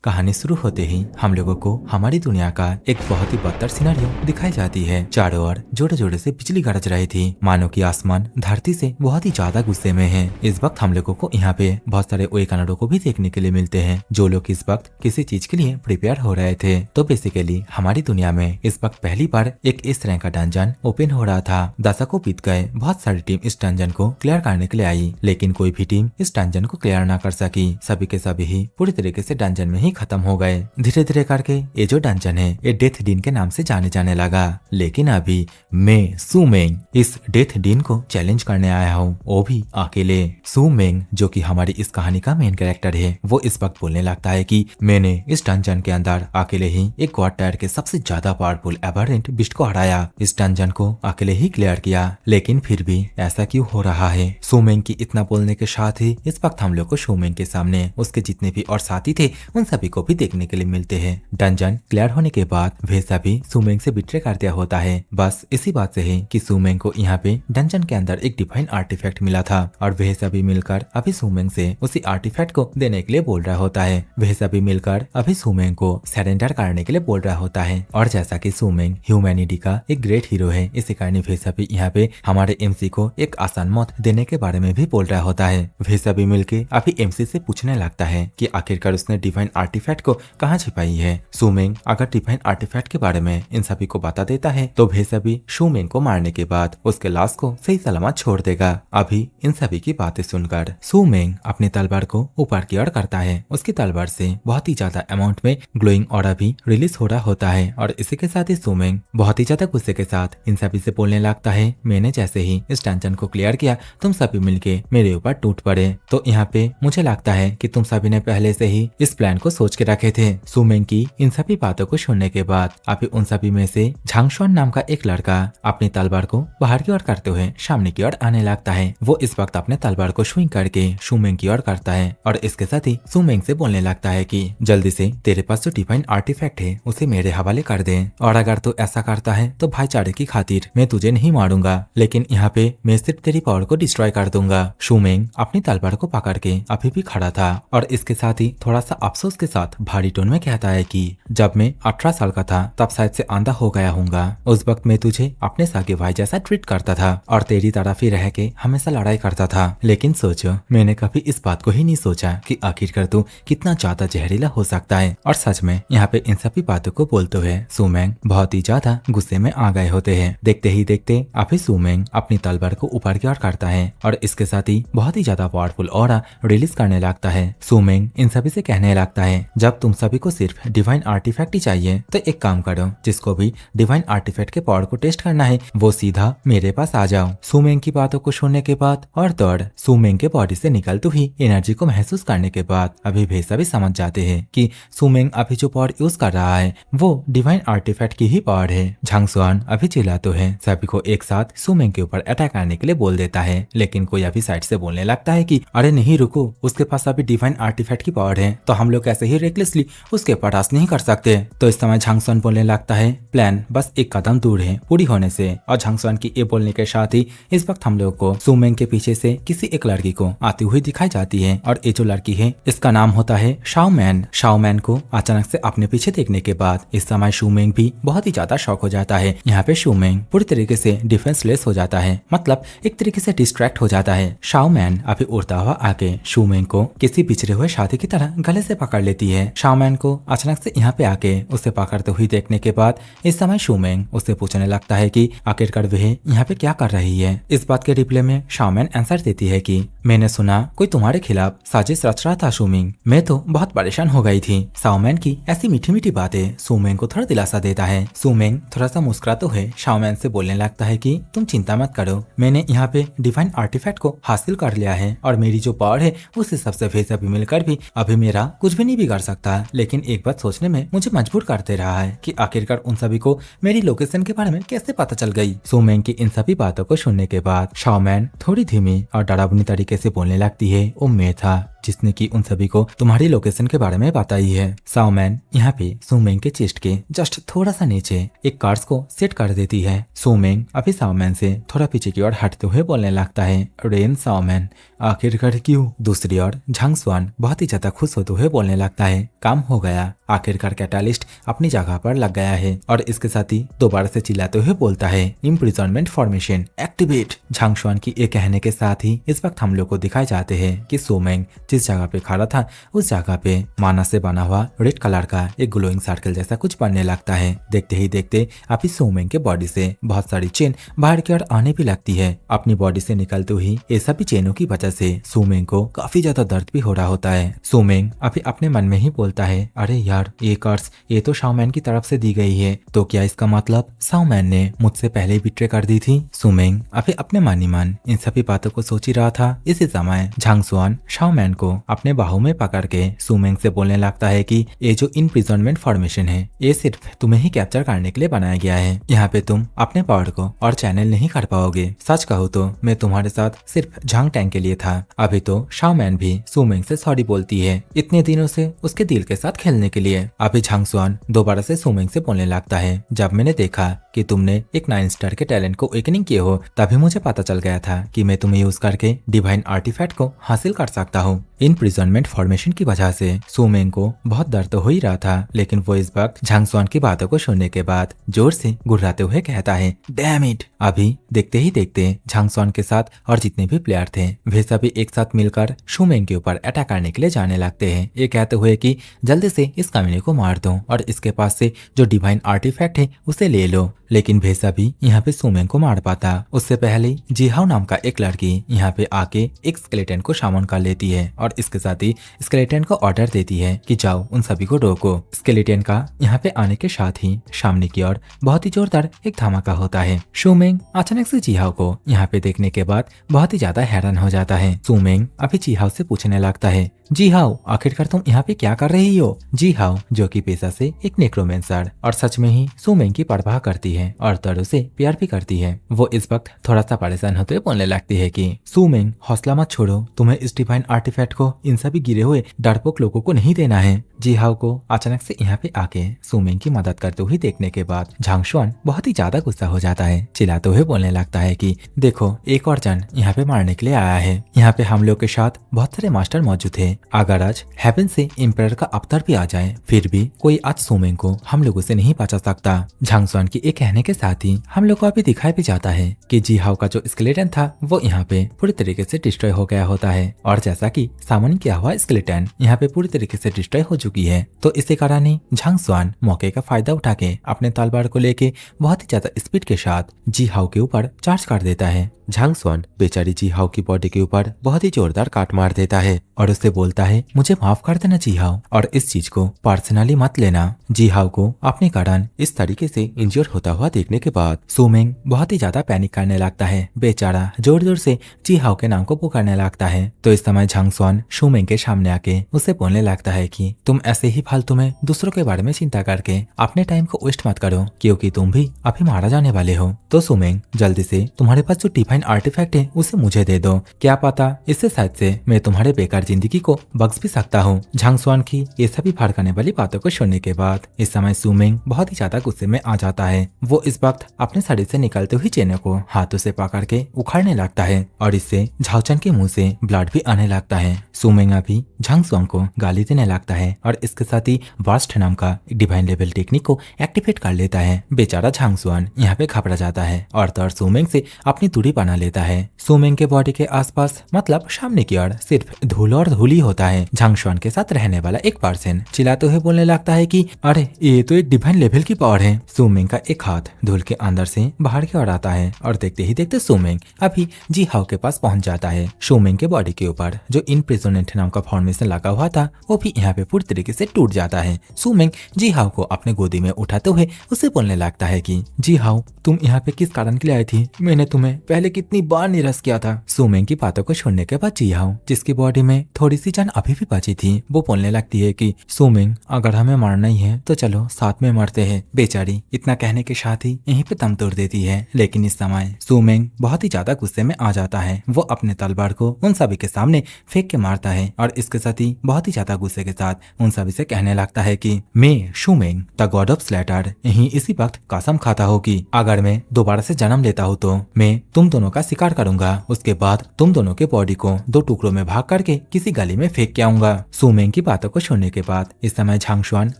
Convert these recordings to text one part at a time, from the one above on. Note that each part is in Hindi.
कहानी शुरू होते ही हम लोगों को हमारी दुनिया का एक बहुत ही बदतर सिनेरियो दिखाई जाती है। चारों ओर जोरे जोरे से बिजली गरज रही थी, मानो कि आसमान धरती से बहुत ही ज्यादा गुस्से में है। इस वक्त हम लोगों को यहाँ पे बहुत सारे वेकानोडो को भी देखने के लिए मिलते हैं, जो लोग इस वक्त किसी चीज के लिए प्रिपेयर हो रहे थे। तो बेसिकली हमारी दुनिया में इस वक्त पहली बार एक इस तरह का डंजन ओपन हो रहा था। दशकों बीत गए, बहुत सारी टीम इस डंजन को क्लियर करने के लिए आई, लेकिन कोई भी टीम इस डंजन को क्लियर ना कर सकी। सभी के सभी ही पूरी तरीके से डंजन में ही खत्म हो गए। धीरे धीरे करके ये जो डंजन है ये डेथ डीन के नाम से जाने जाने लगा। लेकिन अभी मैं सू मेंग इस डेथ डीन को चैलेंज करने आया हूँ, वो भी अकेले। सू मेंग जो कि हमारी इस कहानी का मेन कैरेक्टर है, वो इस वक्त बोलने लगता है कि मैंने इस डंजन के अंदर अकेले ही एक गॉड टायर के सबसे ज्यादा पावरफुल एबरेंट बिस्ट को हराया, इस डंजन को अकेले ही क्लियर किया। लेकिन फिर भी ऐसा क्यों हो रहा है? सू मेंग की इतना बोलने के साथ ही इस वक्त हम लोग को सू मेंग के सामने उसके जितने भी और साथी थे उन सभी को भी देखने के लिए मिलते हैं। डंजन क्लियर होने के बाद वे सभी सू मेंग से बिट्रे कर दिया होता है। बस इसी बात से है कि सू मेंग को यहाँ पे डंजन के अंदर एक डिवाइन आर्टिफैक्ट मिला था और वह सभी मिलकर अभी सू मेंग से उसी आर्टिफैक्ट को देने के लिए बोल रहा होता है। वह सभी मिलकर अभी सू मेंग को सरेंडर करने के लिए बोल रहा होता है। और जैसा कि सू मेंग ह्यूमैनिटी का एक ग्रेट हीरो है, इसी कारण वे सभी यहाँ पे हमारे एमसी को एक आसान मौत देने के बारे में भी बोल रहा होता है। वे सभी मिलके अभी एमसी से पूछने लगता है कि आखिरकार उसने डिवाइन आर्टिफैक्ट को कहाँ छिपाई है। सू मेंग अगर डिवाइन आर्टिफैक्ट के बारे में इन सभी को बता देता है तो वे सभी सू मेंग को मारने के बाद उसके लाश को सही सलामत छोड़ देगा। अभी इन सभी की बातें सुनकर सू मेंग अपनी तलवार को ऊपर की ओर करता है। उसकी तलवार से बहुत ही ज्यादा अमाउंट में ग्लोइंग ऑरा भी रिलीज हो रहा होता है और इसी के साथ ही सू मेंग बहुत ही ज्यादा गुस्से के साथ इन सभी से बोलने लगता है, मैंने जैसे ही इस टेंशन को क्लियर किया तुम सभी मिलके मेरे ऊपर टूट पड़े। तो यहाँ पे मुझे लगता है कि तुम सभी ने पहले से ही इस प्लान को सोच के रखे थे। सू मेंग की इन सभी बातों को सुनने के बाद अभी उन सभी में से झांगशुआन नाम का एक लड़का अपनी तलवार को बाहर की ओर करते हुए सामने की ओर आने लगता है। वो इस वक्त अपने तलवार को स्विंग करके सू मेंग की ओर करता है और इसके साथ ही सू मेंग से बोलने लगता है कि जल्दी से तेरे पास जो डिवाइन आर्टिफैक्ट है उसे मेरे हवाले कर दे, और अगर तू ऐसा करता है तो भाईचारे की खातिर मैं तुझे नहीं मारूंगा, लेकिन यहाँ पे मैं सिर्फ तेरी पावर को डिस्ट्रॉय कर दूंगा। सू मेंग अपनी तलवार को पकड़ के अभी भी खड़ा था और इसके साथ ही थोड़ा सा अफसोस के साथ भारी टोन में कहता है कि जब मैं 18 साल का था तब शायद से आंधा हो गया हूँगा। उस वक्त मैं तुझे अपने सागे भाई जैसा ट्रीट करता था और तेरी तरफ ही रह के हमेशा लड़ाई करता था, लेकिन सोचो मैंने कभी इस बात को ही नहीं सोचा कि आखिरकार तू कितना ज्यादा जहरीला हो सकता है। और सच में यहाँ पे इन सभी बातों को बोलते हुए सू मेंग बहुत ही ज्यादा गुस्से में आ गए होते हैं। देखते ही देखते अभी सू मेंग अपनी तलवार को ऊपर की ओर करता है और इसके साथ ही बहुत ही ज्यादा पावरफुल ऑरा रिलीज करने लगता है। सू मेंग इन सभी से कहने लगता है, जब तुम सभी को सिर्फ डिवाइन आर्टिफैक्ट ही चाहिए तो एक काम करो, जिसको भी डिवाइन आर्टिफैक्ट के पावर को टेस्ट करना है वो सीधा मेरे पास आ जाओ। सू मेंग की बातों को सुनने के बाद और दौड़ सू मेंग के बॉडी से निकलती हुई एनर्जी को महसूस करने के बाद अभी वे सभी समझ जाते हैं कि सू मेंग अभी जो पावर यूज कर रहा है वो डिवाइन आर्टिफैक्ट की ही पावर है। झांगशुआन अभी चिल्लाते हैं, सभी को एक साथ सू मेंग के ऊपर अटैक करने के लिए बोल देता है, लेकिन कोई अभी साइड से बोलने लगता है कि अरे नहीं रुको, उसके पास अभी डिवाइन आर्टिफैक्ट की पावर है तो हम लोग ऐसे ही रेकलेसली उसके ऊपर राज नहीं कर सकते। तो इस समय झांगशुआन बोलने लगता है, प्लान बस एक कदम दूर है पूरी होने से। और झांगशुआन की ये बोलने के साथ ही इस वक्त हम लोग को सू मेंग के पीछे से किसी एक लड़की को आती हुई दिखाई जाती है और ये जो लड़की है इसका नाम होता है शाओमैन। शाओमैन को अचानक से अपने पीछे देखने के बाद इस समय सू मेंग भी बहुत ही ज्यादा शॉक हो जाता है। यहाँ पे सू मेंग पूरी तरीके से डिफेंसलेस हो जाता है, मतलब एक तरीके से डिस्ट्रैक्ट हो जाता है। शाओमैन अभी उड़ता हुआ आके सू मेंग को किसी बिछड़े हुए साथी की तरह गले से पकड़ लेती है। शाओमैन को अचानक से यहाँ पे आके उसे पकड़ते हुई देखने के बाद इस समय सू मेंग उससे पूछने लगता है कि आखिरकार वह यहाँ पे क्या कर रही है। इस बात के रिप्लाई में शाओमैन आंसर देती है कि मैंने सुना कोई तुम्हारे खिलाफ साजिश रच रहा था सू मेंग, मैं तो बहुत परेशान हो गई थी। शाओमैन की ऐसी मीठी मीठी बातें सू मेंग को थोड़ा दिलासा देता है। सू मेंग थोड़ा सा मुस्कुराते हुए शाओमैन से बोलने लगता है कि तुम चिंता मत करो, मैंने यहाँ पे डिवाइन आर्टिफैक्ट को हासिल कर लिया है और मेरी जो पावर है उस हिसाब से वे सभी मिलकर भी अभी मेरा कुछ भी नहीं बिगाड़ सकता। लेकिन एक बात सोचने में मुझे मजबूर करते रहा है कि आखिरकार उन सभी को मेरी लोकेशन के बारे में कैसे पता चल गई। सू मेंग की इन सभी बातों को सुनने के बाद शाओमैन थोड़ी धीमी और डरावनी तरीके से बोलने लगती है, मैं था जिसने की उन सभी को तुम्हारी लोकेशन के बारे में बताई है। साओमैन यहाँ पे सुमेंग के चेस्ट के जस्ट थोड़ा सा नीचे एक कार्ड्स को सेट कर देती है। सुमेंग अभी साओमैन से थोड़ा पीछे की ओर हटते हुए बोलने लगता है, रेन साओमैन आखिरकार क्यों? दूसरी ओर झांग स्वान बहुत ही ज्यादा खुश होते हुए बोलने लगता है, काम हो गया, आखिरकार कैटालिस्ट अपनी जगह पर लग गया है। और इसके साथ ही दोबारा से चिल्लाते हुए बोलता है, इम्प्रिजनमेंट फॉर्मेशन एक्टिवेट। झांग स्वान की ये कहने के साथ ही इस वक्त हम लोग को दिखाए जाते हैं कि सुमेंग जिस जगह पे खड़ा था उस जगह पे माना से बना हुआ रेड कलर का एक ग्लोइंग सर्कल जैसा कुछ बनने लगता है। देखते ही देखते अभी सुमेंग के बॉडी से बहुत सारी चेन बाहर की ओर आने भी लगती है। अपनी बॉडी से निकलते ही ये सभी चेनों की वजह से सुमेंग को काफी ज्यादा दर्द भी हो रहा होता है। सुमेंग अभी अपने मन में ही बोलता है, अरे यार ये कर्स ये तो शाओमैन की तरफ से दी गई है, तो क्या इसका मतलब शाओमैन ने मुझसे पहले ही बिट्रे कर दी थी? सुमेंग अभी अपने मन ही मन इन सभी बातों को सोच ही रहा था। इसी समय झांग स्वान शाओमैन को अपने बाहों में पकड़ के सुमेंग से बोलने लगता है कि ये जो इम्प्रिजनमेंट फॉर्मेशन है ये सिर्फ तुम्हें ही कैप्चर करने के लिए बनाया गया है। यहाँ पे तुम अपने पावर को और चैनल नहीं कर पाओगे। सच कहूँ तो मैं तुम्हारे साथ सिर्फ झांग टैंग के लिए था। अभी तो शाओमैन भी सुमेंग से सॉरी बोलती है इतने दिनों से उसके दिल के साथ खेलने के लिए। अभी झांग स्वान दोबारा से सुमेंग से बोलने लगता है, जब मैंने देखा कि तुमने एक 9 स्टार के टैलेंट को अवेकनिंग किए हो तभी मुझे पता चल गया था कि मैं तुम्हें यूज करके डिवाइन आर्टिफैक्ट को हासिल कर सकता हूँ। इम्प्रिजनमेंट फॉर्मेशन की वजह से सुमेंग को बहुत दर्द तो हो ही रहा था, लेकिन वो इस वक्त झांग स्वान की बातों को सुनने के बाद जोर से गुर्राते हुए कहता है, डैम इट। अभी देखते ही देखते झांग स्वान के साथ और जितने भी प्लेयर थे वे सभी एक साथ मिलकर सुमेंग के ऊपर अटैक करने के लिए जाने लगते हैं। ये कहते हुए कि जल्दी से इस कमीने को मार दो और इसके पास से जो डिवाइन आर्टिफैक्ट है उसे ले लो। लेकिन भेसा भी यहाँ पे सुमेंग को मार पाता। उससे पहले जीहाओ नाम का एक लड़की यहाँ पे आके एक स्केलेटन को शामन कर लेती है और इसके साथ ही स्केलेटन को ऑर्डर देती है कि जाओ उन सभी को रोको। स्केलेटन का यहाँ पे आने के साथ ही सामने की ओर बहुत ही जोरदार एक धमाका होता है। सुमेंग अचानक से जीहाओ को यहाँ पे देखने के बाद बहुत ही ज्यादा हैरान हो जाता है। सुमेंग अभी जीहाओ से पूछने लगता है, जीहाओ आखिरकार तुम यहाँ पे क्या कर रही हो? जीहाओ जो कि पेशा से एक नेक्रोमेंसर और सच में ही सुमेंग की परवाह करती है और तरो से प्यार भी करती है, वो इस वक्त थोड़ा सा परेशान होते हुए बोलने लगती है कि सुमेंग हौसला मत छोड़ो, तुम्हें इस डिवाइन आर्टिफैक्ट को इन सभी गिरे हुए डरपोक लोगों को नहीं देना है। जीहाओ को अचानक से यहाँ पे आके सुमेंग की मदद करते हुए देखने के बाद झांग स्वान बहुत ही ज्यादा गुस्सा हो जाता है। चिल्लाते हुए बोलने लगता है कि देखो एक और जन यहाँ पे मारने के लिए आया है। यहाँ पे हम लोग के साथ बहुत सारे मास्टर मौजूद है। अगर आज हेवन से इम्पेयर का अवतार भी आ जाए फिर भी कोई आज सुमेंग को हम लोगों से नहीं बचा सकता। झांग स्वान की एक कहने के साथ ही हम लोग को अभी दिखाई भी जाता है कि जीहाओ का जो स्केलेटन था वो यहाँ पे पूरी तरीके से डिस्ट्रॉय हो गया होता है और जैसा कि सामने किया हुआ स्केलेटन यहाँ पे पूरी तरीके से डिस्ट्रॉय हो चुकी है। तो इसी कारण ही झांग स्वान मौके का फायदा उठा के अपने तलवार को लेके बहुत ही ज्यादा स्पीड के साथ जीहाओ के ऊपर चार्ज कर देता है। झांग स्वान बेचारी जीहाओ की बॉडी के ऊपर बहुत ही जोरदार काट मार देता है और उससे बोलता है, मुझे माफ कर देना जीहाओ और इस चीज को पर्सनली मत लेना। जीहाओ को अपने कारण इस तरीके से इंजर होता हुआ देखने के बाद सुमेंग बहुत ही ज्यादा पैनिक करने लगता है। बेचारा जोर जोर से जीहाओ के नाम को पुकारने लगता है। तो इस समय झांग स्वान सुमेंग के सामने आके उसे बोलने लगता है कि तुम ऐसे ही फालतू में दूसरों के बारे में चिंता करके अपने टाइम को वेस्ट मत करो, क्योंकि तुम भी अभी मारा जाने वाले हो। तो सुमेंग जल्दी से तुम्हारे पास जो डिवाइन आर्टिफैक्ट है उसे मुझे दे दो, क्या पता इससे शायद से मैं तुम्हारे बेकार जिंदगी को बख्श भी सकता हूँ। झांग स्वान की ये सभी भड़काने वाली बातों को सुनने के बाद इस समय सुमेंग बहुत ही ज्यादा गुस्से में आ जाता है। वो इस वक्त अपने शरीर से निकलते हुए चेनों को हाथों से पकड़ के उखाड़ने लगता है और इससे झाओचन के मुंह से ब्लड भी आने लगता है। सुमेंग अभी झांग स्वान को गाली देने लगता है और इसके साथ ही वर्स्ट नाम का डिवाइन लेवल टेक्निक को एक्टिवेट कर लेता है। बेचारा झांग स्वान यहाँ पे घबरा जाता है और तौर सुमेंग से अपनी दूरी बना लेता है। सुमेंग के बॉडी के आसपास मतलब सामने की ओर सिर्फ धूल और धूल ही होता है। झांग स्वान के साथ रहने वाला एक पर्सन चिल्लाते हुए बोलने लगता है कि अरे ये तो एक डिवाइन लेवल की पावर है। सुमेंग का एक हाथ धूल के अंदर से बाहर की ओर आता है और देखते ही देखते सुमेंग अभी जीहाओ के पास पहुंच जाता है। सुमेंग के बॉडी के ऊपर जो इम्प्रिजनमेंट नाम का फॉर्मेशन लगा हुआ था वो भी यहाँ पे पूरी तरीके से टूट जाता है। सुमेंग जीहाओ को अपने गोदी में उठाते हुए उसे बोलने लगता है कि जीहाओ तुम यहाँ पे किस कारण के लिए आई थी? मैंने तुम्हें पहले कितनी बार निरस किया था। सुमेंग की बातों को सुनने के बाद जिहाओ, जिसकी बॉडी में थोड़ी सी जान अभी भी बची थी, वो बोलने लगती है कि सुमेंग अगर हमें मारना ही है तो चलो साथ में मरते हैं। बेचारी इतना कहने के साथ ही यहीं पे दम तोड़ देती है। लेकिन इस समय सुमेंग बहुत ही ज्यादा गुस्से में आ जाता है। वो अपने तलवार को उन सभी के सामने फेंक के मारता है और इसके साथ ही बहुत ही ज्यादा गुस्से के साथ उन सभी से कहने लगता है कि मैं सुमेंग द गॉड ऑफ स्लेटर यहीं इसी वक्त कसम खाता हूँ कि अगर मैं दोबारा से जन्म लेता हूँ तो मैं तुम दोनों का शिकार करूंगा। उसके बाद तुम दोनों के बॉडी को 2 टुकड़ों में भाग करके किसी गली में फेंक के आऊंगा। सुमेंग की बातों को सुनने के बाद इस समय झांगशुआन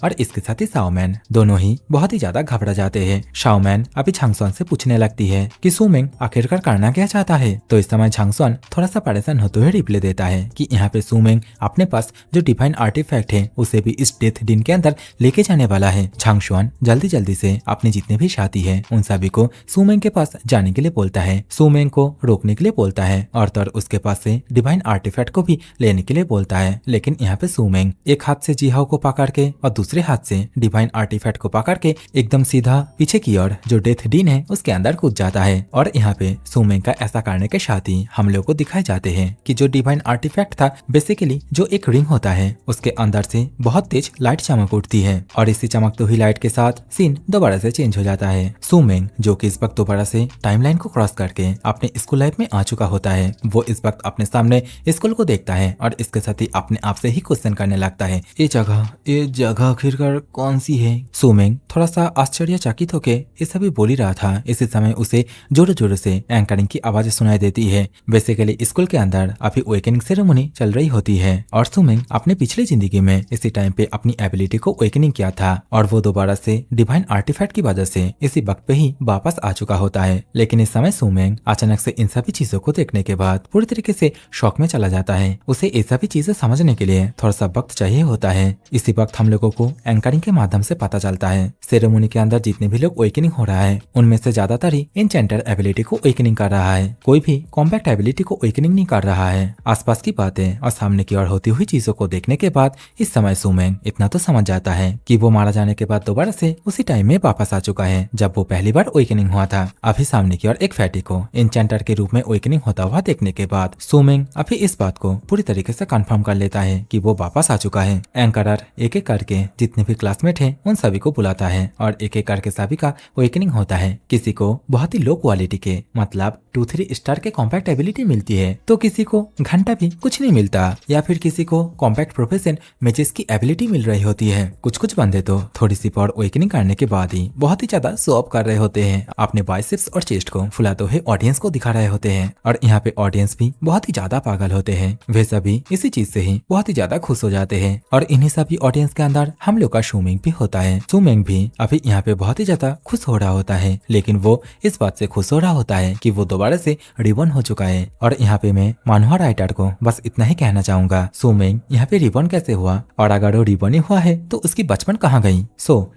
और इसके साथ ही शाओमैन दोनों ही बहुत ही ज्यादा घबरा जाते हैं। शाओमैन अभी झांगशुआन से पूछने लगती है कि सुमेंग आखिरकार करना क्या चाहता है। तो इस समय झांगशुआन थोड़ा सा परेशान होते हुए रिप्लाई देता है कि यहाँ पे सुमेंग अपने पास जो डिवाइन आर्टिफैक्ट है उसे भी इस डेथ दिन के अंदर लेके जाने वाला है। झांगशुआन जल्दी जल्दी से अपने जितने भी साथी है उन सभी को सुमेंग के पास जाने के लिए बोलता है, सुमेंग को रोकने के लिए बोलता है और तो उसके पास से डिवाइन आर्टिफैक्ट को भी लेने के लिए बोलता है। लेकिन यहाँ पे सुमेंग एक हाथ से जिहाओ को पकड़ के और दूसरे हाथ से डिवाइन आर्टिफैक्ट को पकड़ के एकदम सीधा पीछे की ओर जो डेथ डीन है उसके अंदर कूद जाता है। और यहाँ पे सुमेंग का ऐसा करने के साथ ही हम लोग को दिखाए जाते हैं कि जो डिवाइन आर्टिफैक्ट था बेसिकली जो एक रिंग होता है उसके अंदर से बहुत तेज लाइट चमक उठती है और इसी चमकती हुई लाइट के साथ सीन दोबारा से चेंज हो जाता है। सुमेंग जो कि इस वक्त दोबारा से टाइमलाइन को क्रॉस करके अपने स्कूल लाइफ में आ चुका होता है, वो इस वक्त अपने सामने स्कूल को देखता है और इसके साथ ही अपने आप से ही क्वेश्चन करने लगता है, ये जगह आखिरकार कौन सी है। सुमेंग थोड़ा सा आश्चर्यचकित होके ये सभी बोल ही रहा था। इसी समय उसे जोरों जोरों से एंकरिंग की आवाज सुनाई देती है। बेसिकली स्कूल के अंदर अभी वेकनिंग सेरेमनी चल रही होती है और सुमेंग अपने पिछली जिंदगी में इसी टाइम पे अपनी एबिलिटी को वेकनिंग किया था और वो दोबारा से डिवाइन आर्टिफैक्ट की वजह से इसी वक्त पे ही वापस आ चुका होता है। लेकिन इस समय सुमेंग अचानक से इन सभी चीजों को देखने के बाद पूरी तरीके से शॉक में चला जाता है। उसे ये सभी चीजें समझने के लिए थोड़ा सा वक्त चाहिए होता है। इसी वक्त हम लोगों को एंकरिंग के माध्यम से पता चलता है सेरेमनी के अंदर जितने भी लोग वेकनिंग हो रहा है उनमें से ज्यादातर ही इंचेंटर एबिलिटी को वेकनिंग कर रहा है, कोई भी कॉम्पैक्ट एबिलिटी को वेकनिंग नहीं कर रहा है। आसपास की बातें और सामने की ओर होती हुई चीजों को देखने के बाद इस समय सुमेंग इतना तो समझ जाता है कि वो मारा जाने के बाद दोबारा से उसी टाइम में वापस आ चुका है जब वो पहली बार वेकनिंग हुआ था। अभी सामने की ओर एक फैटी को इंचेंटर के रूप में वेकनिंग होता हुआ देखने के बाद सुमेंग अभी इस बात को पूरी तरीके से कंफर्म कर लेता है कि वो वापस आ चुका है। एंकरर एक एक करके जितने भी क्लासमेट हैं उन सभी को बुलाता है और एक एक करके सभी का वेकनिंग होता है। किसी को बहुत ही लो क्वालिटी के मतलब 2-3 स्टार के कॉम्पैक्ट एबिलिटी मिलती है तो किसी को घंटा भी कुछ नहीं मिलता या फिर किसी को कॉम्पैक्ट प्रोफेशन मैचेस की एबिलिटी मिल रही होती है। कुछ बंदे तो थोड़ी सी पावर वेकनिंग करने के बाद ही बहुत ही ज्यादा शो ऑफ कर रहे होते हैं, अपने बाइसेप्स और चेस्ट को फुलाते हुए ऑडियंस को दिखा रहे होते हैं और यहाँ पे ऑडियंस भी बहुत ही ज्यादा पागल होते हैं। वे सभी इसी चीज से ही बहुत ही ज्यादा खुश हो जाते हैं और इन्हीं सभी ऑडियंस के अंदर हम लोग का सुमेंग भी होता है। सुमेंग भी अभी यहाँ पे बहुत ही ज्यादा खुश हो रहा होता है, लेकिन वो इस बात से खुश हो रहा होता है कि वो दोबारा से रिबॉर्न हो चुका है। और यहाँ पे मैं मानवा राइटर को बस इतना ही कहना चाहूंगा, सुमेंग यहाँ पे रिबॉर्न कैसे हुआ और अगर वो रिबॉर्न ही हुआ है तो उसकी बचपन कहाँ गई।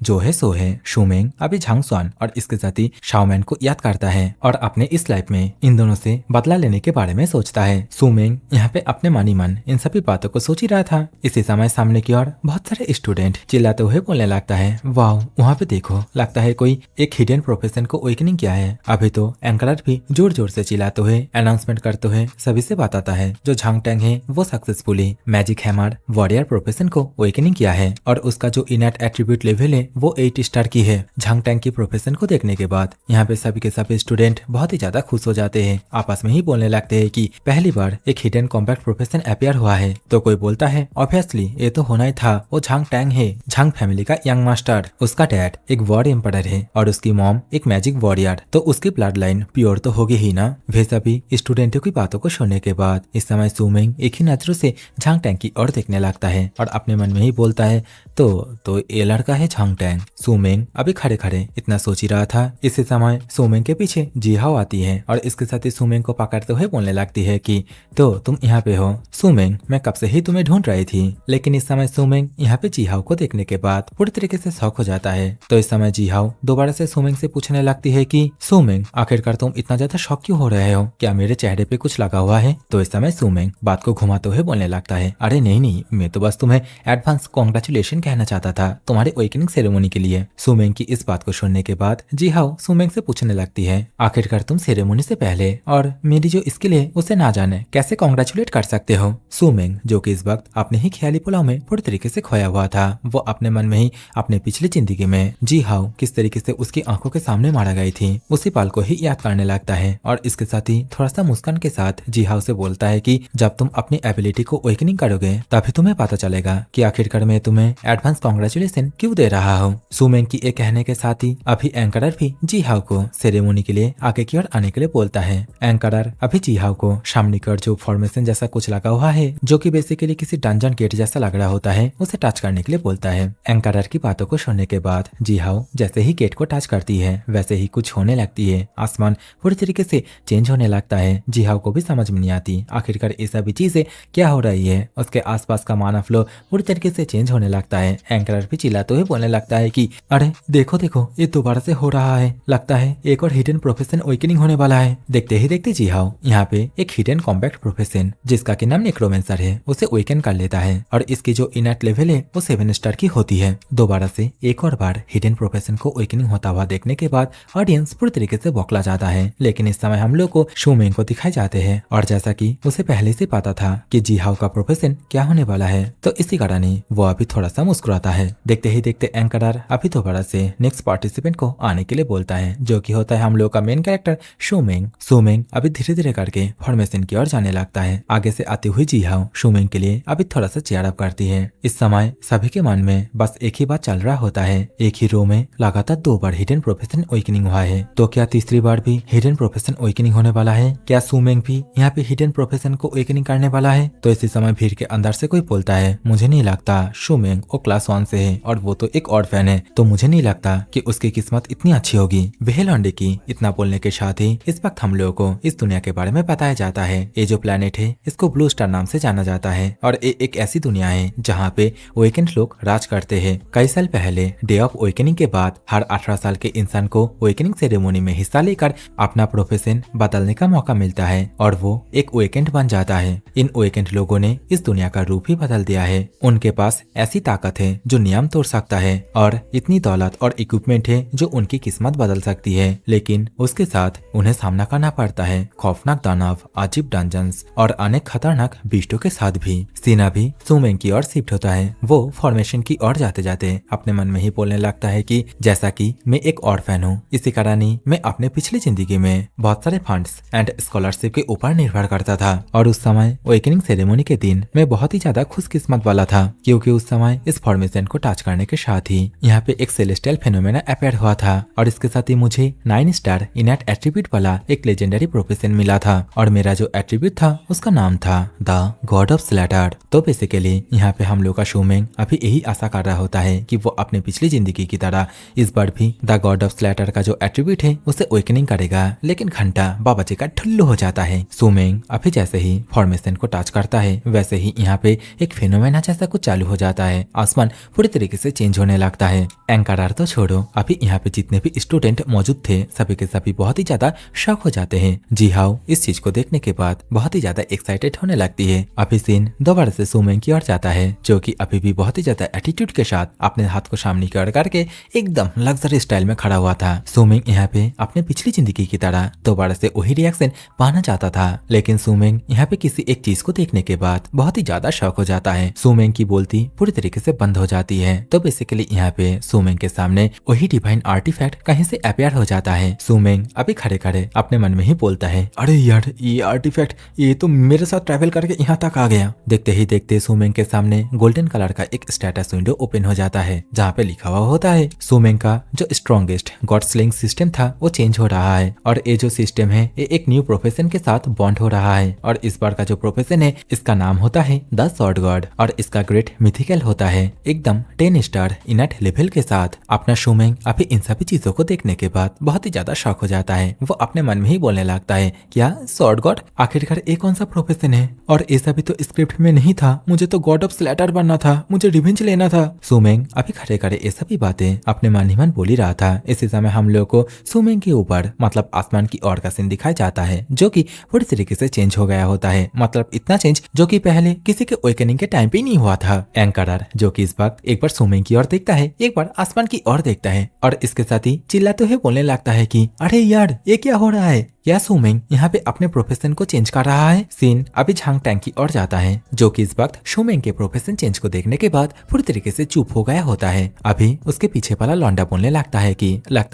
जो है सो है। सुमेंग अभी झांगशुआन और इसके साथ ही शाओमैन को याद करता है और अपने इस लाइफ में इन दोनों से बदला लेने के बारे में सोचता है। सुमेंग यहाँ पे अपने मानी मन इन सभी बातों को सोच ही रहा था। इसी समय सामने की ओर बहुत सारे स्टूडेंट चिल्लाते हुए बोलने लगता है, वाह वहाँ पे देखो, लगता है कोई एक हिडन प्रोफेशन को वेकनिंग किया है। अभी तो एंकरर भी जोर जोर से चिल्लाते हुए अनाउंसमेंट करते हुए सभी से बताता है जो झांगटैंग है वो successfully magic hammer warrior profession को वेकनिंग किया है और उसका जो इनट एट्रीब्यूट लेवल है वो 8 स्टार की है। झांगटैंग की प्रोफेशन को देखने के बाद यहाँ पे सभी के सभी स्टूडेंट बहुत ही ज्यादा खुश हो जाते हैं, आपस में ही बोलने लगते हैं कि पहली बार एक हिडन कॉम्पैक्ट प्रोफेशन अपीयर हुआ है। तो कोई बोलता है ऑब्वियसली ये तो होना ही था, वो झांगटैंग है, झांग फैमिली का यंग मास्टर। उसका डैड एक वॉर एम्पायर है और उसकी मॉम एक मैजिक वॉरियर, तो उसकी ब्लड लाइन प्योर तो होगी ही ना। वे सभी स्टूडेंटों की बातों को सुनने के बाद इस समय सुमेंग एक ही नजरों से झांगटैंग की ओर देखने लगता है और अपने मन में ही बोलता है तो ये लड़का है झांगटैंग। सुमेंग अभी खड़े खड़े इतना सोच ही रहा था। इसी समय सुमेंग के पीछे जिहाओ आती है और इसके साथ ही सुमेंग को पकड़ते हुए बोलने लगती है कि तो तुम यहाँ पे हो सुमेंग, मैं कब से ही तुम्हें ढूंढ रही थी। लेकिन इस समय सुमेंग यहाँ पे जिहाओ को देखने के बाद पूरी तरीके से शॉक हो जाता है। तो इस समय जिहाओ दोबारा से सुमेंग से पूछने लगती है कि सुमेंग आखिरकार तुम इतना ज्यादा शॉक क्यों हो रहे हो, क्या मेरे चेहरे पे कुछ लगा हुआ है। तो इस समय सुमेंग बात को घुमाते हुए बोलने लगता है, अरे नहीं, मैं तो बस तुम्हें एडवांस कॉन्ग्रेचुलेशन कहना चाहता था तुम्हारे वेकनिंग सेरेमनी के लिए। सुमेंग की इस बात को सुनने के बाद जिहाओ सुमेंग से पूछने लगती है, आखिरकार तुम सेरेमनी सेरेमनी से पहले और मेरी जो स्किल है उसे ना जाने कैसे कॉन्ग्रेचुलेट कर सकते हो। सुमिंग जो कि इस वक्त अपने ही ख्याली पुलाव में पूरी तरीके से खोया हुआ था, वो अपने मन में ही अपने पिछली जिंदगी में जी हाउ किस तरीके से उसकी आंखों के सामने मारा गई थी उसी पल को ही याद करने लगता है और इसके साथ ही थोड़ा सा मुस्कान के साथ जी हाउ से बोलता है कि जब तुम अपनी एबिलिटी को अवेकनिंग करोगे तभी तुम्हें पता चलेगा कि आखिरकार मैं तुम्हें एडवांस कॉन्ग्रेचुलेशन क्यों दे रहा हूँ। सुमिंग की एक कहने के साथ ही अभी एंकरर भी जी हाउ को सेरेमनी के लिए आगे की ओर आने के लिए बोलता है। एंकरर अभी जी हाउ को सामने की ओर जो फॉर्मेशन जैसा कुछ लगा हुआ है जो कि बेसिकली किसी डंजन गेट जैसा लग रहा होता है उसे टच करने के लिए बोलता है। एंकरर की बातों को सुनने के बाद जी हाउ जैसे ही गेट को टच करती है वैसे ही कुछ होने लगती है, आसमान पूरी तरीके से चेंज होने लगता है। जी हाउ को भी समझ में नहीं आती आखिरकार ये सभी चीजें क्या हो रही है। उसके आसपास का माना फ्लो पूरी तरीके से चेंज होने लगता है। एंकरर भी चिल्लाते हुए बोलने लगता है कि अरे देखो देखो ये दोबारा से हो रहा है, लगता है एक और हिडन प्रोफेशन अवेकनिंग होने वाला है। देखते ही देखते जी हाउ यहाँ पे एक हिडन कॉम्पैक्ट प्रोफेशन जिसका कि नाम नेक्रोमेंसर है उसे अवेकन कर लेता है और इसकी जो इनर्ट लेवल है वो 7 स्टार की होती है। दोबारा से एक और बार हिडन प्रोफेशन को अवेकनिंग होता हुआ देखने के बाद ऑडियंस पूरी तरीके से बौखला जाता है, लेकिन इस समय हम लोग को सुमिंग को दिखाए जाते हैं और जैसा कि उसे पहले से पता था कि जी हाउ का प्रोफेशन क्या होने वाला है तो इसी कारण ही वो अभी थोड़ा सा मुस्कुराता है। देखते ही देखते एंकरर अभी दोबारा से नेक्स्ट पार्टिसिपेंट को आने के लिए बोलता है जो कि होता है हम लोग का मेन कैरेक्टर सुमिंग। सुमिंग अभी धीरे धीरे करके फॉर्मेशन की ओर जाने लगता है। आगे से आती हुई जी हाउ सुमिंग के लिए अभी थोड़ा सा चेयर अप करती है। इस समय सभी के मन में बस एक ही बात चल रहा होता है, एक ही रो में लगातार 2 बार हिडन प्रोफेशन अवेकनिंग हुआ है तो क्या तीसरी बार भी हिडन प्रोफेशन अवेकनिंग होने वाला है? क्या सुमिंग भी यहाँ पे हिडन प्रोफेशन को अवेकनिंग करने वाला है? तो इसी समय भीड़ के अंदर से कोई बोलता है मुझे नहीं लगता सुमिंग वो क्लास 1 से है और वो तो एक और फैन है तो मुझे नहीं लगता कि उसकी किस्मत इतनी अच्छी होगी। वह लौंडे की इतना बोलने के साथ ही इस वक्त हम लोगों को इस दुनिया के बारे में बताया जाता है। ये जो प्लेनेट है इसको ब्लू स्टार नाम से जाना जाता है और ये एक ऐसी दुनिया है जहाँ पे अवेकेंड लोग राज करते हैं। कई साल पहले डे ऑफ अवेकनिंग के बाद हर 18 साल के इंसान को अवेकनिंग सेरेमनी में हिस्सा लेकर अपना प्रोफेशन बदलने का मौका मिलता है और वो एक अवेकेंड बन जाता है। इन अवेकेंड लोगों ने इस दुनिया का रूप ही बदल दिया है। उनके पास ऐसी ताकत है जो नियम तोड़ सकता है और इतनी दौलत और इक्विपमेंट है जो उनकी किस्मत बदल सकती है, लेकिन उसके साथ उन्हें सामना करना पड़ता है खौफनाक दानव, अजीब डंजन्स और अनेक खतरनाक बीस्टों के साथ भी। सीना भी सुमिंग की ओर शिफ्ट होता है। वो फॉर्मेशन की ओर जाते जाते अपने मन में ही बोलने लगता है कि जैसा कि मैं एक और फैन हूँ, इसी कारण ही मैं अपने पिछली जिंदगी में बहुत सारे फंड्स एंड स्कॉलरशिप के ऊपर निर्भर करता था और उस समय अवेकनिंग सेरेमनी के दिन मैं बहुत ही ज्यादा खुशकिस्मत वाला था क्योंकि उस समय इस फॉर्मेशन को टच करने के साथ ही यहाँ पे एक सेलेस्टियल फेनोमेना अपीयर हुआ था और इसके साथ ही मुझे 9 स्टार इनर्ट एट्रीब्यूट वाला एक लेजेंडरी प्रोफेशन मिला था और मेरा जो एट्रीब्यूट था उसका नाम था द गॉड ऑफ स्लैटर। तो बेसिकली यहाँ पे हम लोग का सुमिंग अभी यही आशा कर रहा होता है कि वो अपने पिछली जिंदगी की तरह इस बार भी द गॉड ऑफ स्लैटर का जो एट्रीब्यूट है उसे अवेकनिंग करेगा, लेकिन घंटा बाबा जी का ठुल्लू हो जाता है। सुमिंग अभी जैसे ही फॉर्मेशन को टच करता है वैसे ही यहाँ पे एक फेनोमेना जैसा कुछ चालू हो जाता है। आसमान पूरी तरीके से चेंज होने लगता है। एंकरर तो छोड़ो, अभी यहाँ पे जितने भी स्टूडेंट मौजूद थे सभी के सभी बहुत ही ज्यादा शॉक हो जाते हैं। जी हाउ इस चीज को देखने के बाद बहुत ही ज्यादा एक्साइटेड होने लगती है। अभी सीन दोबारा से सुमिंग की ओर जाता है जो कि अभी भी बहुत ही ज्यादा एटीट्यूड के साथ अपने हाथ को सामने की ओर करके एकदम लग्जरी स्टाइल में खड़ा हुआ था। सुमिंग यहाँ पे अपने पिछली जिंदगी की तरह दोबारा से वही रिएक्शन पाना चाहता था, लेकिन सुमिंग यहाँ पे किसी एक चीज को देखने के बाद बहुत ही ज्यादा शॉक हो जाता है। सुमिंग की बोलती पूरी तरीके से बंद हो जाती है। तो बेसिकली यहाँ पे सुमिंग के सामने वही डिवाइन आर्टिफैक्ट कहीं से अपीयर हो जाता है। सुमिंग अभी खड़े खड़े अपने मन में ही बोलता है अरे यार ये आर्टिफैक्ट ये तो मेरे साथ ट्रैवल करके यहाँ तक आ गया। देखते ही देखते सुमिंग के सामने गोल्डन कलर का एक स्टेटस विंडो ओपन हो जाता है जहाँ पे लिखा हुआ होता है सुमिंग का जो स्ट्रॉन्गेस्ट गॉड स्लिंग सिस्टम था वो चेंज हो रहा है और ये जो सिस्टम है ये एक न्यू प्रोफेशन के साथ बॉन्ड हो रहा है और इस बार का जो प्रोफेशन है इसका नाम होता है द सॉर्ड गॉड और इसका ग्रेट मिथिकल होता है एकदम 10 स्टार इनर्ट लेवल के साथ। अपना सुमिंग अभी इन सभी चीजों को देखने के बाद बहुत ही ज्यादा शॉक हो जाता है। वो अपने मन में ही बोलने लगता है क्या सॉर्ड गॉड आखिरकार एक कौन सा प्रोफेशन है और ये सभी तो स्क्रिप्ट में नहीं था, मुझे तो गॉड ऑफ स्लैटर बनना था, मुझे रिवेंज लेना था। सुमिंग अभी खड़े खड़े ये सभी बातें अपने मन ही मन बोल ही रहा था। इसी समय हम लोग को सुमिंग के ऊपर मतलब आसमान की ओर का सीन दिखाया जाता है जो कि पूरी तरीके से चेंज हो गया होता है, मतलब इतना चेंज जो कि पहले किसी के अवेकनिंग के टाइम पे नहीं हुआ था। एंकरर जो कि इस वक्त एक बार सुमिंग की ओर देखता है एक बार आसमान की ओर देखता है और इसके साथ ही चिल्लाते हुए बोलने लगता है कि अरे यार ये क्या हो रहा है, क्या सुमिंग यहाँ पे अपने प्रोफेशन को चेंज कर रहा है? सीन अभी झांग टैंग की ओर जाता है, जो कि इस वक्त सुमिंग के प्रोफेशन चेंज को देखने के बाद पूरी तरीके से चुप हो गया होता है। अभी उसके पीछे वाला लौंडा बोलने लगता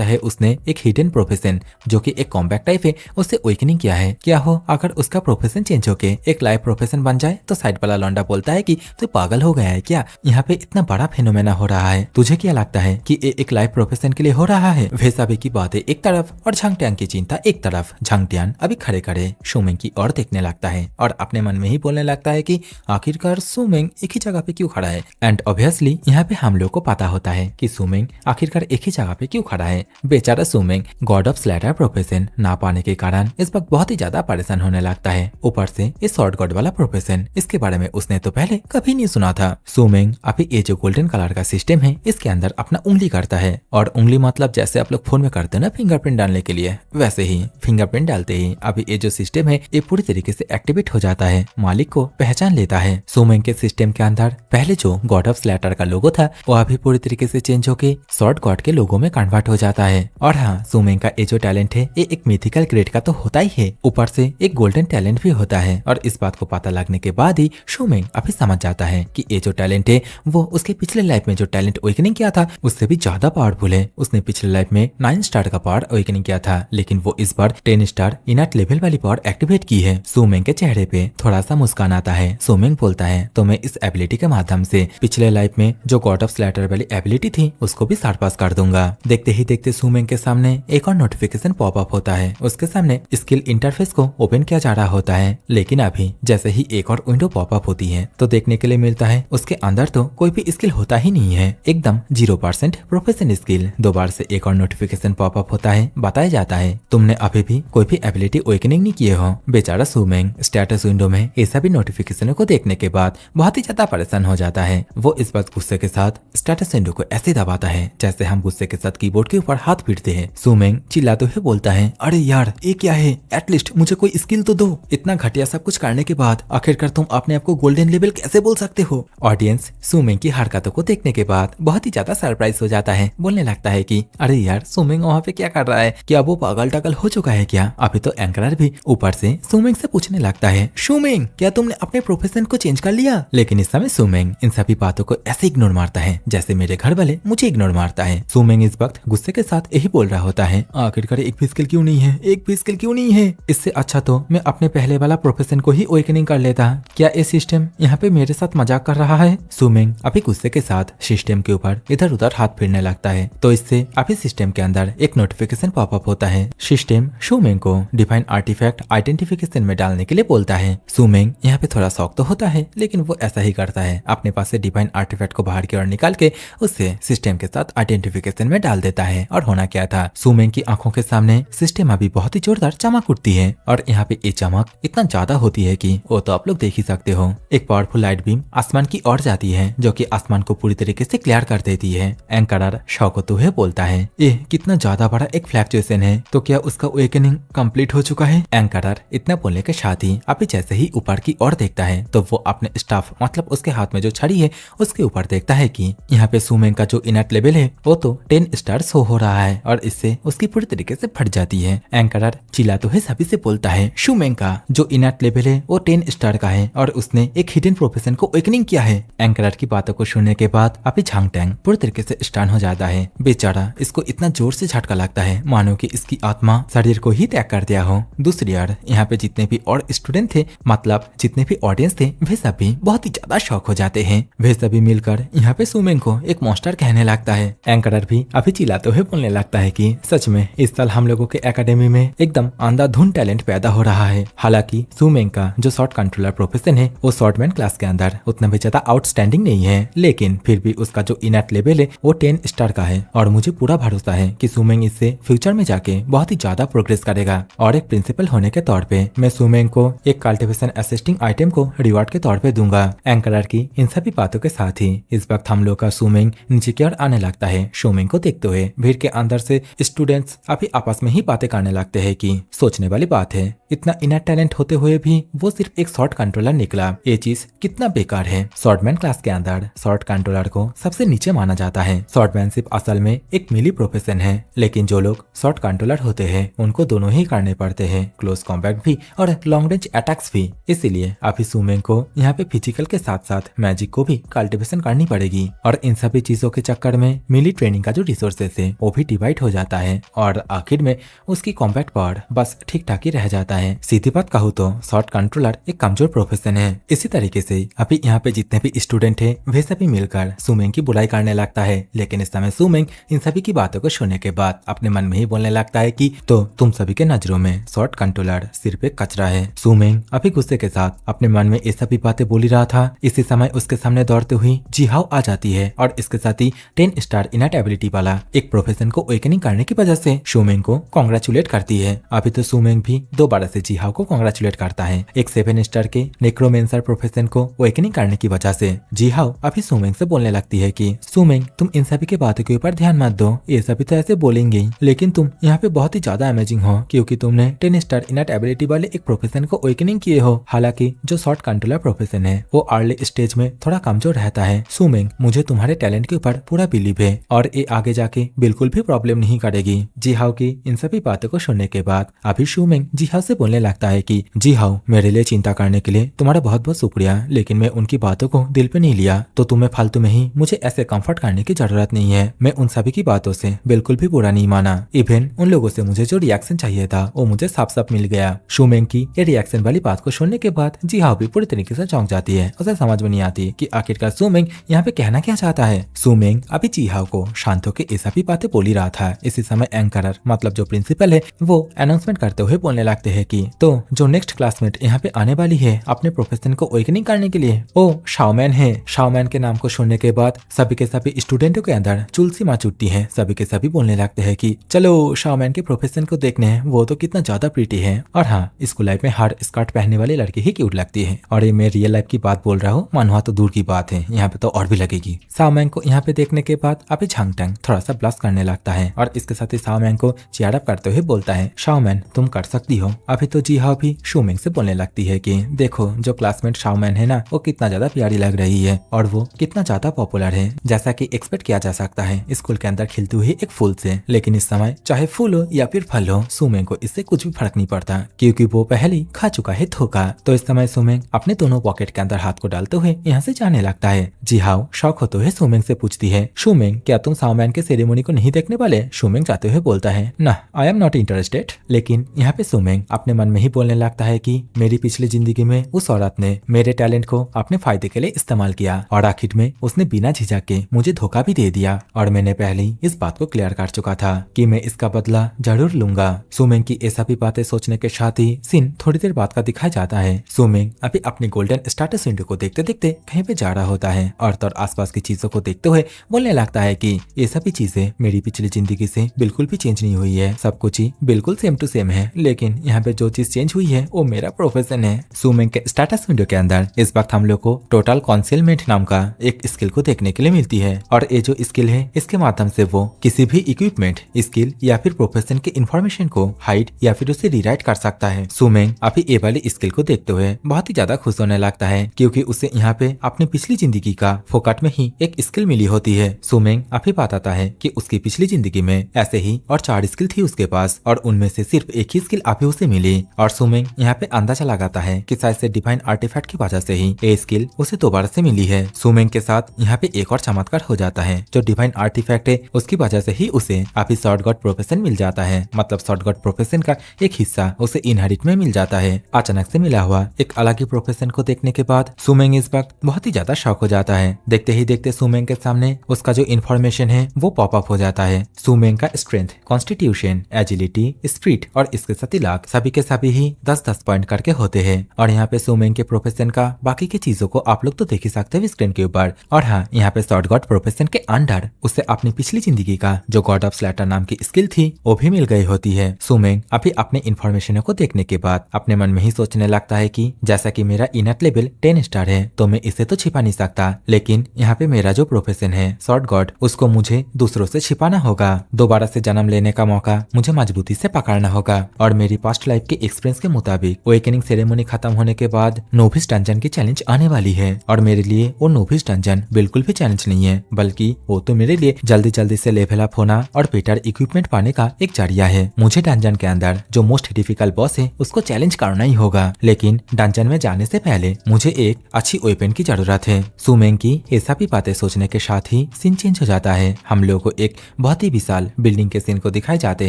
है उसने एक हिडन प्रोफेशन जो कि एक कॉम्बैक्ट टाइप है उससे अवेकनिंग किया है। क्या हो अगर उसका प्रोफेशन चेंज होके एक लाइव प्रोफेशन बन जाए? तो साइड वाला लौंडा बोलता है कि तू पागल हो गया है क्या? यहाँ पे इतना बड़ा फेनोमेना हो रहा है, तुझे क्या लगता है कि ये एक लाइव प्रोफेशन के लिए हो रहा है? वैसाबी की बातें एक तरफ और झांग टैंग की चिंता एक तरफ। झांग टैंग अभी खड़े खड़े सुमिंग की ओर देखने लगता है और अपने मन में ही बोलने लगता है कि आखिरकार सुमिंग एक ही जगह पे क्यों खड़ा है। एंड ऑब्वियसली यहाँ पे हम लोग को पता होता है कि सुमिंग आखिरकार एक ही जगह पे क्यों खड़ा है। बेचारा swimming God of Slater profession ना पाने के कारण इस वक्त बहुत ही ज्यादा परेशान होने लगता है। ऊपर से इस शॉर्ट गॉड वाला प्रोफेशन, इसके बारे में उसने तो पहले कभी नहीं सुना था। सुमिंग अभी ये जो गोल्डन कलर का सिस्टम है इसके अंदर अपना उंगली करता है, और उंगली मतलब जैसे आप लोग फोन में करते हैं ना फिंगरप्रिंट डालने के लिए, वैसे ही फिंगरप्रिंट डालते ही अभी ये जो सिस्टम है ये पूरी तरीके से एक्टिवेट हो जाता है, मालिक को पहचान लेता है। सुमिंग के सिस्टम के अंदर पहले जो गॉड ऑफ स्लेटर का लोगो था वो अभी पूरी तरीके से चेंज होके शॉर्ट गॉड के लोगो में कन्वर्ट हो जाता है। और हाँ, सुमिंग का ये जो टैलेंट है ये एक मिथिकल ग्रेड का तो होता ही है, ऊपर से एक गोल्डन टैलेंट भी होता है। और इस बात को पता लगने के बाद ही सुमिंग अभी समझ जाता है कि ये जो टैलेंट है वो उसके पिछले लाइफ में जो टैलेंट अवेकनिंग किया था उससे भी ज्यादा पावरफुल है। उसने पिछले लाइफ में 9 स्टार का पावर अवेकनिंग किया था, लेकिन वो इस बार 10 स्टार इनट लेवल वाली पावर एक्टिवेट की है। सुमिंग के चेहरे पे थोड़ा सा मुस्कान आता है। सुमिंग बोलता है तो मैं इस एबिलिटी के माध्यम से पिछले लाइफ में जो गॉड ऑफ स्लेटर वाली एबिलिटी थी उसको भी सरपास कर दूंगा। देखते ही देखते सुमिंग के सामने एक और नोटिफिकेशन पॉप अप होता है। उसके सामने स्किल इंटरफेस को ओपन किया जा रहा होता है, लेकिन अभी जैसे ही एक और विंडो पॉप अप होती है तो देखने के लिए मिलता है उसके अंदर तो कोई भी स्किल होता ही नहीं है, एकदम 0% प्रोफेशन स्किल। दोबारा से एक और नोटिफिकेशन पॉप अप होता है, बताया जाता है तुमने अभी भी कोई भी एबिलिटी अवेकनिंग नहीं किए हो। बेचारा सुमिंग स्टेटस विंडो में ऐसा भी नोटिफिकेशनों को देखने के बाद बहुत ही ज्यादा परेशान हो जाता है। वो इस बात गुस्से के साथ स्टेटस विंडो को ऐसे दबाता है जैसे हम गुस्से के साथ कीबोर्ड के ऊपर हाथ पीटते हैं। सुमिंग चिल्लाते हुए बोलता है, अरे यार ये क्या है, एटलीस्ट मुझे कोई स्किल तो दो। इतना घटिया सब कुछ करने के बाद आखिरकार तुम अपने आप को गोल्डन लेवल कैसे बोल सकते हो? ऑडियंस सुमिंग की हरकतों को देखने के बाद बहुत ही ज्यादा सरप्राइज हो जाता है, बोलने लगता है कि अरे यार सुमिंग वहाँ पे क्या कर रहा है, क्या वो पागल टागल हो चुका है क्या? अभी तो एंकरर भी ऊपर से सुमिंग से पूछने लगता है, सुमिंग क्या तुमने अपने प्रोफेशन को चेंज कर लिया? लेकिन इस समय सुमिंग इन सभी बातों को ऐसे इग्नोर मारता है जैसे मेरे घर वाले मुझे इग्नोर मारता है। सुमिंग इस वक्त गुस्से के साथ यही बोल रहा होता है, आखिरकार एक भी स्किल क्यों नहीं है, एक भी स्किल क्यों नहीं है? इससे अच्छा तो मैं अपने पहले वाला प्रोफेशन को ही अवेकनिंग कर लेता। क्या ये सिस्टम यहाँ पे मेरे साथ मजाक कर रहा है? सुमिंग अभी गुस्से के साथ सिस्टम के ऊपर इधर उधर हाथ फेरने लगता है, तो इससे अभी सिस्टम के अंदर एक नोटिफिकेशन पॉपअप होता है। सिस्टम सुमिंग को डिफाइन आर्टिफैक्ट आइडेंटिफिकेशन में डालने के लिए बोलता है। सुमिंग यहाँ पे थोड़ा शौक तो होता है, लेकिन वो ऐसा ही करता है, अपने पास से डिफाइन आर्टिफैक्ट को बाहर की ओर निकाल के उससे सिस्टम के साथ आइडेंटिफिकेशन में डाल देता है। और होना क्या था, सुमिंग की आंखों के सामने सिस्टम अभी बहुत ही जोरदार चमक उठती है, और यहाँ पे ये चमक इतना ज्यादा होती है कि वो तो आप लोग देख ही सकते हो। एक पावरफुल लाइट बीम आसमान की ओर जाती है जो कि आसमान को पूरी तरीके से क्लियर कर देती है। एंकरर शौक होते हुए बोलता है, ये कितना ज्यादा बड़ा एक फ्लैक्चुएशन है, तो क्या उसका अवेकनिंग कंप्लीट हो चुका है? एंकरर इतना बोलने के साथ ही अभी जैसे ही ऊपर की ओर देखता है तो वो अपने स्टाफ मतलब उसके हाथ में जो छड़ी है उसके ऊपर देखता है कि यहाँ पे सुमिंग का जो इनट लेवल है वो तो 10 स्टार शो हो रहा है, और इससे उसकी पूरी तरीके से फट जाती है। एंकरर चिल्लाते हुए सभी से बोलता है, सुमिंग का जो इनट लेवल है वो 10 स्टार का है और उसने एक हिडन प्रोफेशन को अवेकनिंग किया है। एंकरर की बातों को सुनने के बाद अभी झांग टैंग पूरी तरीके से स्टन हो जाता है। बेचारा इसको इतना जोर से झटका लगता है मानो कि इसकी आत्मा शरीर को ही त्याग कर दिया हो। दूसरी ओर यहाँ पे जितने भी और स्टूडेंट थे मतलब जितने भी ऑडियंस थे वे सभी बहुत ही ज्यादा शॉक हो जाते हैं। वे सभी मिलकर यहाँ पे सुमिंग को एक मॉन्स्टर कहने लगता है। एंकरर भी अभी चिल्लाते हुए बोलने लगता है कि सच में इस साल हम लोगों के एकेडमी में एकदम अंधाधुंध टैलेंट पैदा हो रहा है। हालांकि सुमिंग का जो शॉर्ट कंट्रोलर प्रोफेशन है वो शॉर्टमैन क्लास के अंदर उतना भी ज्यादा आउटस्टैंडिंग नहीं है, लेकिन फिर भी उसका जो इनट लेवल है वो 10 स्टार का है, और मुझे पूरा भरोसा है कि सुमिंग इससे फ्यूचर में जाके बहुत ही ज्यादा प्रोग्रेस करेगा। और एक प्रिंसिपल होने के तौर पे मैं सुमिंग को एक कल्टिवेशन असिस्टिंग आइटम को रिवॉर्ड के तौर पे दूंगा। एंकरर की इन सभी बातों के साथ ही इस वक्त हम लोग का सुमिंग नीचे की ओर आने लगता है। सुमिंग को देखते हुए भीड़ के अंदर से स्टूडेंट्स अभी आपस में ही बातें करने लगते हैं कि सोचने वाली बात है, इतना इनर टैलेंट होते हुए भी वो सिर्फ एक शॉर्ट कंट्रोलर निकला, ये चीज कितना बेकार है। शॉर्टमैन क्लास के अंदर शॉर्ट कंट्रोलर को सबसे नीचे माना जाता है। शॉर्टमैनशिप असल में एक मिली प्रोफेशन है, लेकिन जो लोग शॉर्ट कंट्रोलर होते हैं उनको दोनों ही करने पड़ते हैं, क्लोज कॉम्बैट भी और लॉन्ग रेंज अटैक्स भी। इसीलिए अभी सुमेंग को यहाँ पे फिजिकल के साथ साथ मैजिक को भी कल्टिवेशन करनी पड़ेगी और इन सभी चीजों के चक्कर में मिली ट्रेनिंग का जो रिसोर्सेस है वो भी डिवाइड हो जाता है और आखिर में उसकी कॉम्बैट पावर बस ठीक ठाक ही रह जाता है। सीधी बात कहूँ तो शॉट कंट्रोलर एक कमजोर प्रोफेशन है। इसी तरीके से अभी यहाँ पे जितने भी स्टूडेंट है वे सभी मिलकर सुमेंग की बुराई करने लगता है, लेकिन इस समय सुमेंग इन सभी की बातों को सुनने के बाद अपने मन में ही बोलने लगता है कि तो तुम सभी के नजरों में शॉट कंट्रोलर सिर्फ एक कचरा है। सुमेंग अभी गुस्से के साथ अपने मन में ये सभी बातें बोली रहा था। इसी समय उसके सामने दौड़ते हुई जिहाओ आ जाती है और इसके साथ ही 10 स्टार इनट एबिलिटी वाला एक प्रोफेशन को अवेकनिंग करने की वजह से सुमेंग को कांग्रेचुलेट करती है। अभी तो सुमेंग भी दोबारा से जिहाओ को कांग्रेचुलेट करता है एक 7 स्टार के नेक्रोमेंसर प्रोफेशन को अवेकनिंग करने की वजह से। जिहाओ अभी सुमेंग से बोलने लगती है कि सुमेंग तुम इन सभी की बातों के ऊपर ध्यान मत दो, ये सभी तो ऐसे बोलेंगे, लेकिन तुम यहाँ पे बहुत ही ज्यादा अमेजिंग हो क्योंकि तुमने 10 स्टार इनट एबिलिटी वाले एक प्रोफेशन को अवेकनिंग किए हो। हालांकि जो शॉर्ट कंट्रोलर प्रोफेशन है वो अर्ली स्टेज में थोड़ा कमजोर रहता है। सुमेंग मुझे तुम्हारे टैलेंट के ऊपर पूरा बिलीव है और ये आगे जाके बिल्कुल भी प्रॉब्लम नहीं करेगी। जिहाओ की इन सभी बातों को सुनने के बाद अभी सुमेंग जिहाओ से बोलने लगता है कि जिहाओ मेरे लिए चिंता करने के लिए तुम्हारा बहुत बहुत शुक्रिया, लेकिन मैं उनकी बातों को दिल पे नहीं लिया, तो तुम्हें फालतू में ही मुझे ऐसे कंफर्ट करने की जरूरत नहीं है। मैं उन सभी की बातों से बिल्कुल भी बुरा नहीं माना, इवन उन लोगों से मुझे जो रिएक्शन चाहिए था वो मुझे साफ साफ मिल गया। सुमेंग की ये रिएक्शन वाली बात को सुनने के बाद जिहाओ भी पूरी तरीके से चौंक जाती है। उसे समझ में नहीं आती कि आखिरकार सुमेंग यहाँ पे कहना क्या चाहता है। सुमेंग अभी जिहाओ को शांत होकर ये सभी बातें बोली रहा था। इसी समय एंकरर मतलब जो प्रिंसिपल है वो अनाउंसमेंट करते हुए बोलने लगते हैं कि तो जो नेक्स्ट क्लासमेट यहाँ पे आने वाली है अपने प्रोफेशन को अवेकनिंग करने के लिए वो शाओमैन है। शाओमैन के नाम को सुनने के बाद सभी के सभी स्टूडेंटों के अंदर चुलसी माँ उठती है। सभी के सभी बोलने लगते हैं कि चलो शाओमैन के प्रोफेशन को देखने हैं, वो तो कितना ज्यादा प्रीटी है और हाँ स्कूल लाइफ में हर स्कर्ट पहनने वाली लड़की ही क्यूट लगती है। और ये मैं रियल लाइफ की बात बोल रहा हूँ, मानवा तो दूर की बात है, यहाँ पे तो और भी लगेगी। शाओमैन को यहाँ पे देखने के बाद अभी झांगटंग थोड़ा सा ब्लश करने लगता है और इसके साथ ही शाओमैन को चीयर अप करते हुए बोलता है शाओमैन तुम कर सकती हो। अभी तो जिहाओ भी सुमेंग से बोलने लगती है कि देखो जो क्लासमेट शाओमैन है ना वो कितना ज्यादा प्यारी लग रही है और वो कितना ज्यादा पॉपुलर है, जैसा कि एक्सपेक्ट किया जा सकता है स्कूल के अंदर खिलती हुई एक फूल से। लेकिन इस समय चाहे फूल हो या फिर फल हो सुमेंग को इससे कुछ भी फर्क नहीं पड़ता क्योंकि वो पहले ही खा चुका है धोखा। तो इस समय सुमेंग अपने दोनों पॉकेट के अंदर हाथ को डालते हुए यहाँ से जाने लगता है। जिहाओ शौक होते हुए सुमेंग से पूछती है सुमेंग क्या तुम शाओमैन के सेरेमनी को नहीं देखने वाले? सुमेंग जाते हुए बोलता है ना आई एम नॉट इंटरेस्टेड। लेकिन यहाँ पे सुमेंग अपने मन में ही बोलने लगता है कि मेरी पिछली जिंदगी में उस औरत ने मेरे टैलेंट को अपने फायदे के लिए इस्तेमाल किया और आखिर में उसने बिना झिझक के मुझे धोखा भी दे दिया और मैंने पहले ही इस बात को क्लियर कर चुका था कि मैं इसका बदला जरूर लूंगा। सुमेंग की ऐसा भी बातें सोचने के साथ ही सीन थोड़ी देर बाद का दिखाया जाता है। सुमेंग अभी अपनी गोल्डन स्टेटस विंडो को देखते देखते कहीं पे जा रहा होता है और तो आसपास की चीजों को देखते हुए बोलने लगता है कि ये सभी चीजें मेरी पिछली जिंदगी से बिल्कुल भी चेंज नहीं हुई है, सब कुछ ही बिल्कुल सेम टू सेम है, लेकिन यहाँ पे जो चीज चेंज हुई है वो मेरा प्रोफेशन है। सुमेंग के स्टेटस विंडो के अंदर इस वक्त हम लोग को टोटल कॉन्सीलमेंट नाम का एक स्किल को देखने के लिए मिलती है और ये जो स्किल है इसके माध्यम से वो किसी भी इक्विपमेंट स्किल या फिर प्रोफेशन के इंफॉर्मेशन को हाइड या फिर उसे रीराइट कर सकता है। सुमेंग अभी ये वाली स्किल को देखते हुए बहुत ही ज्यादा खुश होने लगता है क्योंकि उसे यहाँ पे अपनी पिछली जिंदगी का फोकट में ही एक स्किल मिली होती है। सुमेंग अभी बताता है कि उसकी पिछली जिंदगी में ऐसे ही और 4 स्किल थी उसके पास और उनमें से सिर्फ एक ही स्किल अभी उसे मिली और सुमेंग यहाँ पे अंदाजा लगाता है कि शायद से डिवाइन आर्टिफैक्ट की वजह से ही ये स्किल उसे दोबारा से मिली है। सुमेंग के साथ यहाँ पे एक और चमत्कार हो जाता है, जो डिवाइन आर्टिफैक्ट है उसकी वजह से ही उसे अभी शॉर्ट गॉड प्रोफेशन मिल जाता है, मतलब शॉर्ट गॉड प्रोफेशन का एक हिस्सा उसे इनहेरिट में मिल जाता है। अचानक से मिला हुआ एक अलग ही प्रोफेशन को देखने के बाद सुमेंग इस वक्त बहुत ही ज्यादा शॉक हो जाता है। देखते ही देखते सुमेंग के सामने उसका जो इन्फॉर्मेशन है वो पॉप अप हो जाता है। सुमेंग का स्ट्रेंथ, कॉन्स्टिट्यूशन, एजिलिटी, स्पीड और इसके साथ लाख सभी के सभी ही 10-10 पॉइंट करके होते हैं। और यहाँ पे सुमेंग के प्रोफेशन का बाकी की चीजों को आप लोग तो देख ही सकते हैं स्क्रीन के ऊपर। और हाँ, यहाँ पे शॉर्ट गॉड प्रोफेशन के अंडर उसे अपनी पिछली जिंदगी का जो गॉड ऑफ स्लैटर नाम की स्किल थी वो भी मिल गई होती है। सुमेंग अभी अपने इन्फॉर्मेशन को देखने के बाद अपने मन में ही सोचने लगता है कि जैसा कि मेरा इनट लेवल 10 स्टार है तो मैं इसे तो छिपा नहीं सकता, लेकिन यहाँ पे मेरा जो प्रोफेशन है शॉर्ट गॉड उसको मुझे दूसरों से छिपाना होगा। दोबारा से जन्म लेने का मौका मुझे मजबूती से पकड़ना होगा और मेरी पास्ट लाइफ के एक्सपीरियंस के मुताबिक अवेकनिंग सेरेमनी खत्म होने के बाद नोविस डंजन की चैलेंज आने वाली है और मेरे लिए वो नोविस डंजन बिल्कुल भी चैलेंज नहीं है, बल्कि वो तो मेरे लिए जल्दी जल्दी से लेवल अप होना और बेटर इक्विपमेंट पाने का एक जरिया है। मुझे डंजन के अंदर जो मोस्ट डिफिकल्ट बॉस है उसको चैलेंज करना ही होगा, लेकिन डंजन में जाने से पहले मुझे एक अच्छी वेपन की जरूरत है। सुमेंग की ये सभी बातें सोचने के साथ ही सीन चेंज हो जाता है। हम लोगों को एक बहुत ही विशाल बिल्डिंग के सीन को दिखाए जाते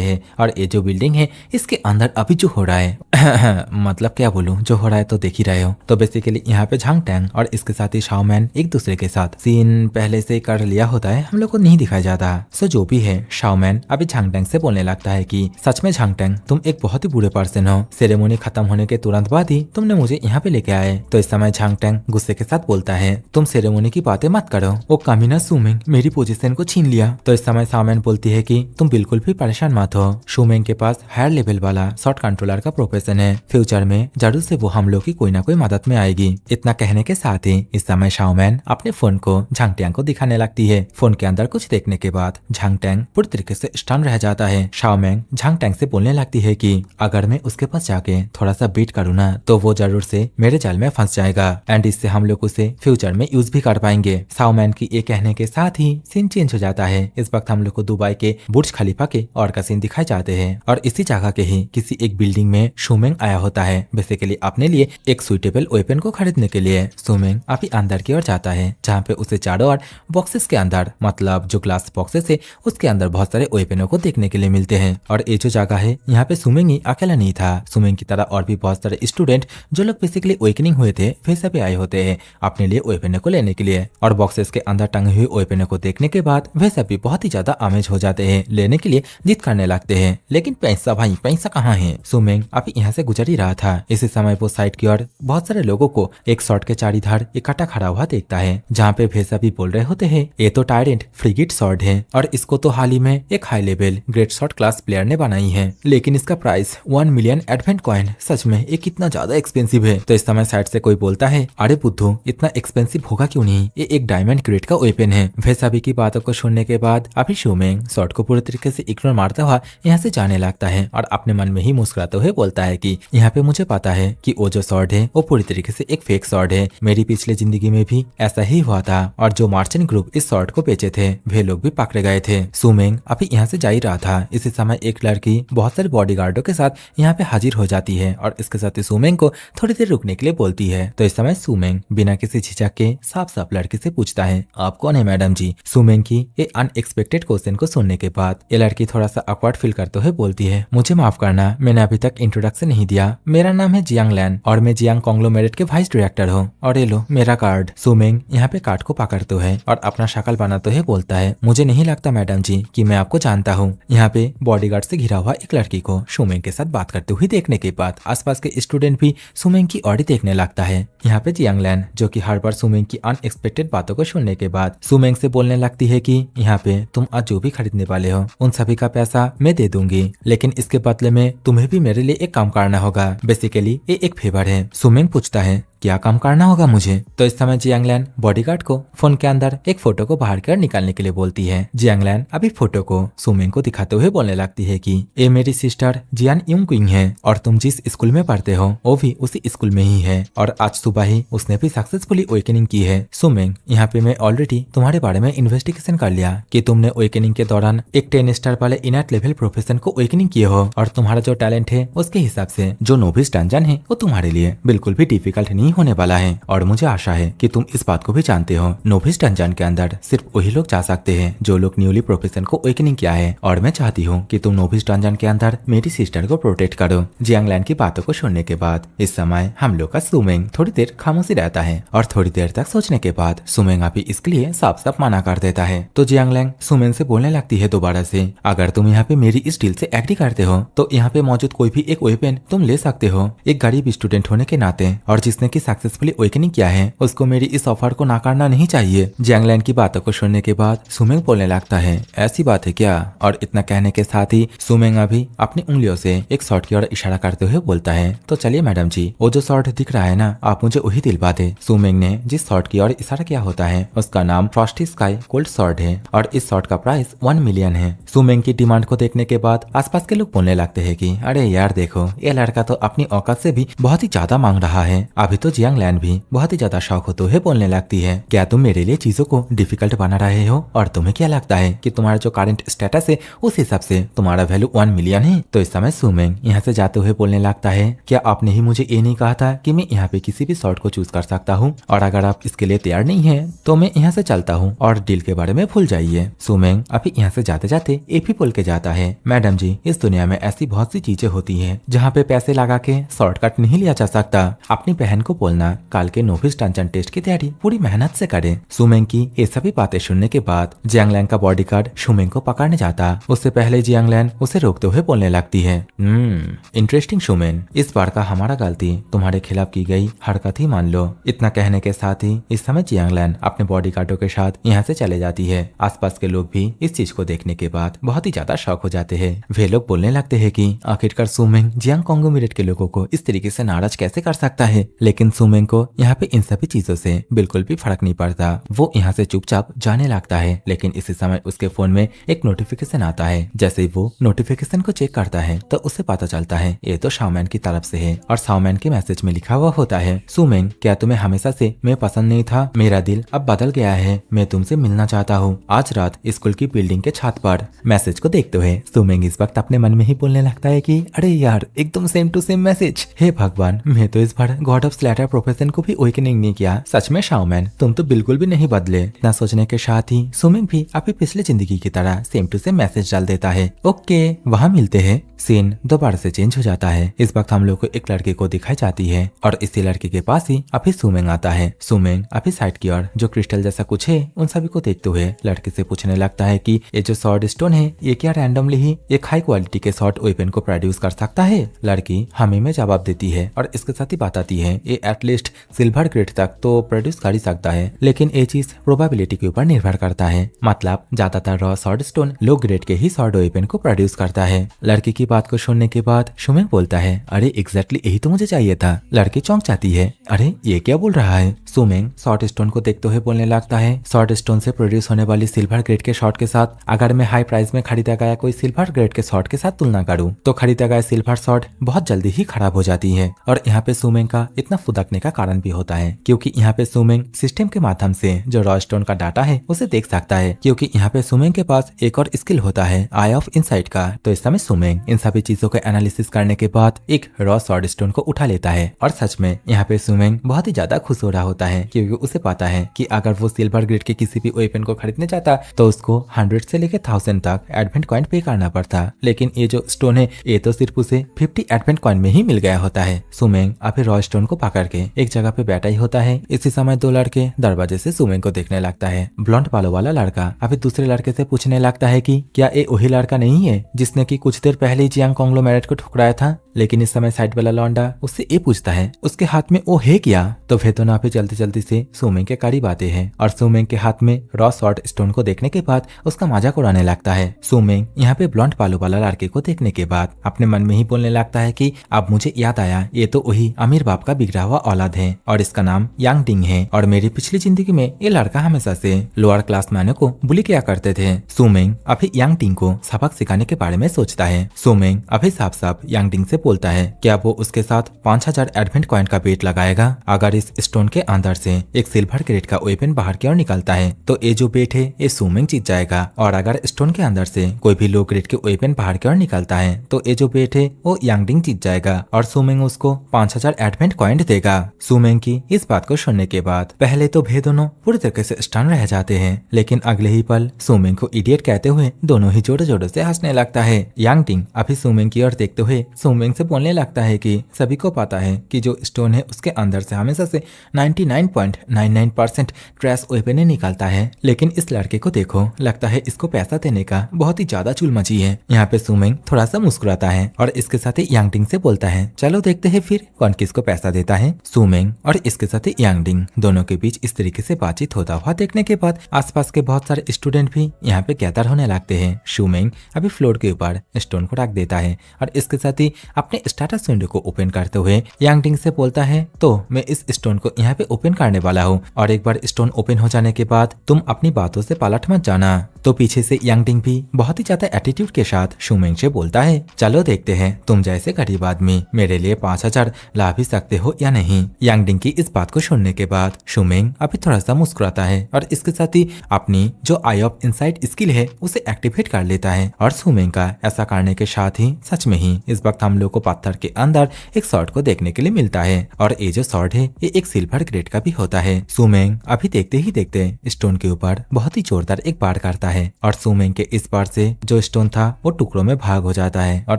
हैं और ये जो बिल्डिंग है इसके अंदर अभी जो हो रहा है मतलब क्या बोलूं, जो हो रहा है तो देख ही रहे हो। तो बेसिकली यहाँ पे झांग टैंग और इसके साथ ही शाओमैन एक दूसरे के साथ सीन पहले से कर लिया होता है, हम लोग को नहीं दिखाया जाता। सो जो भी है, शाओमैन अभी झांग टैंग से बोलने लगता है कि सच में झांग टैंग तुम एक बहुत ही बुरे पर्सन हो, सेरेमोनी खत्म होने के तुरंत बाद ही तुमने मुझे यहाँ पे लेके आए। तो इस समय झांग टैंग गुस्से के साथ बोलता है तुम सेरेमोनी की बातें मत करो, वो कमीना सुमेंग मेरी पोजीशन को छीन लिया। तो इस समय शाओमैन बोलती है कि तुम बिल्कुल भी परेशान मत हो, सुमेंग के पास हायर लेवल वाला शॉट कंट्रोलर का प्रोफेशन है, फ्यूचर में जरूर से वो हम लोग की कोई ना कोई मदद में आएगी। इतना कहने के साथ ही इस समय शाओमैन अपने फोन को झांग टैंग को दिखाने लगती है। फोन के अंदर कुछ देखने के बाद झांग टैंग पूरी तरीके से स्टन रह जाता है। शाओमैन झांग टैंग से बोलने लगती है कि अगर मैं उसके पास जाके थोड़ा सा बीट करूँ ना तो वो जरूर से मेरे जाल में फंस जाएगा एंड इससे हम लोग उसे फ्यूचर में यूज भी कर पाएंगे। शाओमैन की ये कहने के साथ ही सीन चेंज हो जाता है। इस वक्त हम लोग को दुबई के बुर्ज खलीफा के और का सीन दिखाए जाते हैं और इसी जगह के ही किसी एक बिल्डिंग में सुमेंग आया होता है, बेसिकली अपने लिए एक सुइटेबल वेपन को खरीदने के लिए। सुमेंग अभी अंदर की ओर जाता है जहाँ पे उसे चारों ओर बॉक्सेस के अंदर, मतलब जो ग्लास बॉक्सेस है उसके अंदर बहुत सारे वेपनों को देखने के लिए मिलते हैं। और ये जो जगह है यहाँ पे सुमेंग ही अकेला नहीं था, सुमेंग की तरह और भी बहुत सारे स्टूडेंट जो लोग बेसिकली अवेकनिंग हुए थे वे सभी आए होते हैं अपने लिए वेपनों को लेने के लिए। और बॉक्सेस के अंदर टंगे हुए वेपनों को देखने के बाद वे सभी बहुत ही ज्यादा अमेज हो जाते हैं, लेने के लिए जिद करने लगते हैं। लेकिन पैसा भाई पैसा कहाँ है? सुमेंग अभी यहाँ से गुजर ही रहा था। इसी समय वो साइड की ओर बहुत सारे लोगों को एक शॉट के चारीधार इकट्ठा खड़ा हुआ देखता है जहाँ पे वे सभी बोल रहे होते हैं ये तो टायरेंट फ्रिगेट शॉट है और इसको तो हाल ही में एक high level great shot class player ने बनाई है, लेकिन इसका प्राइस 1 मिलियन एडवेंट कॉइन, सच में ये कितना ज्यादा एक्सपेंसिव है। तो इस समय साइड से कोई बोलता है अरे बुद्धू इतना एक्सपेंसिव होगा क्यों नहीं, ये एक डायमंड ग्रेड का वेपन है। वे सभी की बातों को सुनने के बाद अभी सुमेंग शॉट को पूरी तरीके से इग्नोर मारता हुआ यहाँ से जाने लगता है और अपने मन में ही मुस्कुराते हुए बोलता है कि यहाँ पे मुझे पता है कि वो जो शॉट है वो पूरी तरीके से एक फेक शॉट है, मेरी पिछले जिंदगी में भी ऐसा ही हुआ था और जो मार्चेंट ग्रुप इस शॉट को बेचे थे वे लोग भी पकड़े गए थे। सुमेंग अभी यहाँ से जा ही रहा था, इसी समय एक लड़की बहुत सारे बॉडीगार्डों के साथ यहाँ पे हाजिर हो जाती है और इसके साथ ही सुमेंग को थोड़ी देर रुकने के लिए बोलती है। तो इस समय सुमेंग बिना किसी झिझक के साफ साफ लड़की से पूछता है आप कौन है मैडम जी? सुमेंग की ये अनएक्सपेक्टेड क्वेश्चन को सुनने के बाद ये लड़की थोड़ा सा ऑकवर्ड फील करते हुए बोलती है मुझे माफ करना, मैंने अभी तक इंट्रोडक्शन नहीं दिया, मेरा नाम है जियांग लैन और मैं जियांग कॉन्ग्लोमेरेट के वाइस डायरेक्टर हूँ और ये लो मेरा कार्ड। सुमेंग यहाँ पे कार्ड को पकड़ते हुए और अपना शक्ल बनाते हुए बोलता है मुझे नहीं लगता मैडम जी कि मैं आपको जानता हूँ। यहाँ पे बॉडीगार्ड से घिरा हुआ एक लड़की को सुमेंग के साथ बात करते हुए देखने के बाद आसपास के स्टूडेंट भी सुमेंग की ओर देखने लगता है। यहाँ पे जियांग लैन जो कि हर बार सुमेंग की अनएक्सपेक्टेड बातों को सुनने के बाद सुमेंग से बोलने लगती है कि यहाँ पे तुम आज जो भी खरीदने वाले हो उन सभी का पैसा मैं दे दूंगी, लेकिन इसके बदले में तुम्हें भी मेरे लिए एक काम करना होगा, बेसिकली ये एक फेवर है। सुमेंग पूछता है क्या काम करना होगा मुझे? तो इस समय जियांग लैन बॉडीगार्ड को फोन के अंदर एक फोटो को बाहर कर निकालने के लिए बोलती है। जियांग लैन अभी फोटो को सुमेंग को दिखाते हुए बोलने लगती है कि ये मेरी सिस्टर जियान यूंग क्विंग है और तुम जिस स्कूल में पढ़ते हो वो भी उसी स्कूल में ही है और आज सुबह ही उसने भी सक्सेसफुली अवेकनिंग की है। सुमेंग यहाँ पे मैं ऑलरेडी तुम्हारे बारे में इन्वेस्टिगेशन कर लिया कि तुमने अवेकनिंग के दौरान एक 10 स्टार वाले इनर्ट लेवल प्रोफेशन को अवेकनिंग किए हो और तुम्हारा जो टैलेंट है उसके हिसाब से जो नोविस डंजन है वो तुम्हारे लिए बिल्कुल भी डिफिकल्ट नहीं होने वाला है और मुझे आशा है कि तुम इस बात को भी जानते हो नोविस डंजन के अंदर सिर्फ वही लोग जा सकते हैं जो लोग न्यूली प्रोफेशन को अवेकनिंग किया है और मैं चाहती हूँ कि तुम नोविस डंजन के अंदर मेरी सिस्टर को प्रोटेक्ट करो। जियांग लैन की बातों को सुनने के बाद इस समय हम लोग का सुमेंग थोड़ी देर खामोशी रहता है और थोड़ी देर तक सोचने के बाद सुमेंग अभी इसके लिए साफ साफ मना कर देता है। तो जियांग लैन सुमेंग से बोलने लगती है दोबारा से अगर तुम यहाँ पे मेरी इस डील से एग्री करते हो तो यहाँ पे मौजूद कोई भी एक वेपन तुम ले सकते हो, एक गरीब स्टूडेंट होने के नाते और जिसने की सक्सेसफुली अवेकनिंग किया है उसको मेरी इस ऑफर को नाकारना नहीं चाहिए। जियांग लैन की बातों को सुनने के बाद सुमेंग बोलने लगता है ऐसी बात है क्या? और इतना कहने के साथ ही सुमेंग अभी अपनी उंगलियों से एक शॉट की ओर इशारा करते हुए बोलता है तो चलिए मैडम जी वो जो शॉट दिख रहा है ना आप मुझे वही दिलवा दे। सुमेंग ने जिस शॉट की ओर इशारा किया होता है उसका नाम फ्रॉस्टी स्काई कोल्ड शॉट है और इस शॉट का प्राइस 1 मिलियन है। सुमेंग की डिमांड को देखने के बाद आसपास के लोग बोलने लगते हैं कि अरे यार देखो ये लड़का तो अपनी औकात से भी बहुत ही ज्यादा मांग रहा है, अभी तो जियांग लैन भी बहुत ही ज्यादा शौक होते हुए बोलने लगती है, क्या तुम मेरे लिए चीजों को डिफिकल्ट बना रहे हो और तुम्हें क्या लगता है कि तुम्हारा जो करंट स्टेटस है उस हिसाब से तुम्हारा वैल्यू 1 मिलियन है। तो इस समय सुमेंग यहाँ से जाते हुए बोलने लगता है, क्या आपने ही मुझे ये नहीं कहा था कि मैं यहाँ पे किसी भी शॉर्ट को चूज कर सकता हूँ, और अगर आप इसके लिए तैयार नहीं है तो मैं यहाँ से चलता हूँ और डील के बारे में भूल जाइए। सुमेंग अभी यहाँ से जाते जाते ये भी बोल के जाता है, मैडम जी इस दुनिया में ऐसी बहुत सी चीजें होती है जहाँ पे पैसे लगा के शॉर्टकट नहीं लिया जा सकता। अपनी बहन को बोलना कल के नोविस डंजन टेस्ट की तैयारी पूरी मेहनत से करे। सुमेंग की ये सभी बातें सुनने के बाद जियांग लैन का बॉडीगार्ड सुमेंग को पकड़ने जाता, उससे पहले जियांग लैन उसे रोकते हुए बोलने लगती है, इंटरेस्टिंग सुमेंग, इस बार का हमारा गलती तुम्हारे खिलाफ की गई हरकत ही मान लो। इतना कहने के साथ ही इस समय जियांग लैन अपने बॉडीगार्डों के साथ यहाँ से चले जाती है। आसपास के लोग भी इस चीज को देखने के बाद बहुत ही ज्यादा शौक हो जाते हैं। वे लोग बोलने लगते हैं कि आखिरकार सुमेंग जियांग कॉन्ग्लोमेरेट के लोगों को इस तरीके से नाराज कैसे कर सकता है, लेकिन सुमेंग को यहाँ पे इन सभी चीजों से बिल्कुल भी फर्क नहीं पड़ता। वो यहाँ से चुपचाप जाने लगता है, लेकिन इसी समय उसके फोन में एक नोटिफिकेशन आता है। जैसे ही वो नोटिफिकेशन को चेक करता है तो उसे पता चलता है ये तो शाओमैन की तरफ से है, और शाओमैन के मैसेज में लिखा हुआ होता है, सुमेंग क्या तुम्हें हमेशा से मैं पसंद नहीं था, मेरा दिल अब बदल गया है, मैं तुमसे मिलना चाहता हूँ आज रात स्कूल की बिल्डिंग के छत पर। मैसेज को देखते हुए सुमेंग इस वक्त अपने मन में ही बोलने लगता है कि अरे यार एकदम सेम टू सेम मैसेज, हे भगवान मैं तो इस बार गॉड ऑफ स्लैटर प्रोफेशन को भी अवेकनिंग नहीं किया, सच में शाओमैन तुम तो बिल्कुल भी नहीं बदले। इतना सोचने के साथ ही सुमेंग भी अपनी पिछले जिंदगी की तरह सेम टू सेम मैसेज डाल देता है, ओके वहाँ मिलते हैं। सीन दोबारा से चेंज हो जाता है। इस वक्त हम लोग को एक लड़के को दिखाई जाती है और इसी लड़के के पास ही अभी सुमेंग आता है। सुमेंग अभी साइड की ओर जो क्रिस्टल जैसा कुछ है उन सभी को देखते हुए लड़के से पूछने लगता है कि ये जो स्वॉर्ड स्टोन है ये क्या रैंडमली ही एक हाई क्वालिटी के शॉर्ट वेपन को प्रोड्यूस कर सकता है। लड़की हमें में जवाब देती है और इसके साथ ही बताती है ये एटलीस्ट सिल्वर ग्रेड तक तो प्रोड्यूस कर ही सकता है, लेकिन ये चीज प्रोबेबिलिटी के ऊपर निर्भर करता है, मतलब ज्यादातर raw sword stone low grade के ही स्वॉर्ड वेपन को प्रोड्यूस करता है। लड़की की बात को सुनने के बाद सुमेंग बोलता है, अरे एग्जैक्टली यही तो मुझे चाहिए था। लड़की चौंक जाती है, अरे ये क्या बोल रहा है। सुमेंग शॉर्ट स्टोन को देखते हुए बोलने लगता है, शॉर्ट स्टोन से प्रोड्यूस होने वाली सिल्वर ग्रेड के शॉर्ट के साथ अगर मैं हाई प्राइस में खरीदा गया कोई सिल्वर ग्रेड के शॉर्ट के साथ तुलना करूं तो खरीदा गया सिल्वर शॉर्ट बहुत जल्दी ही खराब हो जाती है। और यहाँ पे सुमेंग का इतना फुदकने का कारण भी होता है क्योंकि यहाँ पे सुमेंग सिस्टम के माध्यम से जो रॉ स्टोन का डाटा है उसे देख सकता है, क्योंकि यहाँ पे सुमेंग के पास एक और स्किल होता है आई ऑफ इनसाइट का। तो इस समय सुमेंग इन सभी चीजों को एनालिसिस करने के बाद एक रॉ स्वॉर्ड स्टोन को उठा लेता है और सच में यहाँ पे सुमेंग बहुत ही ज्यादा खुश हो रहा होता है क्योंकि उसे पता है कि अगर वो सिल्वर ग्रेड के किसी भी वेपन को खरीदने जाता तो उसको 100 से लेकर 1000 तक एडवेंट कॉइन पे करना पड़ता, लेकिन ये जो स्टोन है ये तो सिर्फ उसे 50 एडवेंट कॉइन में ही मिल गया होता है। सुमेंग अभी रॉ स्टोन को पकड़ के एक जगह पे बैठा ही होता है। इसी समय दो लड़के दरवाजे से सुमेंग को देखने लगता है। ब्लॉन्ड बालों वाला लड़का अभी दूसरे लड़के से पूछने लगता है कि क्या ये वही लड़का नहीं है जिसने की कुछ देर पहले ही जियांग कॉन्ग्लोमेरेट को ठुकराया था, लेकिन इस समय साइड वाला लौंडा उससे ये पूछता है उसके हाथ में वो है क्या। तो वे दोनों अभी जल्दी जल्दी से सुमेंग के करीब आते हैं और सुमेंग के हाथ में रॉ स्वॉर्ड स्टोन को देखने के बाद उसका मजाक उड़ाने लगता है। सुमेंग यहाँ पे ब्लॉन्ड बालों वाला लड़के को देखने के बाद अपने मन में ही बोलने लगता है कि अब मुझे याद आया ये तो वही अमीर बाप का बिगड़ा हुआ औलाद है और इसका नाम यांग डिंग है, और मेरी पिछली जिंदगी में ये लड़का हमेशा से लोअर क्लास मैनों को बुली किया करते थे। सुमेंग अभी यांग डिंग को सबक सिखाने के बारे में सोचता है। सुमेंग अभी साफ साफ यांग डिंग से बोलता है क्या वो उसके साथ 5000 एडवेंट कॉइन का बेट लगाएगा। अगर इस स्टोन के अंदर से एक सिल्वर ग्रेड का वेपन बाहर की ओर निकलता है तो ये जो बेट है ये सुमेंग जीत जाएगा, और अगर स्टोन के अंदर से कोई भी लो ग्रेड के वेपन बाहर की ओर निकलता है तो ये जो बेट है वो यांग डिंग जीत जाएगा और सुमेंग उसको 5000 एडवेंट कॉइन देगा। सुमेंग की इस बात को सुनने के बाद पहले तो वे दोनों पूरी तरीके से स्टन रह जाते हैं, लेकिन अगले ही पल सुमेंग को इडियट कहते हुए दोनों ही जोरों जोरों से हंसने लगता है। यांग डिंग अभी सुमेंग की ओर देखते हुए सुमेंग से बोलने लगता है कि सभी को पता है कि जो स्टोन है उसके अंदर से हमेशा से 99.99% ट्रैश वेपन निकलता है, लेकिन इस लड़के को देखो लगता है इसको पैसा देने का बहुत ही ज्यादा चुल मची है। यहाँ पे सुमेंग थोड़ा सा मुस्कुराता है और इसके साथ ही यांग डिंग से बोलता है चलो देखते हैं फिर कौन किसको पैसा देता है। सुमेंग और इसके साथ ही यांग डिंग दोनों के बीच इस तरीके से बातचीत होता हुआ देखने के बाद आसपास के बहुत सारे स्टूडेंट भी यहाँ पे गैदर होने लगते हैं। सुमेंग अभी फ्लोर के ऊपर स्टोन को रख देता है और इसके साथ ही अपने स्टेटस विंडो को ओपन करते हुए यांग डिंग से बोलता है तो मैं इस स्टोन को यहाँ पे ओपन करने वाला हूँ और एक बार स्टोन ओपन हो जाने के बाद तुम अपनी बातों से पलट मत जाना। तो पीछे से यांगडिंग भी बहुत ही ज्यादा एटीट्यूड के साथ शुमेंग से बोलता है, चलो देखते हैं तुम जैसे गरीब आदमी मेरे लिए 5,000 ला भी सकते हो या नहीं। यांगडिंग की इस बात को सुनने के बाद शुमेंग अभी थोड़ा सा मुस्कुराता है और इसके साथ ही अपनी जो आई ऑफ इनसाइट स्किल है उसे एक्टिवेट कर लेता है। और शुमेंग का ऐसा करने के साथ ही सच में ही इस वक्त हम लोग को पत्थर के अंदर एक शॉर्ट को देखने के लिए मिलता है और ये जो शॉर्ट है ये एक सिल्वर ग्रेड का भी होता है। शुमेंग अभी देखते ही देखते स्टोन के ऊपर बहुत ही जोरदार एक बाढ़ करता है और शुमेंग के इस बार से जो स्टोन था वो टुकड़ों में भाग हो जाता है और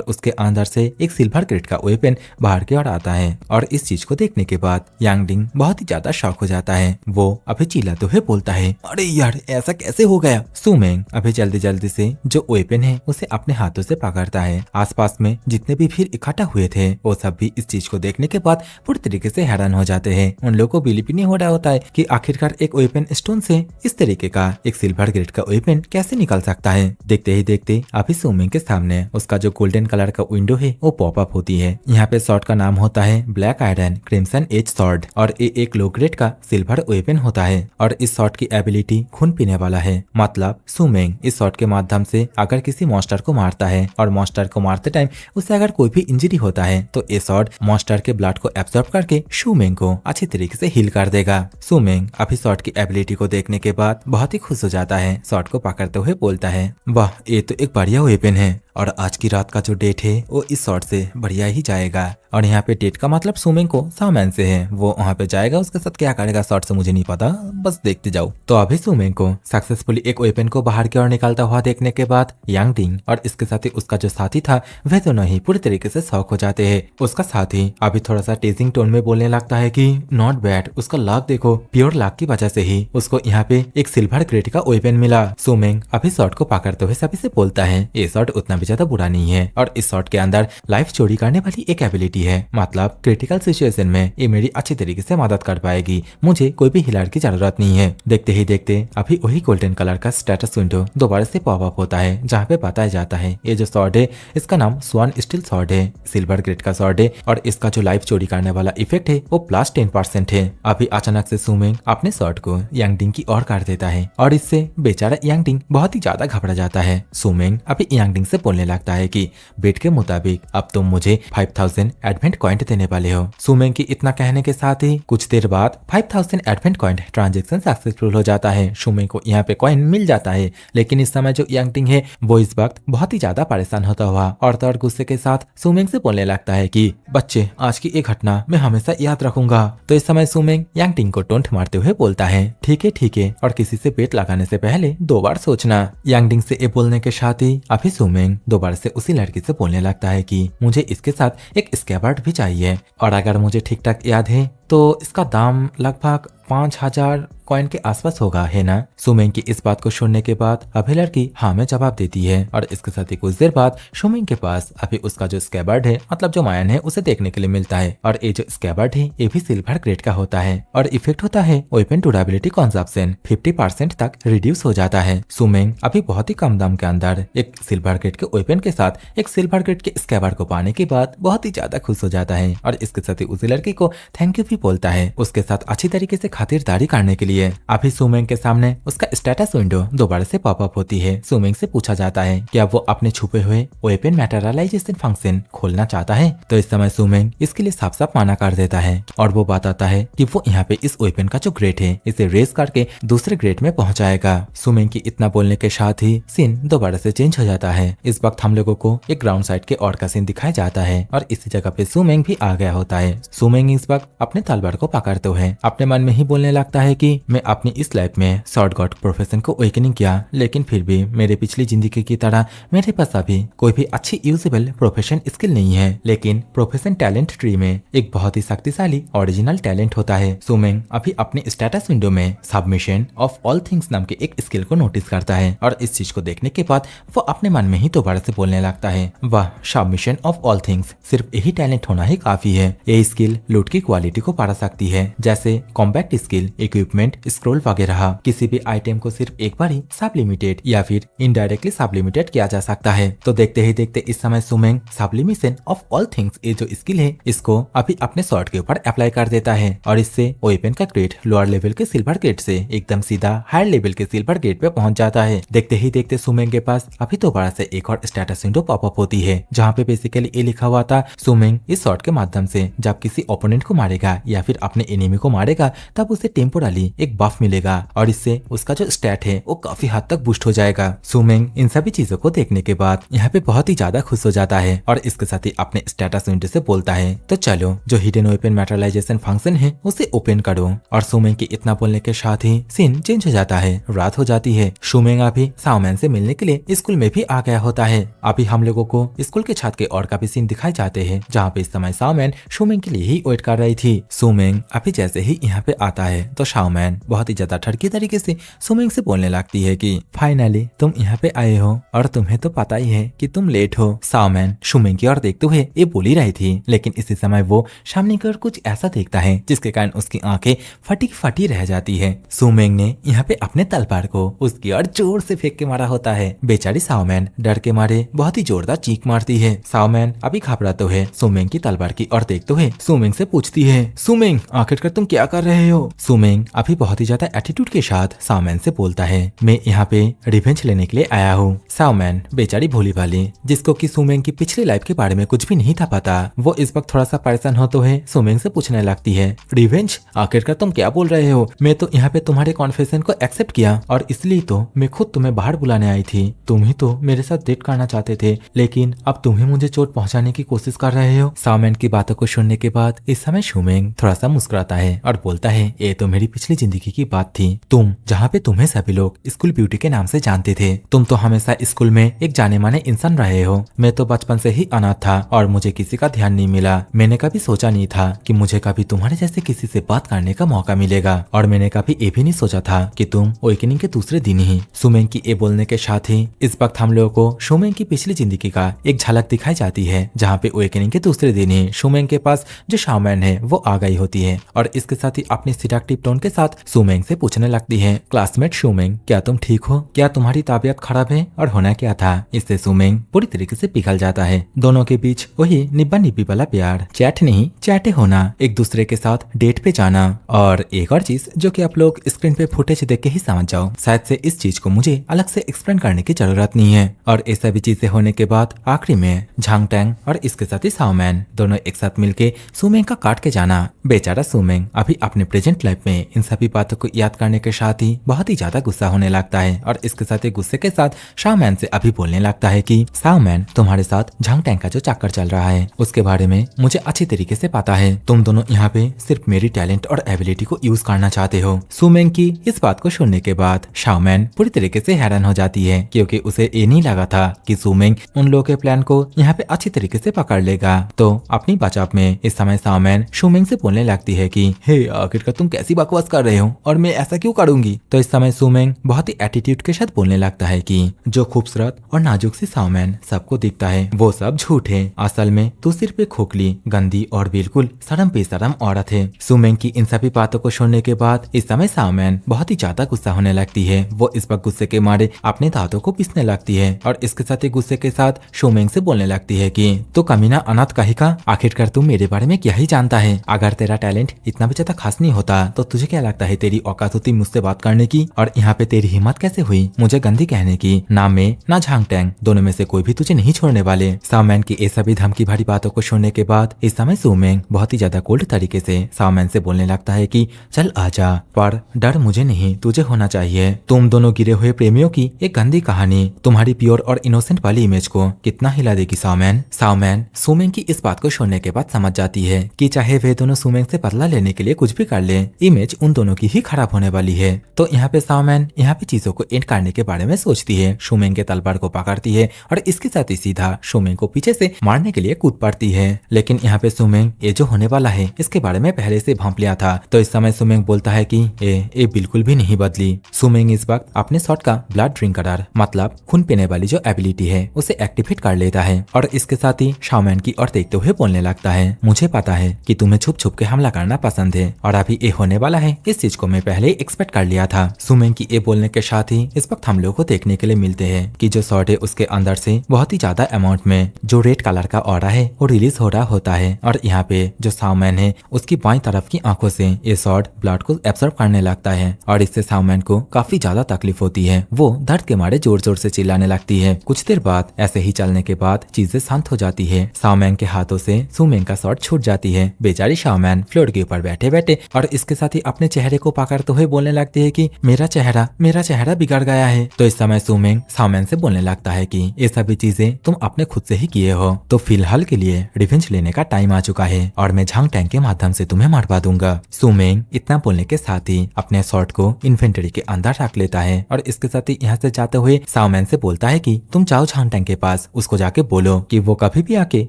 उसके अंदर से एक सिल्वर ग्रेड का वेपन बाहर की ओर आता है। और इस चीज को देखने के बाद यांगडिंग बहुत ही ज्यादा शॉक हो जाता है। वो अभी चिल्लाते हुए बोलता है, अरे यार ऐसा कैसे हो गया। शुमेंग अभी जल्दी जल्दी से जो वेपन है उसे अपने हाथों से पकड़ता है। आसपास में जितने भी भीड़ इकट्ठा हुए थे वो सब भी इस चीज को देखने के बाद पूरी तरीके से हैरान हो जाते हैं। उन लोगों को बिलीव नहीं हो रहा होता है कि आखिरकार एक वेपन स्टोन से इस तरीके का एक सिल्वर ग्रेड का वेपन कैसे निकल सकता है। देखते ही देखते अभी शुमेंग के सामने उसका जो गोल्डन कलर का विंडो है वो पॉप अप होती है। यहाँ पे शॉर्ट का नाम होता है black iron crimson edge short और ये एक लो ग्रेड का सिल्वर वेपन होता है और इस शॉर्ट की एबिलिटी खून पीने वाला है। मतलब शुमेंग इस शॉर्ट के माध्यम से अगर किसी मॉन्स्टर को मारता है और मॉन्स्टर को मारते टाइम उसे अगर कोई भी इंजरी होता है तो ये शॉर्ट मॉन्स्टर के ब्लड को एब्जॉर्ब करके शुमेंग को अच्छी तरीके से हील कर देगा। शुमेंग अभी शॉर्ट की एबिलिटी को देखने के बाद बहुत ही खुश हो जाता है। शॉर्ट को पकड़ते हुए बोलता है, वाह ये तो एक बढ़िया वेपन है और आज की रात का जो डेट है वो इस शॉर्ट से बढ़िया ही जाएगा। और यहाँ पे डेट का मतलब शुमेंग को सामैन से है, वो वहाँ पे जाएगा, उसके साथ क्या करेगा शॉर्ट से मुझे नहीं पता, बस देखते जाओ। तो अभी शुमेंग को सक्सेसफुली एक वेपन को बाहर की ओर निकालता हुआ देखने के बाद यांगडिंग और इसके साथ ही उसका जो साथी था वह दोनों ही पूरी तरीके से शॉक हो जाते हैं। उसका साथी अभी थोड़ा सा टीजिंग टोन में बोलने लगता है कि नॉट बैड, उसका लक देखो, प्योर लक की वजह से ही उसको यहाँ पे एक सिल्वर ग्रेड का वेपन मिला। शुमेंग अभी शॉर्ट को पकड़ते हुए सभी से बोलता है, ये शॉर्ट उतना भी ज्यादा बुरा नहीं है और इस शॉर्ट के अंदर लाइफ चोरी करने वाली एक एबिलिटी है। मतलब क्रिटिकल सिचुएशन में ये मेरी अच्छी तरीके से मदद कर पाएगी, मुझे कोई भी हिलर की जरूरत नहीं है। देखते ही देखते अभी वही गोल्डन कलर का स्टेटस विंडो दोबारा से पॉप अप होता है जहाँ पे बताया जाता है ये जो शॉर्ट है इसका नाम स्वान स्टील शॉर्ट है, सिल्वर ग्रेड का शॉर्ट है और इसका जो लाइफ चोरी करने वाला इफेक्ट है वो +10% है। अभी अचानक से शुमेंग अपने शॉर्ट को यांगडिंग की ओर कर देता है और इससे बेचारा यांगडिंग बहुत ही ज्यादा घबरा जाता है। शुमेंग अभी यांगडिंग से बोलने लगता है कि बेट के मुताबिक अब तुम मुझे 5000 एडवेंट कॉइन देने वाले हो। शुमेंग की इतना कहने के साथ ही कुछ देर बाद 5000 एडवेंट कॉइन ट्रांजेक्शन सक्सेसफुल हो जाता है। शुमेंग को यहाँ पे कॉइन मिल जाता है, लेकिन इस समय जो यांगडिंग है वो इस वक्त बहुत ही ज्यादा परेशान होता हुआ और गुस्से के साथ शुमेंग से बोलने लगता है कि बच्चे आज की एक घटना मैं हमेशा याद रखूंगा। तो इस समय शुमेंग यांगडिंग को टोंट मारते हुए बोलता है, ठीक है और किसी से बेट लगाने से पहले 2 बार सोचना। यांगडिंग से ये बोलने के साथ ही अभी शुमेंग दोबारा से उसी लड़की से बोलने लगता है कि मुझे इसके साथ एक स्कैबर्ड भी चाहिए और अगर मुझे ठीक ठाक याद है तो इसका दाम लगभग 5000 कॉइन के आसपास होगा, है ना। शुमेंग की इस बात को सुनने के बाद अभी लड़की हाँ में जवाब देती है और इसके साथ ही कुछ देर बाद शुमेंग के पास अभी उसका जो स्कैबर्ड है मतलब जो मायन है उसे देखने के लिए मिलता है और ये जो स्कैबर्ड है ये भी सिल्वर ग्रेड का होता है और इफेक्ट होता है वेपन ड्यूरेबिलिटी कंजप्शन 50% तक रिड्यूस हो जाता है। शुमेंग अभी बहुत ही कम दाम के अंदर एक सिल्वर ग्रेड के वेपन के साथ एक सिल्वर ग्रेड के स्कैबर्ड को पाने के बाद बहुत ही ज्यादा खुश हो जाता है और इसके साथ ही उसी लड़की को थैंक यू भी बोलता है उसके साथ अच्छी तरीके से खातिरदारी करने के लिए। अभी शुमेंग के सामने उसका स्टेटस विंडो दोबारा से पॉप अप होती है। शुमेंग से पूछा जाता है क्या वो अपने छुपे हुए वेपन मैटेरियलाइजेशन फंक्शन खोलना चाहता है। तो इस समय शुमेंग इसके लिए साफ साफ मना कर देता है और वो बताता है कि वो यहाँ पे इस वेपन का जो ग्रेड है इसे रेस करके दूसरे ग्रेड में पहुंचाएगा। शुमेंग की इतना बोलने के साथ ही सीन दोबारा से चेंज हो जाता है। इस वक्त हम लोगों को एक ग्राउंड साइड के और का सीन दिखाया जाता है और इसी जगह पे शुमेंग भी आ गया होता है। शुमेंग इस वक्त अपने तलवार को पकड़ते हुए अपने मन में ही बोलने लगता है कि मैं अपनी इस लाइफ में शॉर्ट गॉड प्रोफेशन को अवेकनिंग किया, लेकिन फिर भी मेरे पिछली जिंदगी की तरह मेरे पास अभी कोई भी अच्छी यूजेबल प्रोफेशन स्किल नहीं है, लेकिन प्रोफेशन टैलेंट ट्री में एक बहुत ही शक्तिशाली ओरिजिनल टैलेंट होता है। शुमेंग अभी अपने स्टेटस विंडो में सबमिशन ऑफ ऑल थिंग्स नाम के एक स्किल को नोटिस करता है और इस चीज को देखने के बाद वो अपने मन में ही दोबारा से बोलने लगता है, वाह सबमिशन ऑफ ऑल थिंग्स, सिर्फ यही टैलेंट होना ही काफी है। ये स्किल लूट की क्वालिटी को बढ़ा सकती है, जैसे कॉम्बैट स्किल, इक्विपमेंट स्क्रोल वगैरह किसी भी आइटम को सिर्फ एक बार ही सब लिमिटेड या फिर इनडायरेक्टली सब लिमिटेड किया जा सकता है। तो देखते ही देखते इस समय सुमेंग सब्लिमिशन ऑफ ऑल थिंग्स ये जो स्किल है इसको अभी अपने शॉर्ट के ऊपर अप्लाई कर देता है और इससे वेपन का ग्रेड लोअर लेवल के सिल्वर गेट से एकदम सीधा हायर लेवल के सिल्वर गेट पे पहुंच जाता है। देखते ही देखते सुमेंग के पास अभी तो बड़ा से एक और स्टेटस विंडो पॉपअप होती है जहाँ पे बेसिकली ये लिखा हुआ था सुमेंग इस शॉट के माध्यम से जब किसी ओपोनेंट को मारेगा या फिर अपने एनिमी को मारेगा तब उसे टेम्पोरली एक बफ मिलेगा और इससे उसका जो स्टैट है वो काफी हद तक बूस्ट हो जाएगा। सुमेंग इन सभी चीजों को देखने के बाद यहाँ पे बहुत ही ज्यादा खुश हो जाता है और इसके साथ ही अपने स्टेटस विंडो से बोलता है तो चलो जो हिडन वेपन मैटेरियलाइजेशन फंक्शन है उसे ओपन करो। और सुमेंग के इतना बोलने के साथ ही सीन चेंज हो जाता है, रात हो जाती है। सुमेंग अभी शाओमैन से मिलने के लिए स्कूल में भी आ गया होता है। अभी हम लोगों को स्कूल के छत के और काफी सीन दिखाए जाते हैं जहाँ पे इस समय शाओमैन सुमेंग के लिए ही वेट कर रही थी। सुमेंग अभी जैसे ही यहाँ पे आता है तो शाओमैन बहुत ही ज्यादा ठड़की तरीके से सुमेंग से बोलने लगती है कि फाइनली तुम यहाँ पे आए हो और तुम्हें तो पता ही है कि तुम लेट हो। शाओमैन सुमेंग की ओर देखते हुए ये बोल ही रही थी लेकिन इसी समय वो सामने की ओर कुछ ऐसा देखता है जिसके कारण उसकी आंखें फटी फटी रह जाती है। सुमेंग ने यहाँ पे अपने तलवार को उसकी ओर जोर से फेंक के मारा होता है। बेचारी शाओमैन डर के मारे बहुत ही जोरदार चीख मारती है। शाओमैन अभी घबरा तो है सुमेंग की तलवार की ओर देखते हुए सुमेंग से पूछती है सुमेंग आखिरकार तुम क्या कर रहे हो। सुमेंग अभी बहुत ही ज्यादा एटीट्यूड के साथ शाओमैन से बोलता है मैं यहाँ पे रिवेंज लेने के लिए आया हूँ। शाओमैन बेचारी भोली भाली जिसको कि सुमेंग की पिछली लाइफ के बारे में कुछ भी नहीं था पता, वो इस वक्त थोड़ा सा परेशान हो तो है सुमेंग से पूछने लगती है रिवेंज आखिरकार तुम क्या बोल रहे हो। मैं तो यहाँ पे तुम्हारे कॉन्फेशन को एक्सेप्ट किया और इसलिए तो मैं खुद तुम्हें बाहर बुलाने आई थी। तुम ही तो मेरे साथ डेट करना चाहते थे लेकिन अब तुम ही मुझे चोट पहुंचाने की कोशिश कर रहे हो। शाओमैन की बातों को सुनने के बाद इस समय सुमेंग थोड़ा सा मुस्कुराता है और बोलता है ये तो मेरी पिछली जिंदगी की बात थी, तुम जहाँ पे तुम्हें सभी लोग स्कूल ब्यूटी के नाम से जानते थे। तुम तो हमेशा स्कूल में एक जाने माने इंसान रहे हो। मैं तो बचपन से ही अनाथ था और मुझे किसी का ध्यान नहीं मिला। मैंने कभी सोचा नहीं था कि मुझे कभी तुम्हारे जैसे किसी से बात करने का मौका मिलेगा और मैंने कभी ये भी नहीं सोचा था कि तुम अवेकनिंग के दूसरे दिन ही। सुमेंग की ये बोलने के साथ ही इस वक्त हम लोगों को सुमेंग की पिछली जिंदगी का एक झलक दिखाई जाती है जहाँ पे अवेकनिंग के दूसरे दिन ही सुमेंग के पास जो शाओमैन है वो आ गई होती है और इसके साथ ही अपनी सिडक्टिव टोन के साथ सुमेंग से पूछने लगती है क्लासमेट सुमेंग क्या तुम ठीक हो, क्या तुम्हारी तबीयत खराब है और होना क्या था। इससे सुमेंग पूरी तरीके से पिघल जाता है। दोनों के बीच वही निब्बा निब्बी वाला प्यार, चैट नहीं चैटे होना, एक दूसरे के साथ डेट पे जाना। और एक और चीज जो कि आप लोग स्क्रीन पे फुटेज देख के ही समझ जाओ, शायद से इस चीज को मुझे अलग से एक्सप्लेन करने की जरूरत नहीं है। और ये सभी चीजें होने के बाद आखिरी में झांग टैंग और इसके साथ ही शाओमैन दोनों एक साथ मिलके सुमेंग का काट के जाना। बेचारा सुमेंग अभी अपने प्रेजेंट लाइफ में इन सभी बातों को याद करने के साथ ही बहुत ही ज्यादा गुस्सा होने लगता है और इसके साथ ही गुस्से के साथ शाओमैन से अभी बोलने लगता है कि शाओमैन तुम्हारे साथ झांग टैंग का जो चक्कर चल रहा है उसके बारे में मुझे अच्छी तरीके से पता है। तुम दोनों यहाँ पे सिर्फ मेरी टैलेंट और एबिलिटी को यूज करना चाहते हो। सुमेंग की इस बात को सुनने के बाद शाओमैन पूरी तरीके से हैरान हो जाती है क्योंकि उसे ये नहीं लगा था कि सुमेंग उन लोगों के प्लान को यहाँ पे अच्छी तरीके से पकड़ लेगा। तो अपनी बचाव में इस समय शाओमैन सुमेंग से बोलने लगती है कि हे आखिरकार तुम कैसी बकवास कर रहे हो और मैं ऐसा क्यों करूंगी। तो इस समय सुमेंग बहुत ही एटीट्यूड के साथ बोलने लगता है कि जो खूबसूरत और नाजुक सी शाओमैन सबको दिखता है वो सब झूठ है। असल में तू सिर्फ एक खोखली गंदी और बिल्कुल शर्म बेशरम औरत है। सुमेंग की इन सभी बातों को सुनने के बाद इस समय शाओमैन बहुत ही ज्यादा गुस्सा होने लगती है। वो इस वक्त गुस्से के मारे अपने दांतों को पीसने लगती है और इसके साथ ही गुस्से के साथ सुमेंग से बोलने लगती है कि तो कमीना अनाथ कहीं का, आखिरकार तू मेरे बारे में क्या ही जानता है। अगर तेरा टैलेंट इतना भी ज्यादा खास नहीं होता तो तुझे क्या लगता है तेरी औकात होती मुझसे बात करने की, और यहाँ पे तेरी हिम्मत कैसे हुई मुझे गंदी कहने की। ना मैं ना झांग टैंग दोनों में से कोई भी तुझे नहीं छोड़ने वाले। शाओमैन की ये सभी धमकी भरी बातों को सुनने के बाद इस समय सुमेंग बहुत ही ज्यादा कोल्ड तरीके से शाओमैन से बोलने लगता है कि चल आजा, पर डर मुझे नहीं तुझे होना चाहिए। तुम दोनों गिरे हुए प्रेमियों की एक गंदी कहानी तुम्हारी प्योर और इनोसेंट वाली इमेज को कितना हिला देगी शाओमैन। शाओमैन सुमेंग की इस बात को सुनने के बाद समझ जाती है कि चाहे वे दोनों सुमेंग से बदला लेने के लिए कुछ भी कर ले, इमेज उन दोनों की ही खराब होने वाली है। तो यहाँ पे शाओमैन यहाँ पे चीजों को एंड करने के बारे में सोचती है। सुमेंग के तलवार को पकड़ती है और इसके साथ ही सीधा सुमेंग को पीछे से मारने के लिए कूद पड़ती है। लेकिन यहाँ पे सुमेंग ये जो होने वाला है इसके बारे में पहले से भांप लिया था। तो इस समय सुमेंग बोलता है कि ये बिल्कुल भी नहीं बदली। सुमेंग इस वक्त अपने शॉट का ब्लड ड्रिंकर मतलब खून पीने वाली जो एबिलिटी है उसे एक्टिवेट कर लेता है और इसके साथ ही शाओमैन की ओर देखते हुए बोलने लगता है मुझे पता है कि तुम्हें छुप छुप के हमला करना पसंद है और अभी ये होने वाला है इस चीज चीज को मैं पहले एक्सपेक्ट कर लिया था। सुमेंग की ये बोलने के साथ ही इस वक्त हम लोग को देखने के लिए मिलते हैं कि जो शॉट है उसके अंदर से बहुत ही ज्यादा अमाउंट में जो रेड कलर का ऑरा है वो रिलीज हो रहा होता है और यहाँ पे जो साउमैन है उसकी बाईं तरफ की आंखों से ये शॉट ब्लड को एब्जॉर्ब करने लगता है और इससे साउमैन को काफी ज्यादा तकलीफ होती है। वो दर्द के मारे जोर जोर से चिल्लाने लगती है। कुछ देर बाद ऐसे ही चलने के बाद चीजें शांत हो जाती है। साउमैन के हाथों से सुमेंग का शॉट छूट जाती है। बेचारी साउमैन फ्लोर के ऊपर बैठे बैठे और इसके साथ ही अपने चेहरे को पकड़ते हुए बोलने लगती है कि मेरा चेहरा बिगड़ गया है। तो इस समय सुमेंग साउमैन से बोलने लगता है कि ये सभी चीजें तुम अपने खुद से ही किए हो, तो फिलहाल के लिए रिवेंज लेने का टाइम आ चुका है और मैं झांग टैंक के माध्यम से तुम्हें मरवा दूंगा। सुमेंग इतना बोलने के साथ ही अपने शॉट को इन्वेंटरी के अंदर रख लेता है और इसके साथ ही यहाँ से जाते हुए साउमैन से बोलता है कि तुम जाओ झांग टैंक के पास, उसको जाके बोलो कि वो कभी भी आके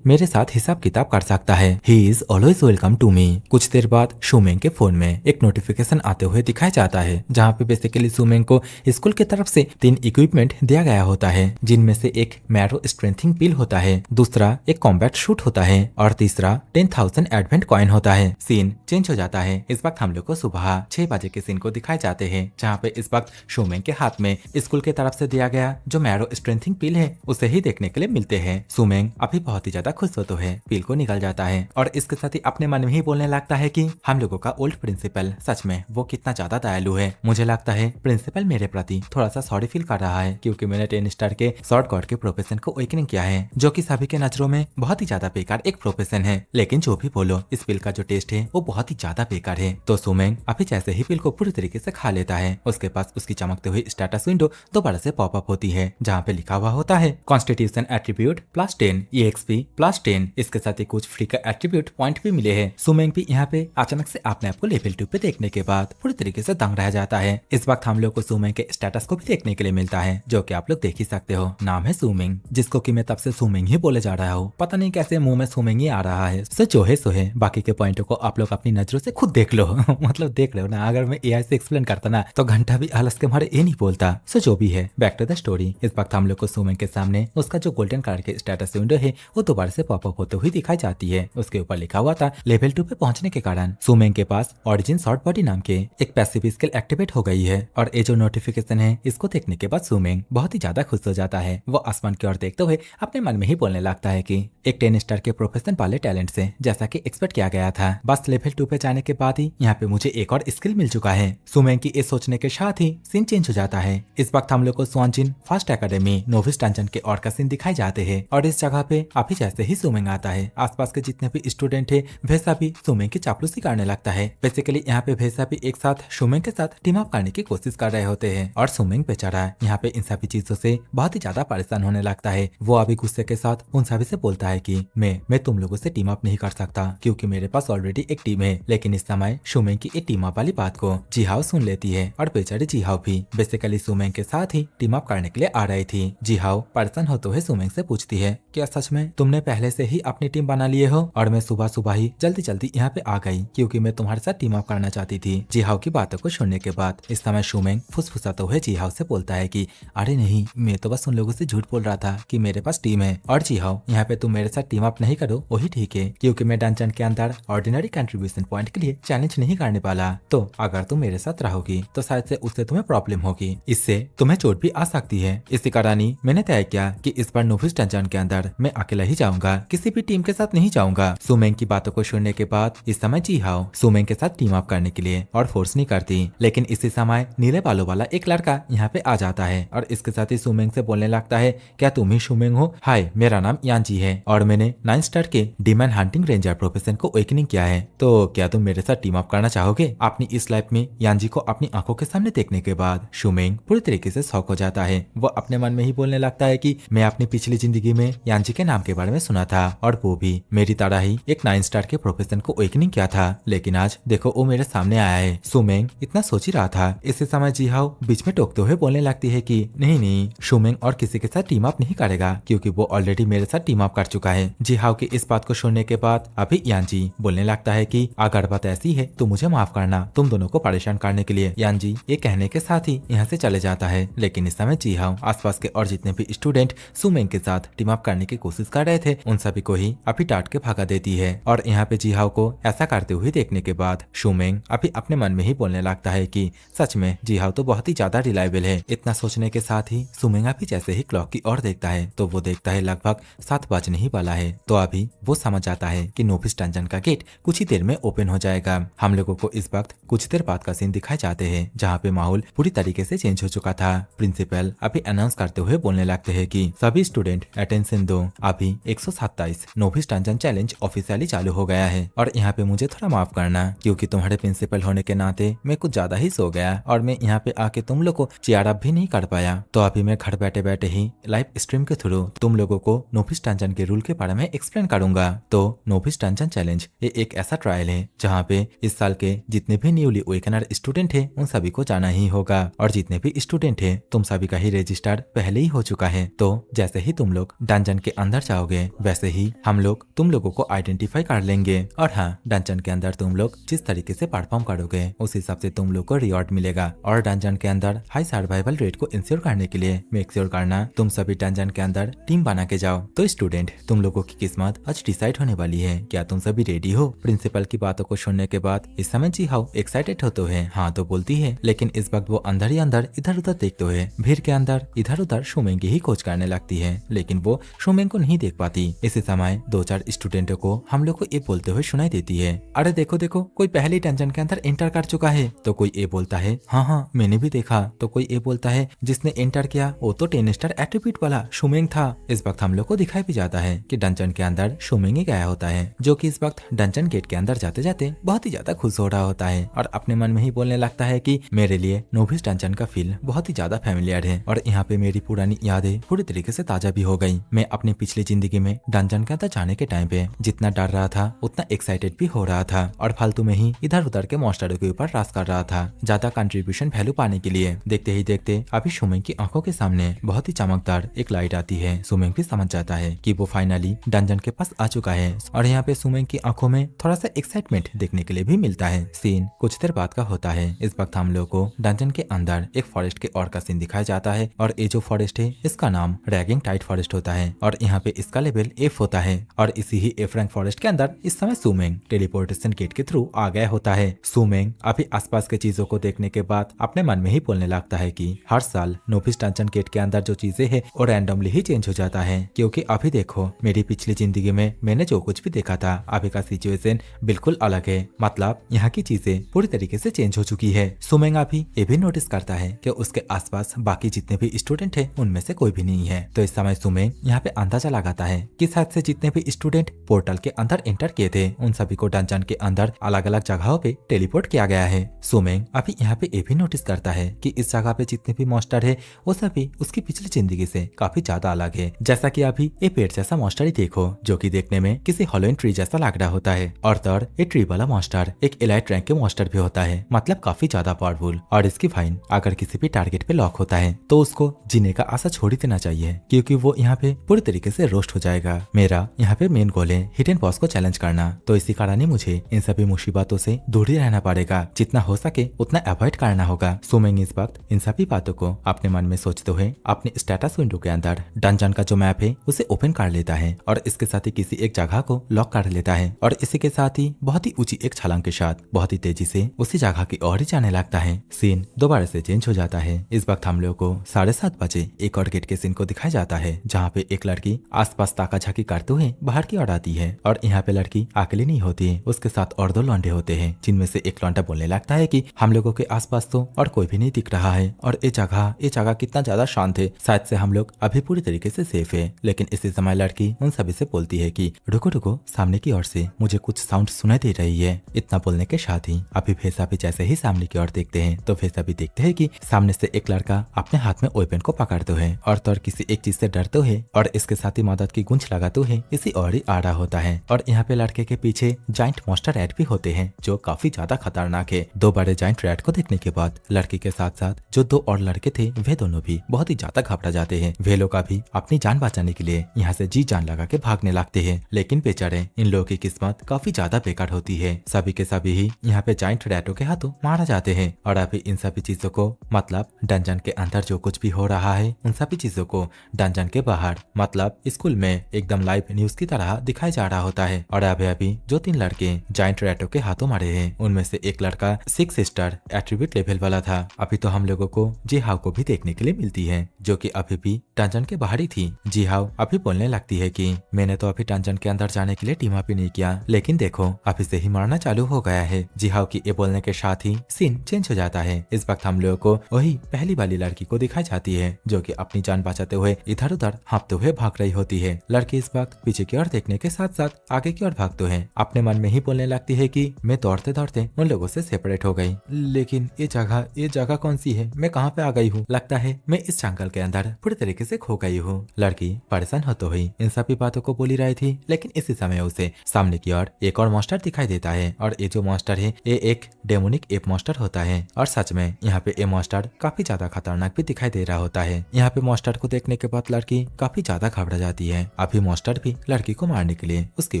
मेरे साथ हिसाब किताब कर सकता है। He is always welcome to me. कुछ देर बाद सुमेंग के फोन में एक नोटिफिकेशन आते हुए दिखाया जाता है जहाँ पे बेसिकली सुमेंग को स्कूल की तरफ से 3 इक्विपमेंट दिया गया होता है, जिनमें से एक मैरो स्ट्रेंथिंग पिल होता है, दूसरा एक कॉम्बैट शूट होता है और तीसरा 10,000 एडवेंट कॉइन होता है। सीन चेंज हो जाता है। इस वक्त हम लोग को सुबह 6 बजे के सीन को दिखाए जाते हैं जहाँ पे इस वक्त सुमेंग के हाथ में स्कूल की तरफ से दिया गया जो मैरो स्ट्रेंथिंग पिल है उसे ही देखने के लिए मिलते हैं। सुमेंग अभी बहुत ही ज्यादा खुश होते है, पिल को निकल जाता है और इसके साथ ही अपने मन में ही बोलने लगता है कि हम लोगों का ओल्ड प्रिंसिपल सच में वो कितना ज्यादा दयालु है। मुझे लगता है प्रिंसिपल मेरे प्रति थोड़ा सा सॉरी फील कर रहा है क्योंकि मैंने 10 स्टार के शॉर्ट गॉड के प्रोफेशन को अवेकनिंग किया है, जो कि सभी के नजरों में बहुत ही ज्यादा बेकार एक प्रोफेशन है। लेकिन जो भी बोलो, इस पिल का जो टेस्ट है वो बहुत ही ज्यादा बेकार है। तो सुमेंग अभी जैसे ही पिल को पूरी तरीके से खा लेता है, उसके पास उसकी चमकते हुई स्टेटस विंडो दोबारा से पॉपअप होती है जहाँ पे लिखा हुआ होता है कॉन्स्टिट्यूशन एट्रीब्यूट +10 EXP +10। इसके साथ ही कुछ फ्री का एट्रीब्यूट पॉइंट भी मिले हैं। सुमेंग भी यहाँ पे अचानक से अपने आप को लेवल 2 पे देखने के बाद पूरी तरीके से दंग रह जाता है। इस वक्त हम लोग को सुमेंग के स्टेटस को भी देखने के लिए मिलता है जो कि आप लोग देख ही सकते हो। नाम है सुमेंग, जिसको कि मैं तब से सुमेंग ही बोले जा रहा हूँ। पता नहीं कैसे मुंह में सुमेंग ही आ रहा है। जो है सो है, बाकी के पॉइंटों को आप लोग अपनी नजरों से खुद देख लो मतलब देख लो ना। अगर मैं एआई से एक्सप्लेन करता ना तो घंटा भी आलस के मारे ये नहीं बोलता। सो जो भी है, बैक टू द स्टोरी। इस वक्त हम लोग को सुमेंग के सामने उसका जो गोल्डन कलर के स्टेटस विंडो है वो दोबारा से पॉपअप होते हुए दिखाई जाती है। उसके ऊपर लिखा हुआ था लेवल 2 पे पहुंचने के कारण सुमेंग के पास ऑरिजिन शॉर्ट बॉडी नाम के एक पैसिव स्किल एक्टिवेट हो गई है। और ये जो नोटिफिकेशन है इसको देखने के बाद सुमेंग बहुत ही ज्यादा खुश हो जाता है। वो आसमान की ओर देखते हुए अपने मन में ही बोलने लगता है कि एक 10 स्टार के प्रोफेशन वाले टैलेंट से जैसा कि एक्सपेक्ट किया गया था, बस लेवल 2 पे जाने के बाद ही यहाँ पे मुझे एक और स्किल मिल चुका है। सुमेंग की ये सोचने के साथ ही सीन चेंज हो जाता है। इस वक्त हम लोग को स्वानजिन फर्स्ट एकेडमी नोविस डंजन के और का सीन दिखाई जाते हैं और इस जगह पे अभी जैसे ही सुमेंग आता है, आसपास के जितने भी स्टूडेंट है वैसा भी सुमेंग की चापलूसी करने लगता है। बेसिकली यहाँ पे वैसा भी एक साथ सुमेंग के साथ टीम अप करने की कोशिश कर रहे होते हैं और सुमेंग बेचारा यहाँ पे इन सभी चीजों से बहुत ही ज्यादा परेशान होने लगता है। वो अभी गुस्से के साथ उन सभी से बोलता है कि मैं तुम लोगों से टीम अप नहीं कर सकता क्योंकि मेरे पास ऑलरेडी एक टीम है। लेकिन इस समय सुमेंग की एक टीम अप वाली बात को जीहाओ सुन लेती है और बेचारी जीहाओ भी बेसिकली सुमेंग के साथ ही टीम अप करने के लिए आ रही थी। जीहाओ परेशान होते हुए सुमेंग से पूछती है, क्या सच में तुमने पहले से ही अपनी टीम बना लिए हो और मैं सुबह सुबह ही जल्दी जल्दी यहाँ पे आ गई क्योंकि मैं तुम्हारे साथ टीम अप करना चाहती थी। जीहाओ की बातों को सुनने के बाद इस समय सुमेंग फुसफुसाते हुए जीहाओ से बोलता है कि अरे नहीं, मैं तो बस उन लोगों से झूठ बोल रहा था कि मेरे पास टीम है। और जीहाओ, यहाँ पे तुम मेरे साथ टीम अप नहीं करो वही ठीक है क्योंकि मैं डंजन के अंदर ऑर्डिनरी कंट्रीब्यूशन पॉइंट के लिए चैलेंज नहीं करने वाला। तो अगर तुम मेरे साथ रहोगी तो शायद से उससे तुम्हें प्रॉब्लम होगी, इससे तुम्हें चोट भी आ सकती है। इसी कारण ही मैंने तय किया कि इस बार नोविस डंजन के अंदर मैं अकेला ही जाऊंगा, किसी भी टीम के साथ नहीं जाऊंगा। सुमेंग की बातों को सुनने के बाद इस समय जीहाओ सुमेंग के साथ टीम अप करने के लिए और फोर्स नहीं करती। लेकिन इसी समय नीले बालों वाला एक लड़का यहाँ पे आ जाता है और इसके साथ ही सुमेंग से बोलने लगता है, क्या तुम ही सुमेंग हो? हाय, मेरा नाम यानजी है और मैंने 9 स्टार के डीमन हंटिंग रेंजर प्रोफेशन को अवेकनिंग किया है। तो क्या तुम मेरे साथ टीम अप करना चाहोगे? अपनी इस लाइफ में यानजी को अपनी आंखों के सामने देखने के बाद सुमेंग पूरी तरीके से शॉक हो जाता है। वो अपने मन में ही बोलने लगता है कि मैं अपनी पिछली जिंदगी में यानजी के नाम के बारे में सुना था और वो भी मेरी तरह ही एक 9 स्टार के प्रोफेशन को अवेकनिंग किया था, लेकिन आज देखो वो मेरे सामने आया है। सुमेंग इतना सोच ही रहा था, इसी समय जीहाओ बीच में टोकते हुए बोलने लगती है कि नहीं नहीं, सुमेंग और किसी के साथ टीम अप नहीं करेगा क्योंकि वो ऑलरेडी मेरे साथ टीम अप कर चुका है। जीहाओ की इस बात को सुनने के बाद अभी यानजी बोलने लगता है कि अगर बात ऐसी है तो मुझे माफ करना तुम दोनों को परेशान करने के लिए। यानजी ये कहने के साथ ही यहाँ से चले जाता है। लेकिन इस समय जीहाओ आसपास के और जितने भी स्टूडेंट सुमेंग के साथ टीम अप करने की कोशिश कर रहे थे उन सभी को ही अभी डांट के भगा देती है। और यहाँ पे जीहाओ को ऐसा करते हुए देखने के बाद सुमेंग अभी अपने मन में ही बोलने लगता है कि सच में जीहाओ तो बहुत ही ज्यादा रिलायबल है। इतना सोचने के साथ ही सुमेंगा भी जैसे ही क्लॉक की ओर देखता है तो वो देखता है लगभग 7 बजने ही वाला है। तो अभी वो समझ जाता है कि नोबिस डंजन का गेट कुछ ही देर में ओपन हो जाएगा। हम लोगों को इस वक्त कुछ देर बाद का सीन दिखाए जाते हैं जहाँ पे माहौल पूरी तरीके से चेंज हो चुका था। प्रिंसिपल अभी अनाउंस करते हुए बोलने लगते हैं कि सभी स्टूडेंट अटेंशन दो, अभी 127 नोबिस डंजन चैलेंज ऑफिशियली चालू हो गया है। और यहाँ पे मुझे थोड़ा माफ करना क्योंकि तुम्हारे प्रिंसिपल होने के नाते मैं कुछ ज्यादा ही सो गया और मैं यहाँ पे आके तुम लोग को चेयर अप भी नहीं कर पाया। तो अभी मैं घर बैठे बैठे ही लाइव स्ट्रीम के थ्रू तुम लोगों को नोबिस डंजन के रूल के बारे में एक्सप्लेन करूंगा। तो नोबिस डंजन चैलेंज ये एक ऐसा ट्रायल है जहाँ पे इस साल के जितने भी न्यूली अवेकनर स्टूडेंट है उन सभी को जाना ही होगा और जितने भी स्टूडेंट है तुम सभी का ही रजिस्टर पहले ही हो चुका है। तो जैसे ही तुम लोग डंजन के अंदर जाओगे वैसे ही हम लोग तुम लोगों को आइडेंटिफाई कर लेंगे और हाँ, डंजन के अंदर तुम लोग जिस तरीके से परफॉर्म करोगे उस हिसाब से तुम लोग को रिवॉर्ड मिलेगा। और डंजन के अंदर हाई सर्वाइवल रेट को इंश्योर करने के लिए मेक श्योर करना तुम सभी डंजन के अंदर टीम बना के जाओ। तो स्टूडेंट तुम लोगों की किस्मत आज डिसाइड होने वाली है, क्या तुम सभी रेडी हो? प्रिंसिपल की बातों को सुनने के बाद इस समय जीहाओ एक्साइटेड हो तो है, हाँ तो बोलती है, लेकिन इस वक्त वो अंदर ही अंदर इधर उधर देखते हुए भीड़ के अंदर इधर उधर शुमेंग की ही खोज करने लगती है, लेकिन वो शुमेंग को नहीं देख पाती। इसी समय 2-4 स्टूडेंटों को हम लोग को ये बोलते हुए सुनाई देती है, अरे देखो देखो कोई पहले डंजन के अंदर एंटर कर चुका है। तो कोई ये बोलता है हाँ हाँ मैंने भी देखा। तो कोई ये बोलता है जिसने एंटर किया वो तो 10 स्टार एट्रीब्यूट वाला शुमेंग था। इस वक्त हम लोग को दिखाई भी जाता है कि डंजन के अंदर शुमेंग ही गया होता है, जो कि इस वक्त डंजन गेट के अंदर जाते जाते बहुत ही ज्यादा खुश हो रहा होता है और अपने मन में ही बोलने लगता है कि मेरे लिए नोबिस डंजन का फील बहुत ही ज्यादा फैमिलियर है और यहाँ पे मेरी पुरानी यादें पूरी तरीके से ताजा भी हो गई। मैं अपनी पिछली जिंदगी में डंजन के अंदर जाने के टाइम पे जितना डर रहा था उतना एक्साइटेड भी हो रहा था और फालतू में ही इधर उधर के मॉन्स्टरों के ऊपर राज कर रहा था ज्यादा कंट्रीब्यूशन वैल्यू पाने के लिए। देखते ही देखते अभी शुमेंग की आंखों के सामने बहुत ही चमकदार एक लाइट आती है। शुमेंग भी समझ जाता है कि वो फाइनली डंजन के पास आ चुका है और यहाँ पे शुमेंग की आंखों में थोड़ा सा एक्साइटमेंट देखने के लिए भी मिलता है। सीन कुछ देर बाद का होता है। इस वक्त हम लोग को डंजन के अंदर एक फॉरेस्ट के और का सीन दिखाया जाता है और ये जो फॉरेस्ट है इसका नाम रैगिंग टाइट फॉरेस्ट होता है और यहाँ पे इसका लेवल F होता है और इसी ही F रैंक फॉरेस्ट के अंदर इस समय शुमेंग टेलीपोर्टेशन गेट के थ्रू आ गया होता है। शुमेंग अभी आसपास के चीजों को देखने के बाद अपने मन में ही बोलने लगता है कि हर साल नोबिस डंजन गेट के अंदर जो चीजें है वो रैंडमली ही चेंज हो जाता है, क्योंकि अभी देखो मेरी पिछली जिंदगी में मैंने जो कुछ भी देखा था अभी का सिचुएशन बिल्कुल अलग है, मतलब यहाँ की चीजें पूरी तरीके से चेंज हो चुकी है। शुमेंग अभी ये भी नोटिस करता है कि उसके आसपास बाकी जितने भी स्टूडेंट है उनमें से कोई भी नहीं है। तो इस समय शुमेंग यहाँ पे अंदाजा लगाता है कि शायद से जितने भी स्टूडेंट पोर्टल के अंदर एंटर किए थे उन सभी को डंजन के अंदर अलग अलग जगहों पे टेलीपोर्ट किया गया है। शुमेंग अभी यहाँ पे ये भी नोटिस करता है कि इस जगह पे जितने भी मॉन्स्टर है वो सभी उसकी पिछली जिंदगी से काफी ज्यादा अलग है। जैसा कि अभी ये पेड़ जैसा मॉन्स्टर ही देखो जो कि देखने में किसी हॉलोइन ट्री जैसा लग रहा होता है और तौर ये ट्री वाला मॉन्स्टर एक एलाइट रैंक के मॉन्स्टर भी होता है, मतलब काफी ज्यादा पावरफुल। और इसकी फाइन अगर किसी भी टारगेट पे लॉक होता है तो उसको जीने का आशा छोड़ ही देना चाहिए, क्योंकि वो यहाँ पे पूरी तरीके से रोस्ट हो जाएगा। मेरा यहाँ पे मेन गोल है हिडन बॉस को चैलेंज करना, तो इसी कारण ही मुझे इन सभी मुसीबतों से दूर ही रहना पड़ेगा, जितना हो सके उतना अवॉइड करना होगा। शुमेंग इस वक्त इन सभी बातों को अपने मन में सोचते हुए अपने स्टेटस विंडो के अंदर डंजन का जो मैप है उसे ओपन कर लेता है और इसके साथ ही किसी एक जगह को लॉक कर लेता है और इसी के साथ ही बहुत ही ऊंची एक छलांग के साथ बहुत ही तेजी से उसी जगह की ओर ही जाने लगता है। सीन दोबारा से चेंज हो जाता है। इस वक्त हम लोग को 7:30 बजे एक और गेट के सीन को दिखाया जाता है जहाँ पे एक लड़की आसपास ताका झाकी करते हुए बाहर की ओर आती है और यहाँ पे लड़की अकेली नहीं होती है, उसके साथ और 2 लौंडे होते हैं, जिनमें से एक लौंडा बोलने लगता है कि हम लोगों के आसपास तो और कोई भी नहीं दिख रहा है और ये जगह कितना ज्यादा शांत है, शायद से हम लोग अभी पूरी तरीके से सेफ है। लेकिन इसी समय लड़की उन सभी से बोलती है कि रुको रुको, सामने की ओर से मुझे कुछ साउंड सुनाई दे रही है। इतना बोलने के साथ ही अभी फेसा भी जैसे ही सामने की ओर देखते हैं तो फेसा भी देखते हैं कि सामने से एक लड़का अपने हाथ में वेपन को पकड़ते हुए और तो किसी एक चीज से डरते हुए और इसके साथ ही मदद की गूंज लगाते हुए इसी ओर ही आ रहा होता है। और यहाँ पे लड़के के पीछे जाइंट मॉन्स्टर रैट भी होते हैं जो काफी ज्यादा खतरनाक है। 2 बड़े जाइंट रैट को देखने के बाद लड़की के साथ साथ जो 2 और लड़के थे वे दोनों भी बहुत ही ज्यादा घबरा जाते हैं। वे लोग अभी अपनी जान बचाने के लिए यहाँ से जी जान लगा के भागने लगते हैं, लेकिन बेचारे इन लोगों की किस्मत काफी ज्यादा बेकार होती है। सभी के सभी ही यहाँ पे जाइंट रैटों के हाथों मारा जाते हैं और अभी इन सभी चीजों को, मतलब डंजन के अंदर जो कुछ भी हो रहा है उन सभी चीजों को डंजन के बाहर, मतलब स्कूल में एकदम लाइव न्यूज की तरह दिखाया जा रहा होता है। और अभी जो 3 लड़के जाइंट रैटों के हाथों मारे हैं उनमें से एक लड़का 6 स्टार एट्रीब्यूट लेवल वाला था। अभी तो हम लोगों को जिहाओ को भी देखने के लिए मिलती है, जो कि अभी भी डंजन के बाहर ही थी। जिहाओ अभी बोलने लगती है कि मैंने तो अभी डंजन के अंदर जाने के लिए टीम अप ही नहीं किया, लेकिन देखो अभी से ही मारना चालू हो गया है। जिहाओ की ये बोलने के साथ ही सीन चेंज हो जाता है। इस वक्त हम लोगों को वही पहली वाली लड़की को दिखाई जाती है, जो कि अपनी जान बचाते हुए इधर उधर हाँपते हुए भाग रही होती है। लड़की इस वक्त पीछे की ओर देखने के साथ साथ आगे की ओर भागते हैं। अपने मन में ही बोलने लगती है कि मैं दौड़ते दौड़ते उन लोगों से सेपरेट हो गई, लेकिन ये जगह कौन सी है, मैं कहाँ पे आ गई हूँ? लगता है मैं इस जंगल के अंदर पूरी तरीके से खो गई हूँ। लड़की परेशान होते हुई इन सभी बातों को बोली रही थी, लेकिन इसी समय उसे सामने की ओर एक और मॉन्स्टर दिखाई देता है। और ये जो मॉन्स्टर है ये एक डेमोनिक एप मॉन्स्टर होता है। और सच में यहाँ पे ये मॉन्स्टर काफी ज्यादा खतरनाक भी दिखाई दे रहा होता है। यहाँ पे मॉन्स्टर को देखने के बाद लड़की काफी ज्यादा घबरा जाती है। अभी मॉन्स्टर भी लड़की को मारने के लिए उसके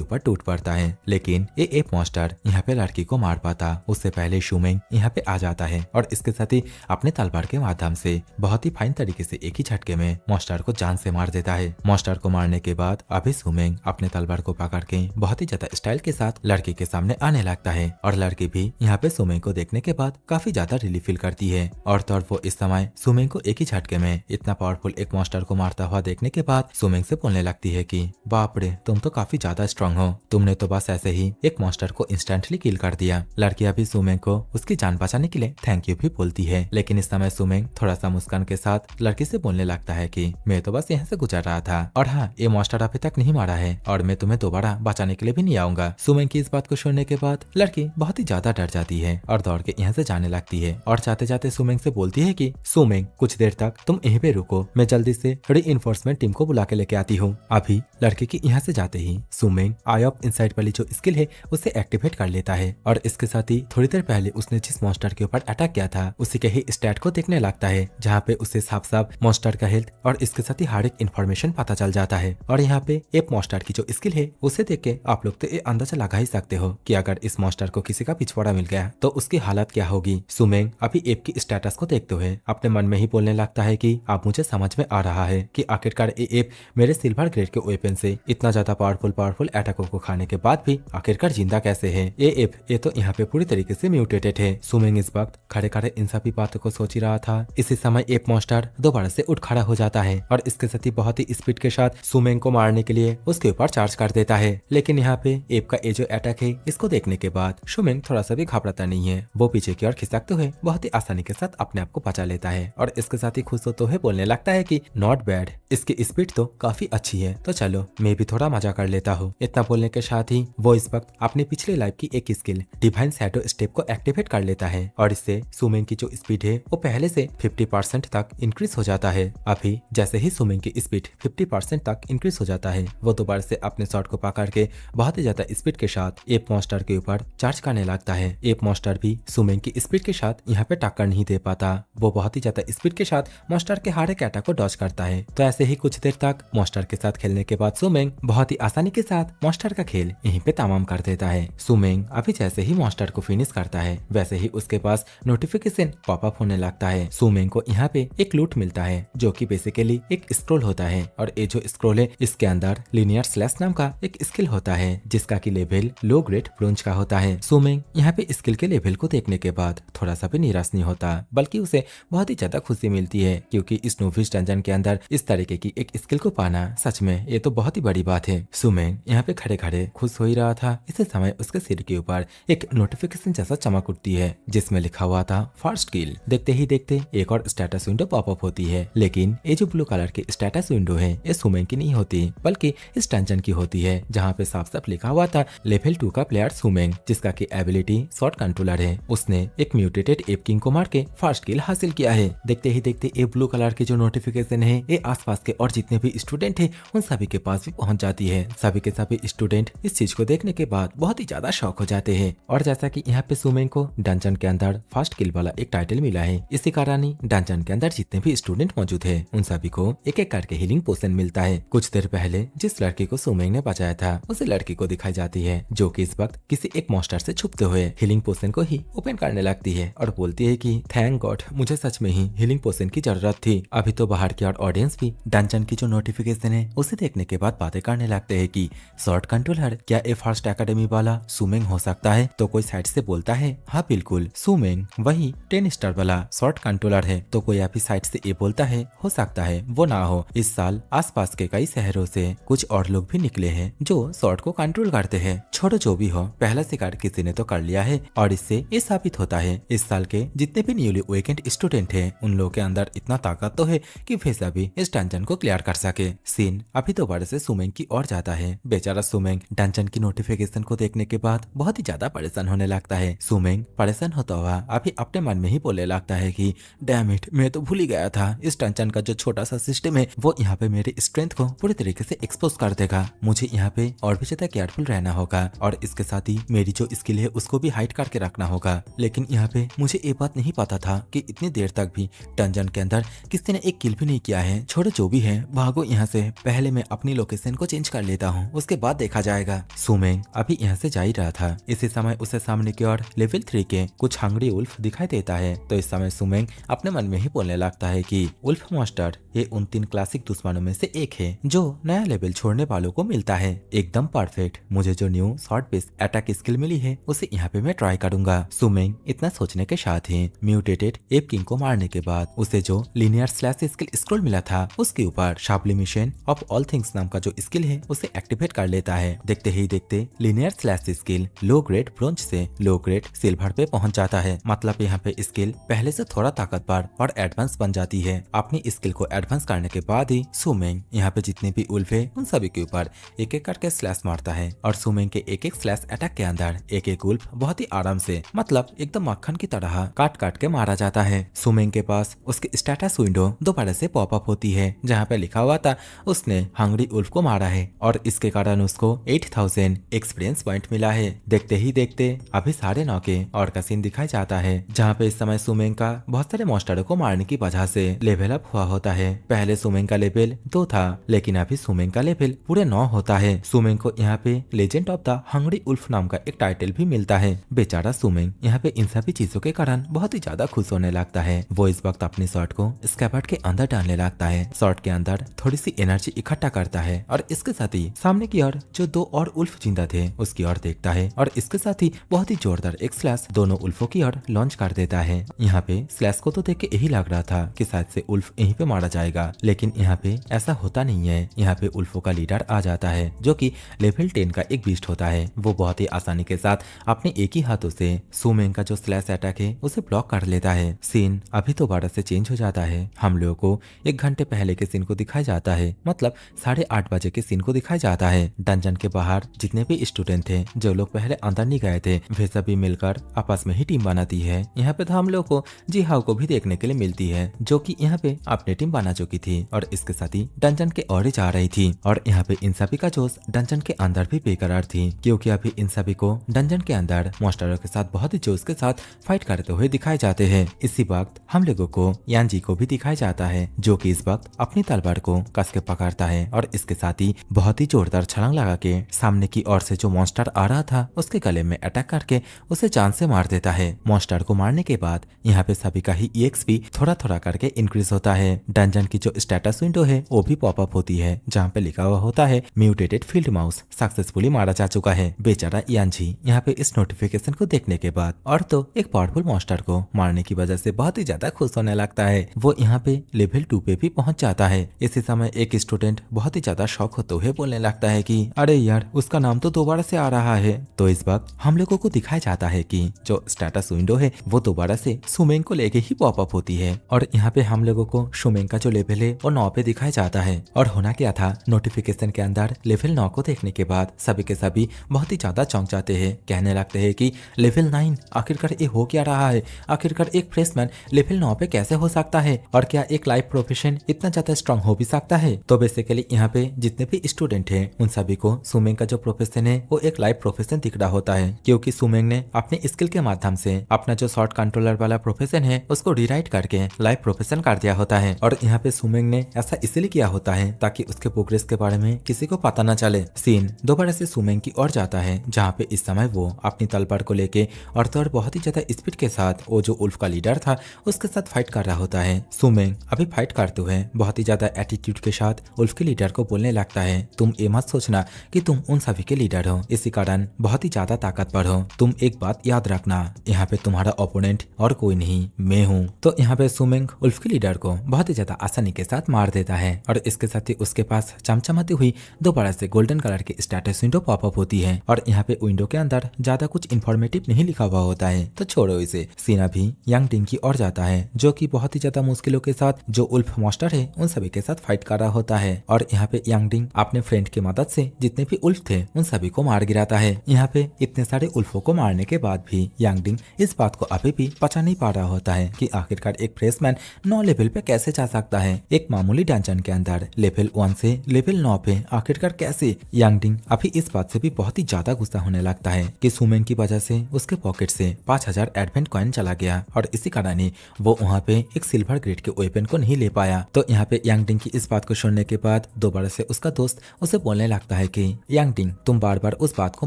ऊपर टूट पड़ता है, लेकिन ये एप मॉन्स्टर यहाँ पे लड़की को मार पाता उससे पहले शुमेंग यहाँ पे आ जाता है और इसके साथ ही अपने तलवार के माध्यम से बहुत ही फाइन तरीके से एक ही झटके में मॉन्स्टर को जान से मार देता है। मॉन्स्टर को मारने के बाद अभी शुमेंग अपने तलवार को पकड़ के बहुत ही ज्यादा स्टाइल के साथ लड़की के सामने आने लगता है और लड़की भी यहाँ पे शुमेंग को देखने के बाद काफी ज्यादा रिलीफ फील करती है। और तो वो इस समय शुमेंग को एक ही झटके में इतना पावरफुल एक मॉन्स्टर को मारता हुआ देखने के बाद शुमेंग से बोलने लगती है कि बाप रे, तुम तो काफी ज्यादा स्ट्रांग हो, तुमने तो बस ऐसे ही एक मॉन्स्टर को इंस्टेंटली किल कर दिया। लड़की अभी शुमेंग को उसकी जान बचाने के लिए थैंक यू भी बोलती है, लेकिन इस समय शुमेंग थोड़ा सा मुस्कान के साथ लड़की से बोलने लगता है कि मैं तो बस यहाँ से गुजर रहा था और हाँ, ये मॉन्स्टर अभी तक नहीं मारा है और मैं तुम्हें दोबारा बचाने के लिए भी नहीं आऊंगा। शुमेंग की इस बात को सुनने के बाद लड़की बहुत ही ज्यादा डर जाती है और दौड़ के यहाँ से जाने लगती है और जाते जाते शुमेंग से बोलती है कि शुमेंग, कुछ देर तक तुम यहीं पे रुको, मैं जल्दी से रीइंफोर्समेंट टीम को बुला के लेके आती हूँ। अभी लड़के की यहाँ से जाते ही शुमेंग आई ऑफ इनसाइट वाली जो स्किल है उसे एक्टिवेट कर लेता है और इसके साथ ही थोड़ी देर पहले उसने जिस मॉन्स्टर के ऊपर अटैक किया था उसी के ही स्टैट को देखने लगता है, जहाँ पे उसे साफ साफ मॉन्स्टर का हेल्थ और इसके साथ ही हर एक इन्फॉर्मेशन पता चल जाता है। और यहाँ पे एप मॉन्स्टर की जो स्किल है उसे देख के आप लोग तो ये अंदाजा लगा ही सकते हो कि अगर इस मॉन्स्टर को किसी का पिछवाड़ा मिल गया तो उसकी हालत क्या होगी। शुमेंग अभी एप की स्टेटस को देखते हुए अपने मन में ही बोलने लगता है कि अब मुझे समझ में आ रहा है कि आखिरकार ये एप मेरे सिल्वर ग्रेड के वेपन से इतना ज्यादा पावरफुल अटैकों को खाने के बाद भी आखिरकार जिंदा कैसे है। ये एप ये तो यहाँ पे पूरी तरीके से म्यूटेटेड है। शुमेंग इस वक्त खड़े खड़े इन सभी बातों को सोच ही रहा था। इसी समय एप मॉन्स्टर दोबारा से उठ खड़ा हो जाता है और इसके साथ ही बहुत ही स्पीड के साथ शुमेंग को मारने के लिए उसके ऊपर चार्ज कर देता है। लेकिन यहाँ पे एप का ये जो अटैक है इसको देखने के बाद शुमेंग थोड़ा सा भी घबराता नहीं है। वो पीछे की ओर खिसकते हुए बहुत ही आसानी के साथ अपने आप को बचा लेता है और इसके साथ ही खुश होते हुए बोलने लगता है कि नॉट बैड, इसकी स्पीड तो काफी अच्छी है, तो चलो मैं भी थोड़ा मजा कर लेता हूँ। इतना बोलने के साथ ही वो इस वक्त अपने पिछले लाइफ की एक स्किल डिवाइन शैडो स्टेप को एक्टिवेट कर लेता है और इससे शुमेंग की जो स्पीड है वो पहले से 50% तक इंक्रीज हो जाता है। अभी जैसे ही शुमेंग की स्पीड 50% तक इंक्रीज हो जाता है वो दोबारा से अपने शॉट को पकड़ के बहुत ही ज्यादा स्पीड के साथ एप मॉन्स्टर के ऊपर चार्ज करने लगता है। एप मॉन्स्टर भी शुमेंग की स्पीड के साथ यहाँ पे टक्कर नहीं दे पाता। वो बहुत ही ज्यादा स्पीड के साथ मॉन्स्टर के हर एक अटैक को डॉज करता है। तो ऐसे ही कुछ देर तक मॉन्स्टर के साथ खेलने के बाद शुमेंग बहुत ही आसानी के साथ मॉन्स्टर का खेल यहीं पे तमाम कर देता है। शुमेंग अभी जैसे ही मॉन्स्टर को फिनिश करता है वैसे ही उसके पास नोटिफिकेशन पॉपअप होने लगता है। शुमेंग को यहाँ पे एक लूट मिलता है जो कि बेसिकली एक स्क्रोल होता है और ये जो स्क्रोल है इसके अंदर लिनियर स्लैश नाम का एक स्किल होता है जिसका की लेवल लो ग्रेड ब्रोंज का होता है। शुमेंग यहाँ पे स्किल के लेवल को देखने के बाद थोड़ा सा भी निराश नहीं होता, बल्कि उसे बहुत ही ज्यादा खुशी मिलती है क्योंकि इस नोविस डंजन के अंदर इस तरीके की एक स्किल को पाना सच में ये तो बहुत ही बड़ी बात है। शुमेंग यहाँ पे खड़े खड़े खुश हो ही रहा था, इसी समय उसके सिर के ऊपर एक नोटिफिकेशन जैसा चमक उठती है जिसमें लिखा हुआ था फर्स्ट किल। देखते ही देखते एक और स्टेटस विंडो पॉपअप होती है, लेकिन ये जो ब्लू कलर की स्टेटस विंडो है ये शुमेंग की नहीं होती बल्कि इस डंजन की होती है, जहाँ पे साफ साफ लिखा हुआ था लेवल 2 का प्लेयर शुमेंग जिसका की एबिलिटी शॉर्ट कंट्रोलर है। उसने एक म्यूटेटेड एप किंग को मार के फर्स्ट किल हासिल किया है। देखते ही देखते ये ब्लू कलर की जो नोटिफिकेशन है ये आसपास के और जितने भी स्टूडेंट है उन सभी के पास भी पहुंच जाती है। सभी के सभी स्टूडेंट इस चीज को देखने के बाद बहुत ही ज्यादा शॉक हो जाते हैं और जैसा कि यहाँ पे शुमेंग को डंजन के अंदर फर्स्ट किल वाला एक टाइटल मिला है, इसी कारण ही डंजन के अंदर जितने भी स्टूडेंट मौजूद है उन सभी को एक एक करके हीलिंग पोशन मिलता है। कुछ देर पहले जिस लड़की को शुमेंग ने बचाया था उसी लड़की को दिखाई जाती है जो कि इस वक्त किसी एक मॉन्स्टर से छुपते हुए हीलिंग पोशन को ही ओपन करने लगती है और बोलती है कि थैंक गॉड, मुझे सच में ही हीलिंग पोशन की जरूरत थी। अभी तो बाहर की और ऑडियंस भी डंजन की जो नोटिफिकेशन है उसे देखने के बाद बातें करने लगते हैं कि शॉर्ट कंट्रोलर क्या ए फर्स्ट एकेडमी वाला शुमेंग हो सकता है, तो कोई साइड से बोलता है, हाँ बिल्कुल, सुमेंग वही 10 स्टार वाला शॉर्ट कंट्रोलर है। तो कोई अभी साइड से ये बोलता है, हो सकता है वो ना हो, इस साल आसपास के कई शहरों से कुछ और लोग भी निकले हैं जो शॉर्ट को कंट्रोल करते हैं। छोड़ो जो भी हो, पहला शिकार किसी ने तो कर लिया है और इससे ये साबित होता है इस साल के जितने भी न्यूली वेकेंट स्टूडेंट हैं उन लोगों के अंदर इतना ताकत तो है कि वे सभी इस डंजन को क्लियर कर सके। सीन अभी दोबारा से सुमेंग की ओर जाता है। बेचारा सुमेंग डंजन की नोटिफिकेशन को देखने के बाद बहुत ही ज्यादा परेशान होने लगता है। सुमेंग परेशान होता हुआ अभी अपने मन में ही बोलने लगता है कि डैम इट, मैं तो भूल ही गया था इस डंजन का जो छोटा सा सिस्टम है वो यहाँ पे मेरी स्ट्रेंथ को पूरी तरीके से एक्सपोज कर देगा। मुझे यहाँ पे और भी ज्यादा केयरफुल रहना होगा और इसके साथ ही मेरी जो स्किल है उसको भी हाइड करके रखना होगा। लेकिन यहाँ पे मुझे ये बात नहीं पता था कि इतनी देर तक भी डंजन के अंदर किसी ने एक किल भी नहीं किया है। छोड़ो जो भी है, भागो यहाँ से, पहले मैं अपनी लोकेशन को चेंज कर लेता हूँ, उसके बाद देखा जाएगा। सुमेंग अभी यहाँ से जा ही रहा था, इसी समय उसे सामने की ओर लेवल 3 के कुछ हंग्री उल्फ दिखाई देता है। तो इस समय सुमेंग अपने मन में ही बोलने लगता है कि उल्फ मॉन्स्टर ये उन 3 क्लासिक दुश्मनों में से एक है जो नया लेवल छोड़ने वालों को मिलता है। एकदम परफेक्ट, मुझे जो new short base attack skill मिली है उसे यहाँ पे मैं ट्राई करूंगा। सुमेंग इतना सोचने के साथ ही म्यूटेटेड एप किंग को मारने के बाद उसे जो लिनियर स्लैश स्किल स्क्रॉल मिला था उसके ऊपर सब्लिमेशन ऑफ ऑल थिंग्स नाम का जो स्किल है उसे एक्टिवेट कर लेता है। देखते ही देखते linear slash skill low grade bronze से लो ग्रेड सिल्वर पे पहुंच जाता है। मतलब यहाँ पे स्किल पहले से थोड़ा ताकतवर और एडवांस बन जाती है। अपनी स्किल को एडवांस करने के बाद ही सुमेंग यहाँ पे जितने भी उल्फ है उन सभी के ऊपर एक एक करके स्लैश मारता है और सुमेंग के एक एक स्लैश अटैक के अंदर एक एक उल्फ बहुत ही आराम से, मतलब एकदम मक्खन की तरह काट काट के मारा जाता है। सुमेंग के पास उसके स्टेटस विंडो दोबारा से पॉपअप होती है जहाँ पे लिखा हुआ था उसने हंग्री उल्फ को मारा है और इसके कारण उसको 8000 एक्सपीरियंस पॉइंट मिला है। देखते ही देखते अभी 9:30 के और का सीन दिखाई जाता है जहाँ पे इस समय सुमेंग का बहुत सारे मॉन्स्टरों को मारने की वजह से लेवल अप हुआ होता है। पहले सुमेंग का लेवल 2 था लेकिन अभी सुमेंग का लेवल पूरे 9 होता है। सुमेंग को यहाँ पे legend of the hungry wolf नाम का एक टाइटल भी मिलता है। बेचारा सुमेंग यहाँ पे इन सभी चीजों के कारण बहुत ही ज्यादा खुश होने लगता है। वो इस वक्त अपनी शॉर्ट को स्कैबर्ड के अंदर डालने लगता है, शॉर्ट के अंदर थोड़ी सी एनर्जी इकट्ठा करता है और इसके साथ ही सामने की ओर जो 2 और उल्फ जिंदा थे उसकी ओर देखता है और इसके साथ ही बहुत ही जोरदार एक स्लैश दोनों उल्फों की ओर लॉन्च कर देता है। यहाँ पे स्लैश को तो देख के यही लग रहा था कि शायद से उल्फ यहीं पे मारा जाएगा, लेकिन यहाँ पे ऐसा होता नहीं है। यहाँ पे उल्फों का लीडर आ जाता है जो कि लेवल 10 का एक बीस्ट होता है। वो बहुत ही आसानी के साथ अपने एक ही हाथों से सुमेंग का जो स्लैश अटैक है उसे ब्लॉक कर लेता है। सीन अभी दोबारा से चेंज हो जाता है। हम लोगों को 1 घंटे पहले के सीन को दिखाया जाता है, मतलब 8:30 बजे के सीन को दिखाया जाता है। डंजन के बाहर जितने भी स्टूडेंट थे, जो लोग पहले अंदर नहीं गए थे, वे सभी मिलकर आपस में ही टीम बनाती है। यहाँ पे तो हम लोग को जी हाउ को भी देखने के लिए मिलती है जो कि यहाँ पे अपनी टीम बना चुकी थी और इसके साथ ही डंजन के ओर जा रही थी। और यहाँ पे इन सभी का जोश डंजन के अंदर भी बेकरार थी क्योंकि अभी इन सभी को डंजन के अंदर मॉन्स्टरों के साथ बहुत ही जोश के साथ फाइट करते हुए दिखाए जाते हैं। इसी वक्त हम लोगों को यानजी को भी दिखाया जाता है जो कि इस वक्त अपनी तलवार को कस के पकड़ता है और इसके साथ ही बहुत ही जोरदार छलांग लगा के सामने की ओर से जो मॉन्स्टर आ रहा था उसके गले में अटैक करके उसे जान से मार देता है। मॉन्स्टर को मारने के बाद यहाँ पे सभी का ही EXP थोड़ा थोड़ा करके इंक्रीज होता है। डंजन की जो स्टेटस विंडो है वो भी पॉपअप होती है जहाँ पे लिखा हुआ होता है म्यूटेटेड फील्ड माउस सक्सेसफुली मारा जा चुका है। बेचारा यानजी यहाँ पे इस नोटिफिकेशन को देखने के बाद और तो एक पावरफुल मॉन्स्टर को मारने की वजह से बहुत ही ज्यादा खुश होने लगता है। वो यहाँ पे लेवल 2 पे भी पहुंच जाता है। इसी समय एक स्टूडेंट बहुत ही ज्यादा शॉक होते हुए बोलने लगता है कि अरे यार, उसका नाम तो दोबारा से आ रहा है। तो इस वक्त हम लोगों को दिखाया जाता है कि जो स्टेटस विंडो है वो दोबारा से सुमेंग को लेके ही पॉपअप होती है और यहाँ पे हम लोगों को सुमेंग का जो लेवल है वो 9 पे दिखाया जाता है। और होना क्या था, नोटिफिकेशन के अंदर लेवल 9 को देखने के बाद सभी के सभी बहुत ही ज्यादा चौंक जाते हैं, कहने लगते हैं कि लेवल 9 आखिरकार ये हो क्या रहा है, आखिरकार एक फ्रेशमैन लेवल 9 पे कैसे हो सकता है और क्या एक लाइफ प्रोफेशन इतना ज्यादा स्ट्रांग हो भी सकता है। तो बेसिकली यहाँ पे जितने भी स्टूडेंट हैं उन सभी को सुमेंग का जो प्रोफेशन है वो एक लाइफ प्रोफेशन दिख रहा होता है क्योंकि सुमेंग ने अपने स्किल के माध्यम से अपना जो शॉर्ट कंट्रोलर वाला प्रोफेशन है उसको रिराइट करके लाइफ प्रोफेशन कर दिया होता है। और यहाँ पे सुमेंग ने ऐसा इसलिए किया होता है ताकि उसके प्रोग्रेस के बारे में किसी को पता न चले। सीन दोबारा से सुमेंग की ओर जाता है जहाँ पे इस समय वो अपनी तलवार को लेके और तो और बहुत ही ज्यादा स्पीड के साथ वो जो उल्फ का लीडर था उसके साथ फाइट कर रहा होता है। सुमेंग अभी फाइट करते हुए बहुत ही ज्यादा एटीट्यूड के साथ उल्फ के लीडर को बोलने लगता है, तुम ये मत सोचना कि तुम उन सभी के लीडर हो, इसी कारण बहुत ही ज्यादा ताकतवर हो। तुम एक बात याद रखना, यहाँ पे तुम्हारा ओपोनेंट और कोई नहीं, मैं हूँ। तो यहाँ पे सुमेंग उल्फ के लीडर को बहुत ही ज्यादा आसानी के साथ मार देता है और इसके साथ ही उसके पास चमचमाती हुई दोबारा से गोल्डन कलर की स्टेटस विंडो पॉपअप होती है और यहाँ पे विंडो के अंदर ज्यादा कुछ इन्फॉर्मेटिव नहीं लिखा हुआ होता है। तो छोड़ो इसे। सीन अभी यांग टिंग की ओर जाता है जो कि बहुत ही ज्यादा मुश्किलों के साथ जो उल्फ मॉन्स्टर है उन सभी के साथ फाइट कर रहा होता है और यहाँ पे यांग टिंग अपने फ्रेंड की मदद से जितने भी उल्फ थे उन सभी को मार गिराता है। यहाँ पे इतने सारे उल्फों को मारने के बाद भी यांग टिंग इस बात को अभी भी पचा नहीं पा रहा होता है कि आखिरकार एक फ्रेशमैन 9 लेवल पे कैसे जा सकता है। एक मामूली डंजन के अंदर लेवल 1 से लेवल 9 पे आखिरकार कैसे। यांग टिंग अभी इस बात से भी बहुत ही ज्यादा गुस्सा होने लगता है कि सुमेंग की वजह से उसके पॉकेट से 5000 एडवेंट कॉइन चला गया और इसी कारण ही वो वहाँ पे एक सिल्वर ग्रेड के वेपन को नहीं ले पाया। तो यहाँ पे यांग टिंग की इस बात को सुनने के बाद दोबारा से उसका दोस्त उसे बोलने लगता है कि यांग टिंग तुम बार बार उस बात को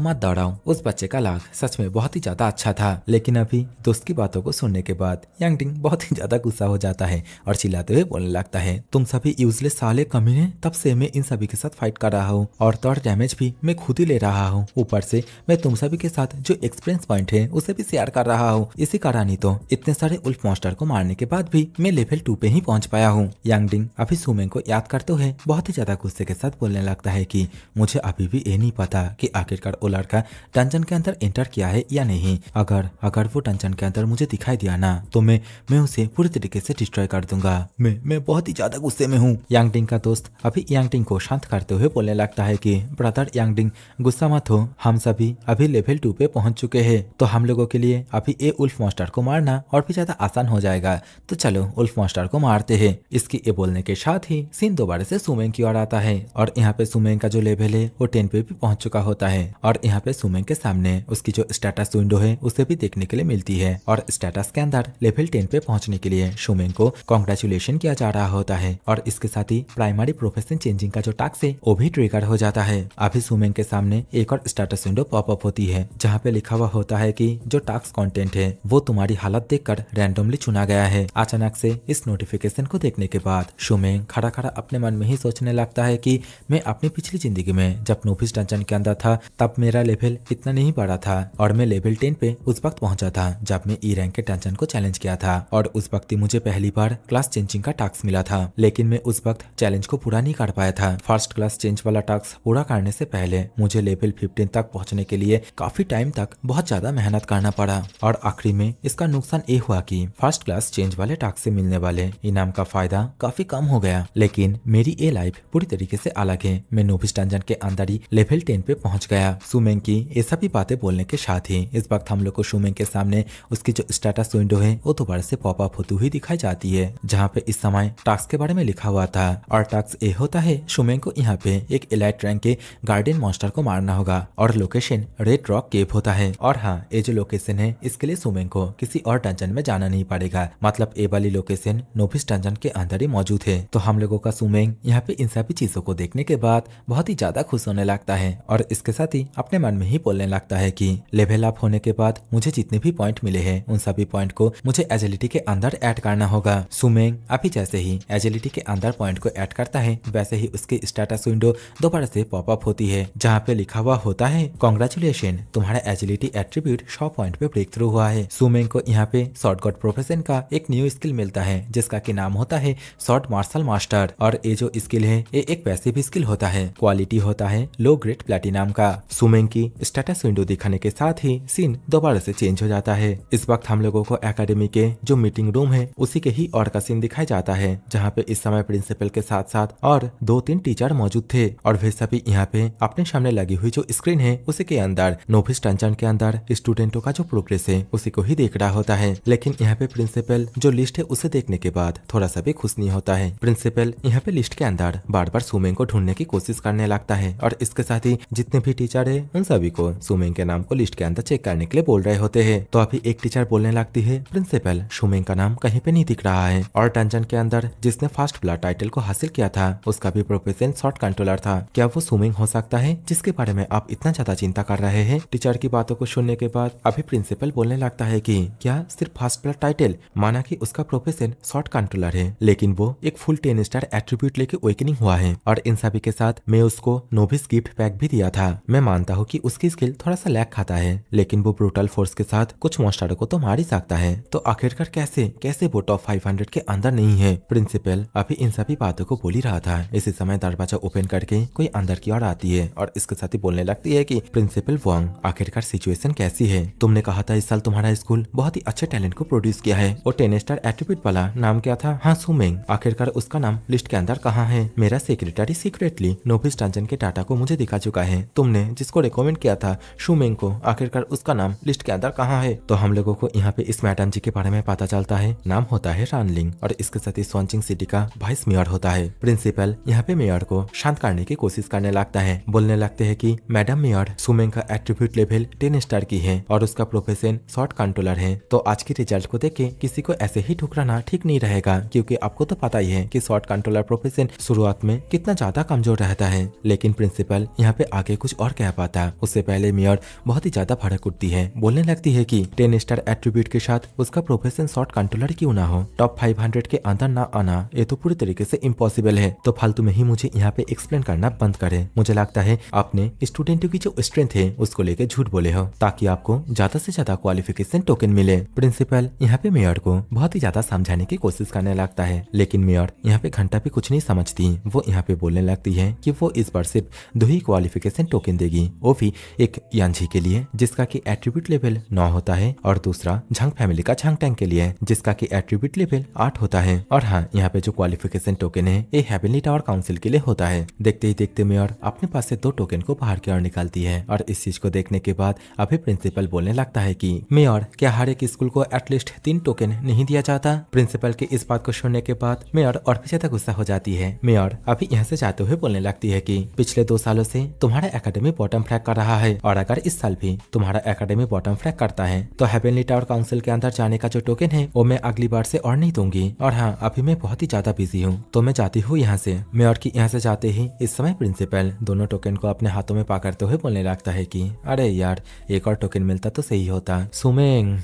मत दोहराओ, उस बच्चे का लाख सच में बहुत ही ज्यादा अच्छा था। लेकिन अभी दोस्त की बातों को सुनने के बाद यांग टिंग बहुत ही ज्यादा गुस्सा हो जाता है और चिल्लाते हुए बोलने लगता है तुम सभी यूजलेस साले कमीने, तब से मैं इन सभी के साथ फाइट कर रहा हूँ और तो डैमेज भी मैं खुद ही ले रहा हूँ, ऊपर से मैं तुम सभी के साथ जो एक्सपीरियंस पॉइंट है उसे भी शेयर कर रहा हूँ। इसी कारण ही तो इतने सारे उल्फ मॉन्स्टर को मारने के बाद भी मैं लेवल 2 पे ही पहुंच पाया हूँ। यांग टिंग अभी सुमेंग को याद करते हुए बहुत ही ज्यादा गुस्से के साथ बोलने लगता है कि मुझे अभी भी ये नहीं पता कि आखिरकार वो लड़का डंजन के अंदर एंटर किया है या नहीं। अगर वो डंजन के अंदर मुझे दिखाई दिया ना तो मैं उसे पूरी तरीके से डिस्ट्रॉय कर दूंगा। मैं बहुत ही ज्यादा गुस्से में हूँ। यांग टिंग का दोस्त अभी यांग टिंग को शांत करते हुए बोलने लगता है कि ब्रदर यांग टिंग गुस्सा मत हो, हम सभी अभी लेवल 2 पे पहुंच चुके हैं तो हम लोगों के लिए अभी ये उल्फ मॉन्स्टर को मारना और भी ज्यादा आसान हो जाएगा। तो चलो उल्फ मॉन्स्टर को मारते हैं। इसकी ये बोलने के साथ ही सीन दोबारा से सुमेंग की ओर आता है और यहाँ पे सुमेंग का जो लेवल है वो 10 पे भी पहुंच चुका होता है और यहाँ पे सुमेंग के सामने उसकी जो स्टेटस विंडो है उसे भी देखने के लिए मिलती है और स्टेटस के अंदर लेवल 10 पे पहुंचने के लिए सुमेंग को कांग्रेचुलेशन किया जा रहा होता है और इसके साथ ही प्राइमरी प्रोफेशन चेंजिंग का जो टास्क है वो भी ट्रिगर हो जाता है। अभी सुमेंग के सामने एक और स्टेटस विंडो पॉपअप होती है जहाँ पे लिखा हुआ होता है कि जो टास्क कंटेंट है वो तुम्हारी हालत देखकर रैंडमली चुना गया है। अचानक से इस नोटिफिकेशन को देखने के बाद सुमेंग खड़ा खड़ा अपने मन में ही सोचने लगता है कि मैं अपनी पिछली जिंदगी में जब नोविस डंजन के अंदर था तब मेरा लेवल इतना नहीं बढ़ा था और मैं लेवल 10 पे उस वक्त पहुंचा था जब मैं ई रैंक के डंजन को चैलेंज किया था और उस वक्त ही मुझे पहली बार क्लास चेंजिंग का टास्क मिला था। लेकिन मैं उस वक्त चैलेंज को पूरा नहीं कर पाया था। फर्स्ट क्लास चेंज वाला टास्क पूरा करने से पहले मुझे लेवल 15 तक पहुंचने के लिए काफी टाइम तक बहुत ज्यादा मेहनत करना पड़ा और आखिरी में इसका नुकसान ये हुआ कि फर्स्ट क्लास चेंज वाले टास्क से मिलने वाले इनाम का फायदा काफी कम हो गया। लेकिन मेरी ये लाइफ पूरी तरीके से अलग है। मैं नोविस डंजन के अंदर ही लेवल 10 पे पहुंच गया। सुमेंग की ये सभी बातें बोलने के साथ ही इस वक्त हम लोग को सुमेंग के सामने उसकी जो स्टेटस विंडो है वो दोबारा से पॉपअप होती हुई दिखाई जाती है जहाँ पे इस समय टास्क के बारे में लिखा हुआ था और टास्क ये होता है सुमेंग को यहाँ पे एक एलाइट रैंक के गार्डियन मॉन्स्टर को मारना होगा और लोकेशन रेड रॉक केव होता है। और हाँ, ये जो लोकेशन है इसके लिए सुमेंग को किसी और डंजन में जाना नहीं पड़ेगा, मतलब ये वाली लोकेशन नोविस डंजन के अंदर ही मौजूद है। तो हम लोगों का सुमेंग यहाँ पे इन सभी चीजों को देखने के बाद बहुत ही ज्यादा खुश होने लगता है और इसके साथ ही अपने मन में ही बोलने लगता है कि लेवल अप होने के बाद मुझे जितने भी पॉइंट मिले हैं उन सभी पॉइंट को मुझे एजिलिटी के अंदर ऐड करना होगा। सुमेंग अभी जैसे ही एजिलिटी के अंदर पॉइंट को ऐड करता है वैसे ही उसकी स्टेटस विंडो दोबारा से पॉपअप होती है जहाँ पे लिखा हुआ होता है कांग्रेचुलेशन, तुम्हारा एजिलिटी एट्रीब्यूट 100 पॉइंट पे ब्रेक थ्रू हुआ है। सुमेंग को यहाँ पे शॉर्ट गॉड प्रोफेशन का एक न्यू स्किल मिलता है जिसका की नाम होता है शॉर्ट मार्शल मास्टर और ये जो स्किल है ये एक पैसिव स्किल होता है, क्वालिटी होता है लो ग्रेड प्लेटिनम का। सुमेंग की स्टेटस विंडो दिखाने के साथ ही सीन दोबारा से चेंज हो जाता है। इस वक्त हम लोगों को एकेडमी के जो मीटिंग रूम है उसी के ही और का सीन दिखाई जाता है जहाँ पे इस समय प्रिंसिपल के साथ साथ और 2-3 टीचर मौजूद थे और वे सभी यहाँ पे अपने सामने लगी हुई जो स्क्रीन है उसी के अंदर नोविस डंजन के अंदर स्टूडेंटों का जो प्रोग्रेस है उसी को ही देख रहा होता है। लेकिन यहाँ पे प्रिंसिपल जो लिस्ट है उसे देखने के बाद थोड़ा सा भी खुश नहीं होता है। प्रिंसिपल यहाँ पे लिस्ट के अंदर बार बार सुमेंग को ढूंढने की कोशिश करने लगता है और इसके साथ ही जितने भी टीचर है उन सभी को सुमेंग के नाम को लिस्ट के अंदर चेक करने के लिए बोल रहे होते हैं। तो अभी एक टीचर बोलने लगती है प्रिंसिपल सुमेंग का नाम कहीं पे नहीं दिख रहा है और डंजन के अंदर जिसने फर्स्ट ब्लड टाइटल को हासिल किया था उसका भी प्रोफेशन शॉर्ट कंट्रोलर था। क्या वो सुमेंग हो सकता है जिसके बारे में आप इतना ज्यादा चिंता कर रहे हैं? टीचर की बातों को सुनने के बाद अभी प्रिंसिपल बोलने लगता है कि क्या सिर्फ फर्स्ट ब्लड टाइटल, माना कि उसका प्रोफेशन शॉर्ट कंट्रोलर है लेकिन वो एक फुल 10 स्टार एट्रीब्यूट लेके अवेकनिंग हुआ है और इन सभी के साथ मैं उसको नोविस गिफ्ट पैक भी दिया था। मैं मानता हूँ कि उसकी स्किल थोड़ा सा लैग खाता चाहता है, लेकिन वो ब्रूटल फोर्स के साथ कुछ मॉन्स्टरों को तो मार ही सकता है। तो आखिरकार कैसे कैसे वो टॉप 500 के अंदर नहीं है। प्रिंसिपल अभी इन सभी बातों को बोल ही रहा था। इसी समय दरवाजा ओपन करके कोई अंदर की ओर आती है और इसके साथ ही बोलने लगती है कि प्रिंसिपल वांग, आखिरकार सिचुएशन कैसी है? तुमने कहा था इस साल तुम्हारा स्कूल बहुत ही अच्छे टैलेंट को प्रोड्यूस किया है। और 10 स्टार एट्रीब्यूट वाला नाम क्या था? हाँ, सुमेंग। आखिरकार उसका नाम लिस्ट के अंदर कहाँ है? मेरा सेक्रेटरी सीक्रेटली नोबिस डंजन के डाटा को मुझे दिखा चुका है। तुमने जिसको रिकमेंड किया था शुमेंग को, आखिरकार उसका नाम लिस्ट के अंदर कहाँ है? तो हम लोगों को यहाँ पे इस मैडम जी के बारे में पता चलता है। नाम होता है रानलिंग और इसके साथ ही स्वानचिंग सिटी का वाइस मेयर होता है। प्रिंसिपल यहाँ पे मेयर को शांत करने की कोशिश करने लगता है। बोलने लगते हैं कि मैडम मेयर, सुमेंग का एट्रीब्यूट लेवल 10 स्टार की है और उसका प्रोफेशन शॉर्ट कंट्रोलर है। तो आज के रिजल्ट को देख के किसी को ऐसे ही ठुकराना ठीक नहीं रहेगा, क्योंकि आपको तो पता ही है कि शॉर्ट कंट्रोलर प्रोफेशन शुरुआत में कितना ज्यादा कमजोर रहता है। लेकिन प्रिंसिपल यहाँ पे आगे कुछ और कह पाता उससे पहले मेयर बहुत ही ज्यादा भड़क उठती है। बोलने लगती है कि 10 स्टार एट्रीब्यूट के साथ उसका प्रोफेशन शॉर्ट कंट्रोलर क्यों ना हो, टॉप 500 के अंदर ना आना ये तो पूरी तरीके से इम्पॉसिबल है। तो फालतू में ही मुझे यहाँ पे एक्सप्लेन करना बंद करे। मुझे लगता है आपने स्टूडेंटों की जो स्ट्रेंथ है उसको लेकर झूठ बोले हो ताकि आपको ज्यादा से ज्यादा क्वालिफिकेशन टोकन मिले। प्रिंसिपल यहाँ पे मेयर को बहुत ही ज्यादा समझाने की कोशिश करने लगता है, लेकिन मेयर यहाँ पे घंटा पे कुछ नहीं समझती। वो यहाँ पे बोलने लगती है कि वो इस बार सिर्फ 2 ही क्वालिफिकेशन टोकन देगी, वो भी एक यांझी के लिए जिसका की एट्रीब्यूट लेवल 9 होता है और दूसरा झंग फैमिली का झंग टैंक के लिए जिसका की एट्रीब्यूट लेवल 8 होता है। और हाँ, यहाँ पे जो क्वालिफिकेशन टोकन है ये हेवनली टावर काउंसिल के लिए होता है। देखते ही देखते मेयर अपने पास से 2 टोकन को बाहर की ओर निकालती है और इस चीज को देखने के बाद अभी प्रिंसिपल बोलने लगता है कि मेयर, क्या हर एक स्कूल को एटलीस्ट 3 टोकन नहीं दिया जाता? प्रिंसिपल की इस बात को सुनने के बाद मेयर और भी ज्यादा गुस्सा हो जाती है। मेयर अभी यहाँ से जाते हुए बोलने लगती है कि पिछले 2 सालों से तुम्हारा एकेडमी बॉटम फ्लैग कर रहा है और अगर इस साल भी तुम्हारा एकेडमी बॉटम फ्लैग करता है तो हेवनली टावर काउंसिल के अंदर जाने का जो टोकन है वो मैं अगली बार से और नहीं दूंगी। और हाँ, अभी मैं बहुत ही ज्यादा बिजी हूँ तो मैं जाती हूँ यहाँ से। मेयर की यहाँ से जाते ही इस समय प्रिंसिपल दोनों टोकन को अपने हाथों में पकड़ते हुए बोलने लगता है कि अरे यार, एक और टोकन मिलता तो सही होता। सुमेंग,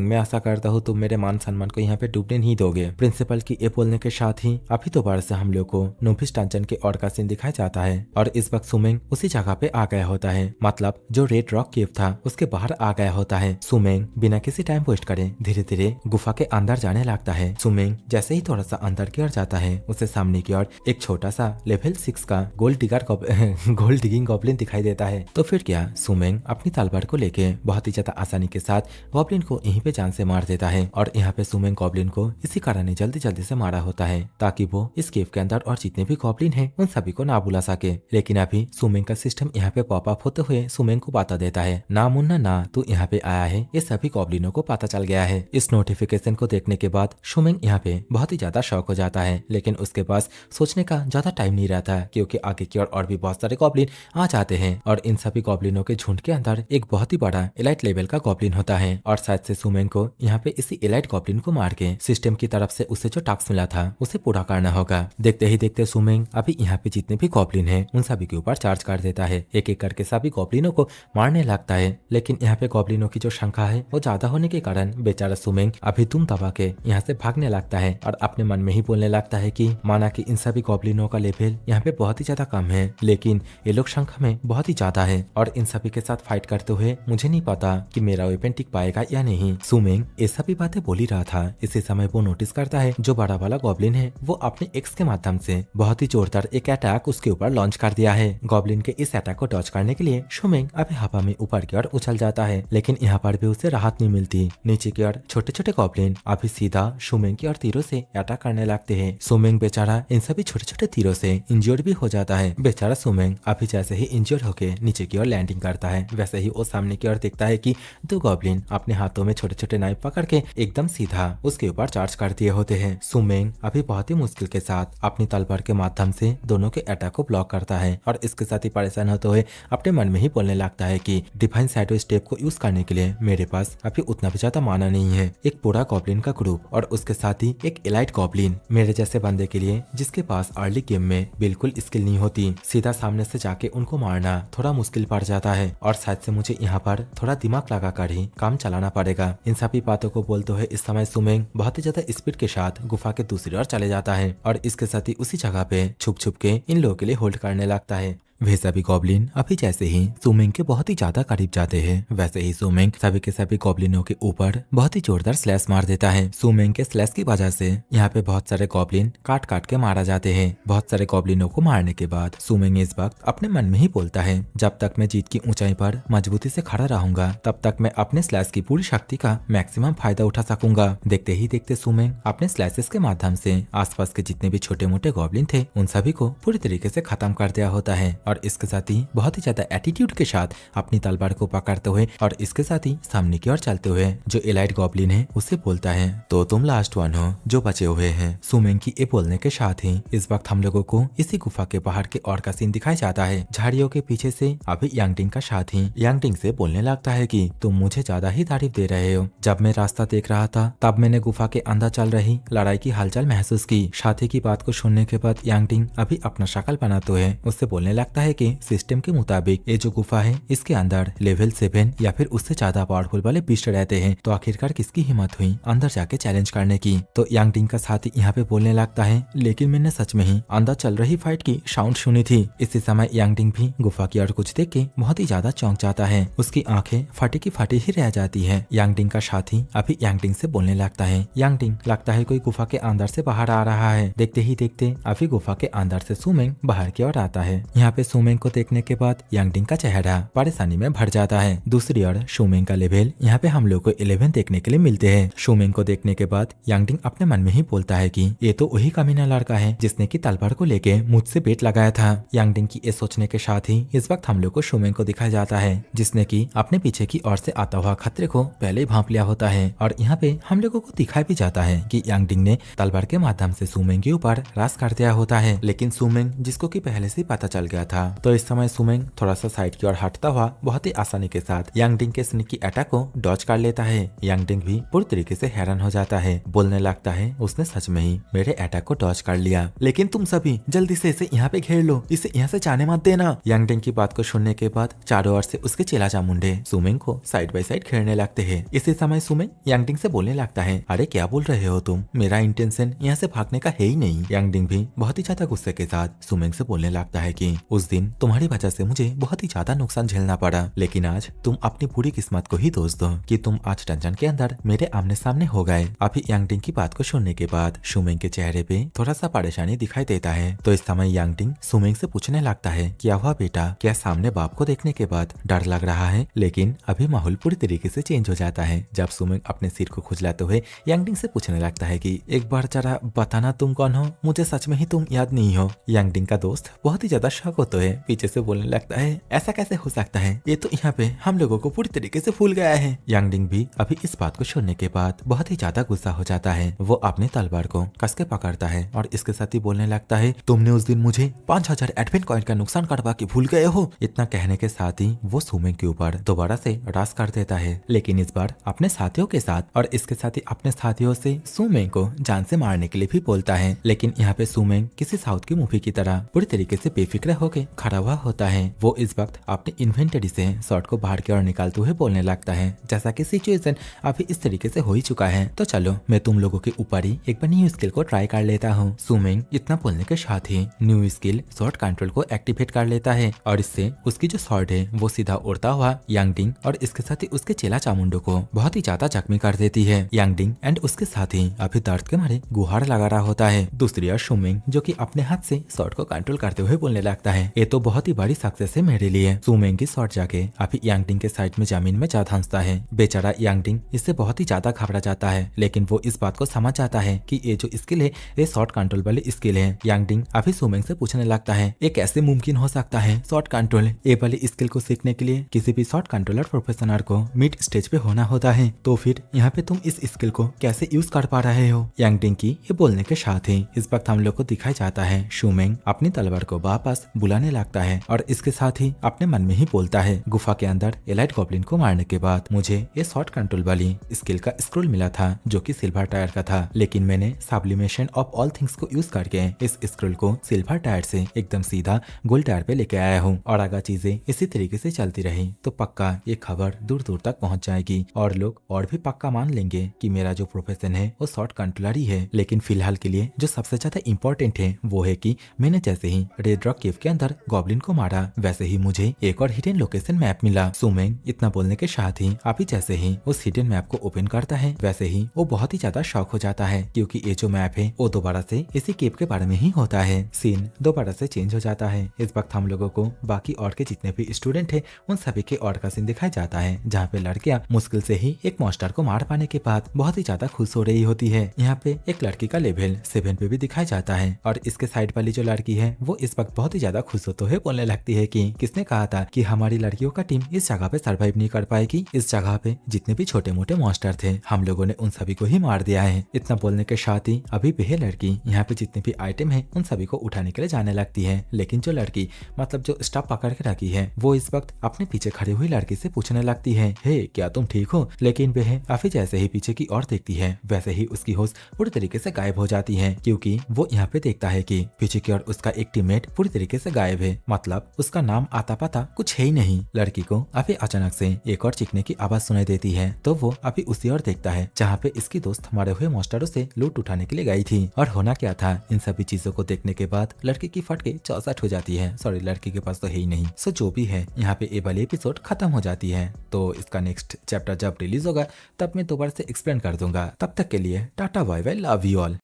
मैं आशा करता हूँ तुम मेरे मान सम्मान को यहाँ पे डूबने नहीं दोगे। प्रिंसिपल की ये बोलने के साथ ही अभी दोबारा से हम लोग को नोबिस डंजन के और का सीन दिखाया जाता है और इस वक्त सुमेंग उसी जगह पे आ गया होता है, मतलब जो रेड रॉक केव था उसके बाहर आ गया होता है। सुमेंग बिना किसी टाइम वेस्ट करे धीरे धीरे गुफा के अंदर जाने लगता है। सुमेंग जैसे ही थोड़ा सा अंदर की ओर जाता है उसे सामने की ओर एक छोटा सा लेवल 6 का गोल्ड डिगिंग गॉब्लिन दिखाई देता है। तो फिर क्या, सुमेंग अपनी तलवार को लेके बहुत ही ज्यादा आसानी के साथ गॉब्लिन को यहीं पे जान से मार देता है और यहाँ पे सुमेंग गॉब्लिन को इसी कारण जल्दी जल्दी से मारा होता है ताकि वो इस केव के अंदर और जितने भी गॉब्लिन हैं उन सभी को ना बुला सके। लेकिन अभी सुमेंग का सिस्टम यहाँ पे पॉप अप होते हुए सुमेंग को बता देता है, ना मुन्ना ना तू यहाँ पे आया है, ये सभी गॉब्लिनों को पता चल गया है। इस नोटिफिकेशन को देखने के बाद सुमेंग यहाँ पे बहुत ही ज्यादा शॉक हो जाता है, लेकिन उसके पास सोचने का ज्यादा टाइम नहीं रहता क्योंकि आगे की ओर और भी बहुत सारे गॉब्लिन आ जाते हैं और इन सभी गॉब्लिनों के झुंड के अंदर एक बहुत ही बड़ा एलाइट लेवल का गॉब्लिन होता है और शायद से सुमेंग को यहाँ पे इसी एलाइट गॉब्लिन को मार के सिस्टम की तरफ से उसे जो टास्क मिला था उसे पूरा करना होगा। देखते ही देखते सुमेंग अभी यहाँ पे जितने भी गॉब्लिन हैं उन सभी के ऊपर चार्ज कर देता है, एक एक करके सभी गॉब्लिनों को मारने लगता है। लेकिन यहाँ पे गॉब्लिनों की जो संख्या है वो ज्यादा होने के कारण बेचारा सुमेंग अभी दुम दबा के यहाँ से भागने लगता है और अपने मन में ही बोलने लगता है कि माना कि इन सभी गॉब्लिनों का लेवल यहाँ पे बहुत ही ज्यादा कम है, लेकिन ये लोग संख्या में बहुत ही ज्यादा है और इन सभी के साथ फाइट करते हुए मुझे नहीं पता कि मेरा वेपन टिक पाएगा या नहीं। सुमेंग ये सभी बातें बोल ही रहा था। इसी समय वो नोटिस करता है जो बड़ा वाला गॉब्लिन है वो अपने एक्स के माध्यम से बहुत ही जोरदार एक अटैक उसके ऊपर लॉन्च कर दिया है। गॉब्लिन के इस अटैक को डॉज करने के लिए सुमेंग अभी हवा में ऊपर की ओर उछल जाता है, लेकिन यहाँ पर भी उसे राहत नहीं मिलती। नीचे की ओर छोटे छोटे गॉब्लिन अभी सीधा सुमेंग की ओर तीरों से अटैक करने लगते हैं। सुमेंग बेचारा इन सभी छोटे छोटे तीरों से इंजर्ड भी हो जाता है। बेचारा सुमेंग अभी जैसे ही इंजर्ड होके नीचे की ओर लैंडिंग करता है वैसे ही वो सामने की ओर देखता है कि 2 गॉब्लिन अपने हाथों में छोटे छोटे नाइफ पकड़ के एकदम सीधा उसके ऊपर चार्ज कर दिए होते हैं। सुमेंग अभी बहुत ही मुश्किल के साथ अपनी तलवार के माध्यम से दोनों के अटैक को ब्लॉक करता है और इसके साथ ही परेशान होते हुए अपने मन में ही बोलने लगता है कि डिवाइन शैडो स्टेप को यूज करने के लिए मेरे पास अभी उतना भी ज्यादा माना नहीं है। एक पूरा गॉब्लिन का ग्रुप और उसके साथ ही एक एलाइट गॉब्लिन मेरे जैसे बंदे के लिए जिसके पास अर्ली गेम में बिल्कुल स्किल नहीं होती, सीधा सामने से जाके उनको मारना थोड़ा मुश्किल पड़ जाता है और शायद से मुझे यहाँ पर थोड़ा दिमाग लगा कर ही काम चलाना पड़ेगा। इन सभी बातों को बोलते हुए इस समय सुमेंग बहुत ही ज्यादा स्पीड के साथ गुफा के दूसरी ओर चले जाता है और इसके साथ ही उसी जगह पे छुप छुप के इन लोगों के लिए होल्ड करने लगता है। वे सभी गॉब्लिन अभी जैसे ही सुमिंग के बहुत ही ज्यादा करीब जाते हैं वैसे ही सुमिंग सभी के सभी गॉब्लिनों के ऊपर बहुत ही जोरदार स्लैश मार देता है। सुमिंग के स्लैश की वजह से यहाँ पे बहुत सारे गॉब्लिन काट काट के मारा जाते हैं। बहुत सारे गॉब्लिनों को मारने के बाद सुमिंग इस वक्त अपने मन में ही बोलता है, जब तक मैं जीत की ऊंचाई पर मजबूती से खड़ा रहूंगा तब तक मैं अपने स्लैश की पूरी शक्ति का मैक्सिमम फायदा उठा सकूंगा। देखते ही देखते सुमिंग अपने स्लैशेस के माध्यम से आसपास के जितने भी छोटे मोटे गॉब्लिन थे उन सभी को पूरी तरीके से खत्म कर दिया होता है और इसके साथ ही बहुत ही ज्यादा एटीट्यूड के साथ अपनी तलवार को पकड़ते हुए और इसके साथ ही सामने की ओर चलते हुए जो एलाइट गॉब्लिन है उससे बोलता है, तो तुम लास्ट वन हो जो बचे हुए हैं। सुमिंग की ये बोलने के साथ ही इस वक्त हम लोगों को इसी गुफा के बाहर के और का सीन दिखाया जाता है। झाड़ियों के पीछे से अभी यांगटिंग का साथ ही यांगटिंग से बोलने लगता है कि तुम मुझे ज्यादा ही तारीफ दे रहे हो। जब मैं रास्ता देख रहा था तब मैंने गुफा के अंदर चल रही लड़ाई की हलचल महसूस की। साथी की बात को सुनने के बाद यांगटिंग अभी अपना शक्ल बनाते हुए उससे बोलने लगता है कि सिस्टम के मुताबिक ये जो गुफा है इसके अंदर लेवल 7 या फिर उससे ज्यादा पावरफुल वाले बीस्ट रहते हैं, तो आखिरकार किसकी हिम्मत हुई अंदर जाके चैलेंज करने की। तो यांगटिंग का साथी यहाँ पे बोलने लगता है, लेकिन मैंने सच में ही अंदर चल रही फाइट की साउंड सुनी थी। इसी समय यांगटिंग भी गुफा की ओर कुछ देख के बहुत ही ज्यादा चौंक जाता है। उसकी आंखें फटी की फटी ही रह जाती है। यांगटिंग का साथी अभी यांगटिंग से बोलने लगता है, यांगटिंग लगता है कोई गुफा के अंदर से बाहर आ रहा है। देखते ही देखते अभी गुफा के अंदर से सुमिंग बाहर की ओर आता है। यहाँ पे सुमिंग को देखने के बाद यांगटिंग का चेहरा परेशानी में भर जाता है। दूसरी ओर सुमिंग का लेवल यहाँ पे हम लोग को 11 देखने के लिए मिलते हैं। सुमिंग को देखने के बाद यांगटिंग अपने मन में ही बोलता है कि ये तो वही कमीना लड़का है जिसने की तलवार को लेके मुझसे बेट लगाया था। यांगटिंग की ये सोचने के साथ ही इस वक्त हम लोग को सुमिंग को दिखाया जाता है जिसने की अपने पीछे की ओर से आता हुआ खतरे को पहले ही भांप लिया होता है। और यहाँ पे हम लोगों को दिखाया भी जाता है कि यांगटिंग ने तलवार के माध्यम से सुमिंग के ऊपर रास कर दिया होता है, लेकिन सुमिंग जिसको कि पहले से पता चल गया था। तो इस समय सुमिंग थोड़ा सा साइड की ओर हटता हुआ बहुत ही आसानी के साथ यांगटिंग के स्नीकी अटैक को डॉज कर लेता है। यांगटिंग भी पूरी तरीके से हैरान हो जाता है, बोलने लगता है उसने सच में ही मेरे अटैक को डॉज कर लिया, लेकिन तुम सभी जल्दी से इसे यहाँ पे घेर लो, इसे यहाँ से जाने मत देना। यांगटिंग की बात को सुनने के बाद चारों ओर से उसके चेला चामुंडे सुमिंग को साइड बाय साइड घेरने लगते हैं। इसी समय सुमिंग यांगटिंग से बोलने लगता है, अरे क्या बोल रहे हो तुम, मेरा इंटेंशन यहाँ से भागने का है ही नहीं। यांगटिंग भी बहुत ही ज्यादा गुस्से के साथ सुमिंग से बोलने लगता है कि उस दिन तुम्हारी वजह से मुझे बहुत ही ज्यादा नुकसान झेलना पड़ा, लेकिन आज तुम अपनी पूरी किस्मत को ही दोष दो कि तुम आज डंजन के अंदर मेरे आमने सामने हो गए। अभी यांगटिंग की बात को सुनने के बाद सुमिंग के चेहरे पे थोड़ा सा परेशानी दिखाई देता है। तो इस समय यांगटिंग सुमिंग से पूछने लगता है, क्या हुआ बेटा, क्या सामने बाप को देखने के बाद डर लग रहा है? लेकिन अभी माहौल पूरी तरीके से चेंज हो जाता है जब सुमिंग अपने सिर को खुजलाते हुए यांगटिंग से पूछने लगता है कि एक बार जरा बताना तुम कौन हो, मुझे सच में ही तुम याद नहीं हो। यांगटिंग का दोस्त बहुत ही ज्यादा शक होता है, पीछे से बोलने लगता है, ऐसा कैसे हो सकता है, ये तो यहाँ पे हम लोगों को पूरी तरीके से भूल गया है। यांगटिंग भी अभी इस बात को सुनने के बाद बहुत ही ज्यादा गुस्सा हो जाता है। वो अपने तलवार को कस के पकड़ता है और इसके साथ ही बोलने लगता है, तुमने उस दिन मुझे 5000 एडमिन कॉइन का नुकसान करवा के भूल गए हो। इतना कहने के साथ ही वो सुमिंग के ऊपर दोबारा से रास कर देता है, लेकिन इस बार अपने साथियों के साथ और इसके साथ ही अपने साथियों से सुमिंग को जान से मारने के लिए भी बोलता है। लेकिन यहाँ पे सुमिंग किसी साउथ की मूवी की तरह पूरी तरीके से बेफिक्र होकर खड़ा हुआ होता है। वो इस वक्त अपने इन्वेंटरी से शॉर्ट को बाहर की ओर निकालते हुए बोलने लगता है, जैसा कि सिचुएशन अभी इस तरीके से हो ही चुका है, तो चलो मैं तुम लोगों के ऊपर ही एक बार न्यू स्किल को ट्राई कर लेता हूँ। सुमिंग इतना बोलने के साथ ही न्यू स्किल शॉर्ट कंट्रोल को एक्टिवेट कर लेता है और इससे उसकी जो शॉर्ट है वो सीधा उड़ता हुआ यांगटिंग और इसके साथ ही उसके चेला चामुंडो को बहुत ही ज्यादा जख्मी कर देती है। यांगटिंग एंड उसके साथ ही अभी दर्द के मारे गुहार लगा रहा होता है। दूसरी ओर सुमिंग जो कि अपने हाथ से शॉर्ट को कंट्रोल करते हुए बोलने लगता है, ये तो बहुत ही बड़ी सक्सेस है मेरे लिए। सुमिंग की शॉर्ट जाके अभी यांगटिंग के साइड में जमीन में जा धंसता है। बेचारा यांगटिंग इससे बहुत ही ज्यादा घबरा जाता है, लेकिन वो इस बात को समझ जाता है कि ये जो स्किल है ये शॉर्ट कंट्रोल वाली स्किल है। यांगटिंग अभी सुमिंग से पूछने लगता है, ये कैसे मुमकिन हो सकता है शॉर्ट कंट्रोल, ये वाली स्किल को सीखने के लिए किसी भी शॉर्ट कंट्रोलर प्रोफेशनल को मिड स्टेज पे होना होता है, तो फिर यहाँ पे तुम इस स्किल को कैसे यूज कर पा रहे हो। यांगटिंग की ये बोलने के साथ ही इस वक्त हम लोग को दिखाई जाता है सुमिंग अपनी तलवार को वापस बुलाने लगता है और इसके साथ ही अपने मन में ही बोलता है, गुफा के अंदर एलाइट गॉब्लिन को मारने के बाद मुझे ये शॉर्ट कंट्रोल वाली स्किल का स्क्रोल मिला था जो कि सिल्वर टायर का था, लेकिन मैंने सब्लिमेशन ऑफ ऑल थिंग्स को यूज करके इस स्क्रोल को सिल्वर टायर से एकदम सीधा गोल्ड टायर पे लेके आया हूँ। और अगर चीजें इसी तरीके से चलती रही तो पक्का ये खबर दूर दूर तक पहुंच जाएगी और लोग और भी पक्का मान लेंगे कि मेरा जो प्रोफेशन है वो शॉर्ट कंट्रोलर ही है। लेकिन फिलहाल के लिए जो सबसे ज्यादा इम्पोर्टेंट है वो है कि मैंने जैसे ही रेड रॉक केव के अंदर पत्थर गॉब्लिन को मारा, वैसे ही मुझे एक और हिडन लोकेशन मैप मिला। सुमेंग इतना बोलने के साथ ही आप ही जैसे ही उस हिडन मैप को ओपन करता है, वैसे ही वो बहुत ही ज्यादा शॉक हो जाता है क्योंकि ये जो मैप है वो दोबारा से इसी केव के बारे में ही होता है। सीन दोबारा से चेंज हो जाता है। इस वक्त हम लोगों को बाकी और के जितने भी स्टूडेंट है उन सभी के और का सीन दिखाया जाता है, जहाँ पे लड़कियां मुश्किल से ही एक मॉन्स्टर को मार पाने के बाद बहुत ही ज्यादा खुश हो रही होती है। यहाँ पे एक लड़की का लेवल 7 पे भी दिखाया जाता है और इसके साइड वाली जो लड़की है वो इस वक्त बहुत ही ज्यादा खुश होते हुए बोलने लगती है कि किसने कहा था कि हमारी लड़कियों का टीम इस जगह पे सरवाइव नहीं कर पाएगी। इस जगह पे जितने भी छोटे मोटे मॉन्स्टर थे हम लोगों ने उन सभी को ही मार दिया है। इतना बोलने के साथ ही अभी भी लड़की यहाँ पे जितने भी आइटम है उन सभी को उठाने के लिए जाने लगती है, लेकिन जो लड़की मतलब जो स्टाफ पकड़ के रखी है वो इस वक्त अपने पीछे खड़ी हुई लड़की से पूछने लगती है, हे क्या तुम ठीक हो? लेकिन वह अभी जैसे ही पीछे की ओर देखती है वैसे ही उसकी होश पूरी तरीके से गायब हो जाती है, क्योंकि वो यहाँ पे देखता है कि पीछे की ओर उसका एक टीममेट पूरी तरीके से गायब है, मतलब उसका नाम आता पता कुछ है ही नहीं। लड़की को अभी अचानक से एक और चीखने की आवाज सुनाई देती है तो वो अभी उसी ओर देखता है जहाँ पे इसकी दोस्त मरे हुए मॉन्स्टरों से लूट उठाने के लिए गई थी। और होना क्या था, इन सभी चीजों को देखने के बाद लड़की की फट के 64 हो जाती है। सॉरी, लड़की के पास तो है ही नहीं। सो जो भी है यहाँ पे ये वाली एपिसोड खत्म हो जाती है। तो इसका नेक्स्ट चैप्टर जब रिलीज होगा तब मैं दोबारा से एक्सप्लेन कर दूंगा। तब तक के लिए tata bye bye, love you all.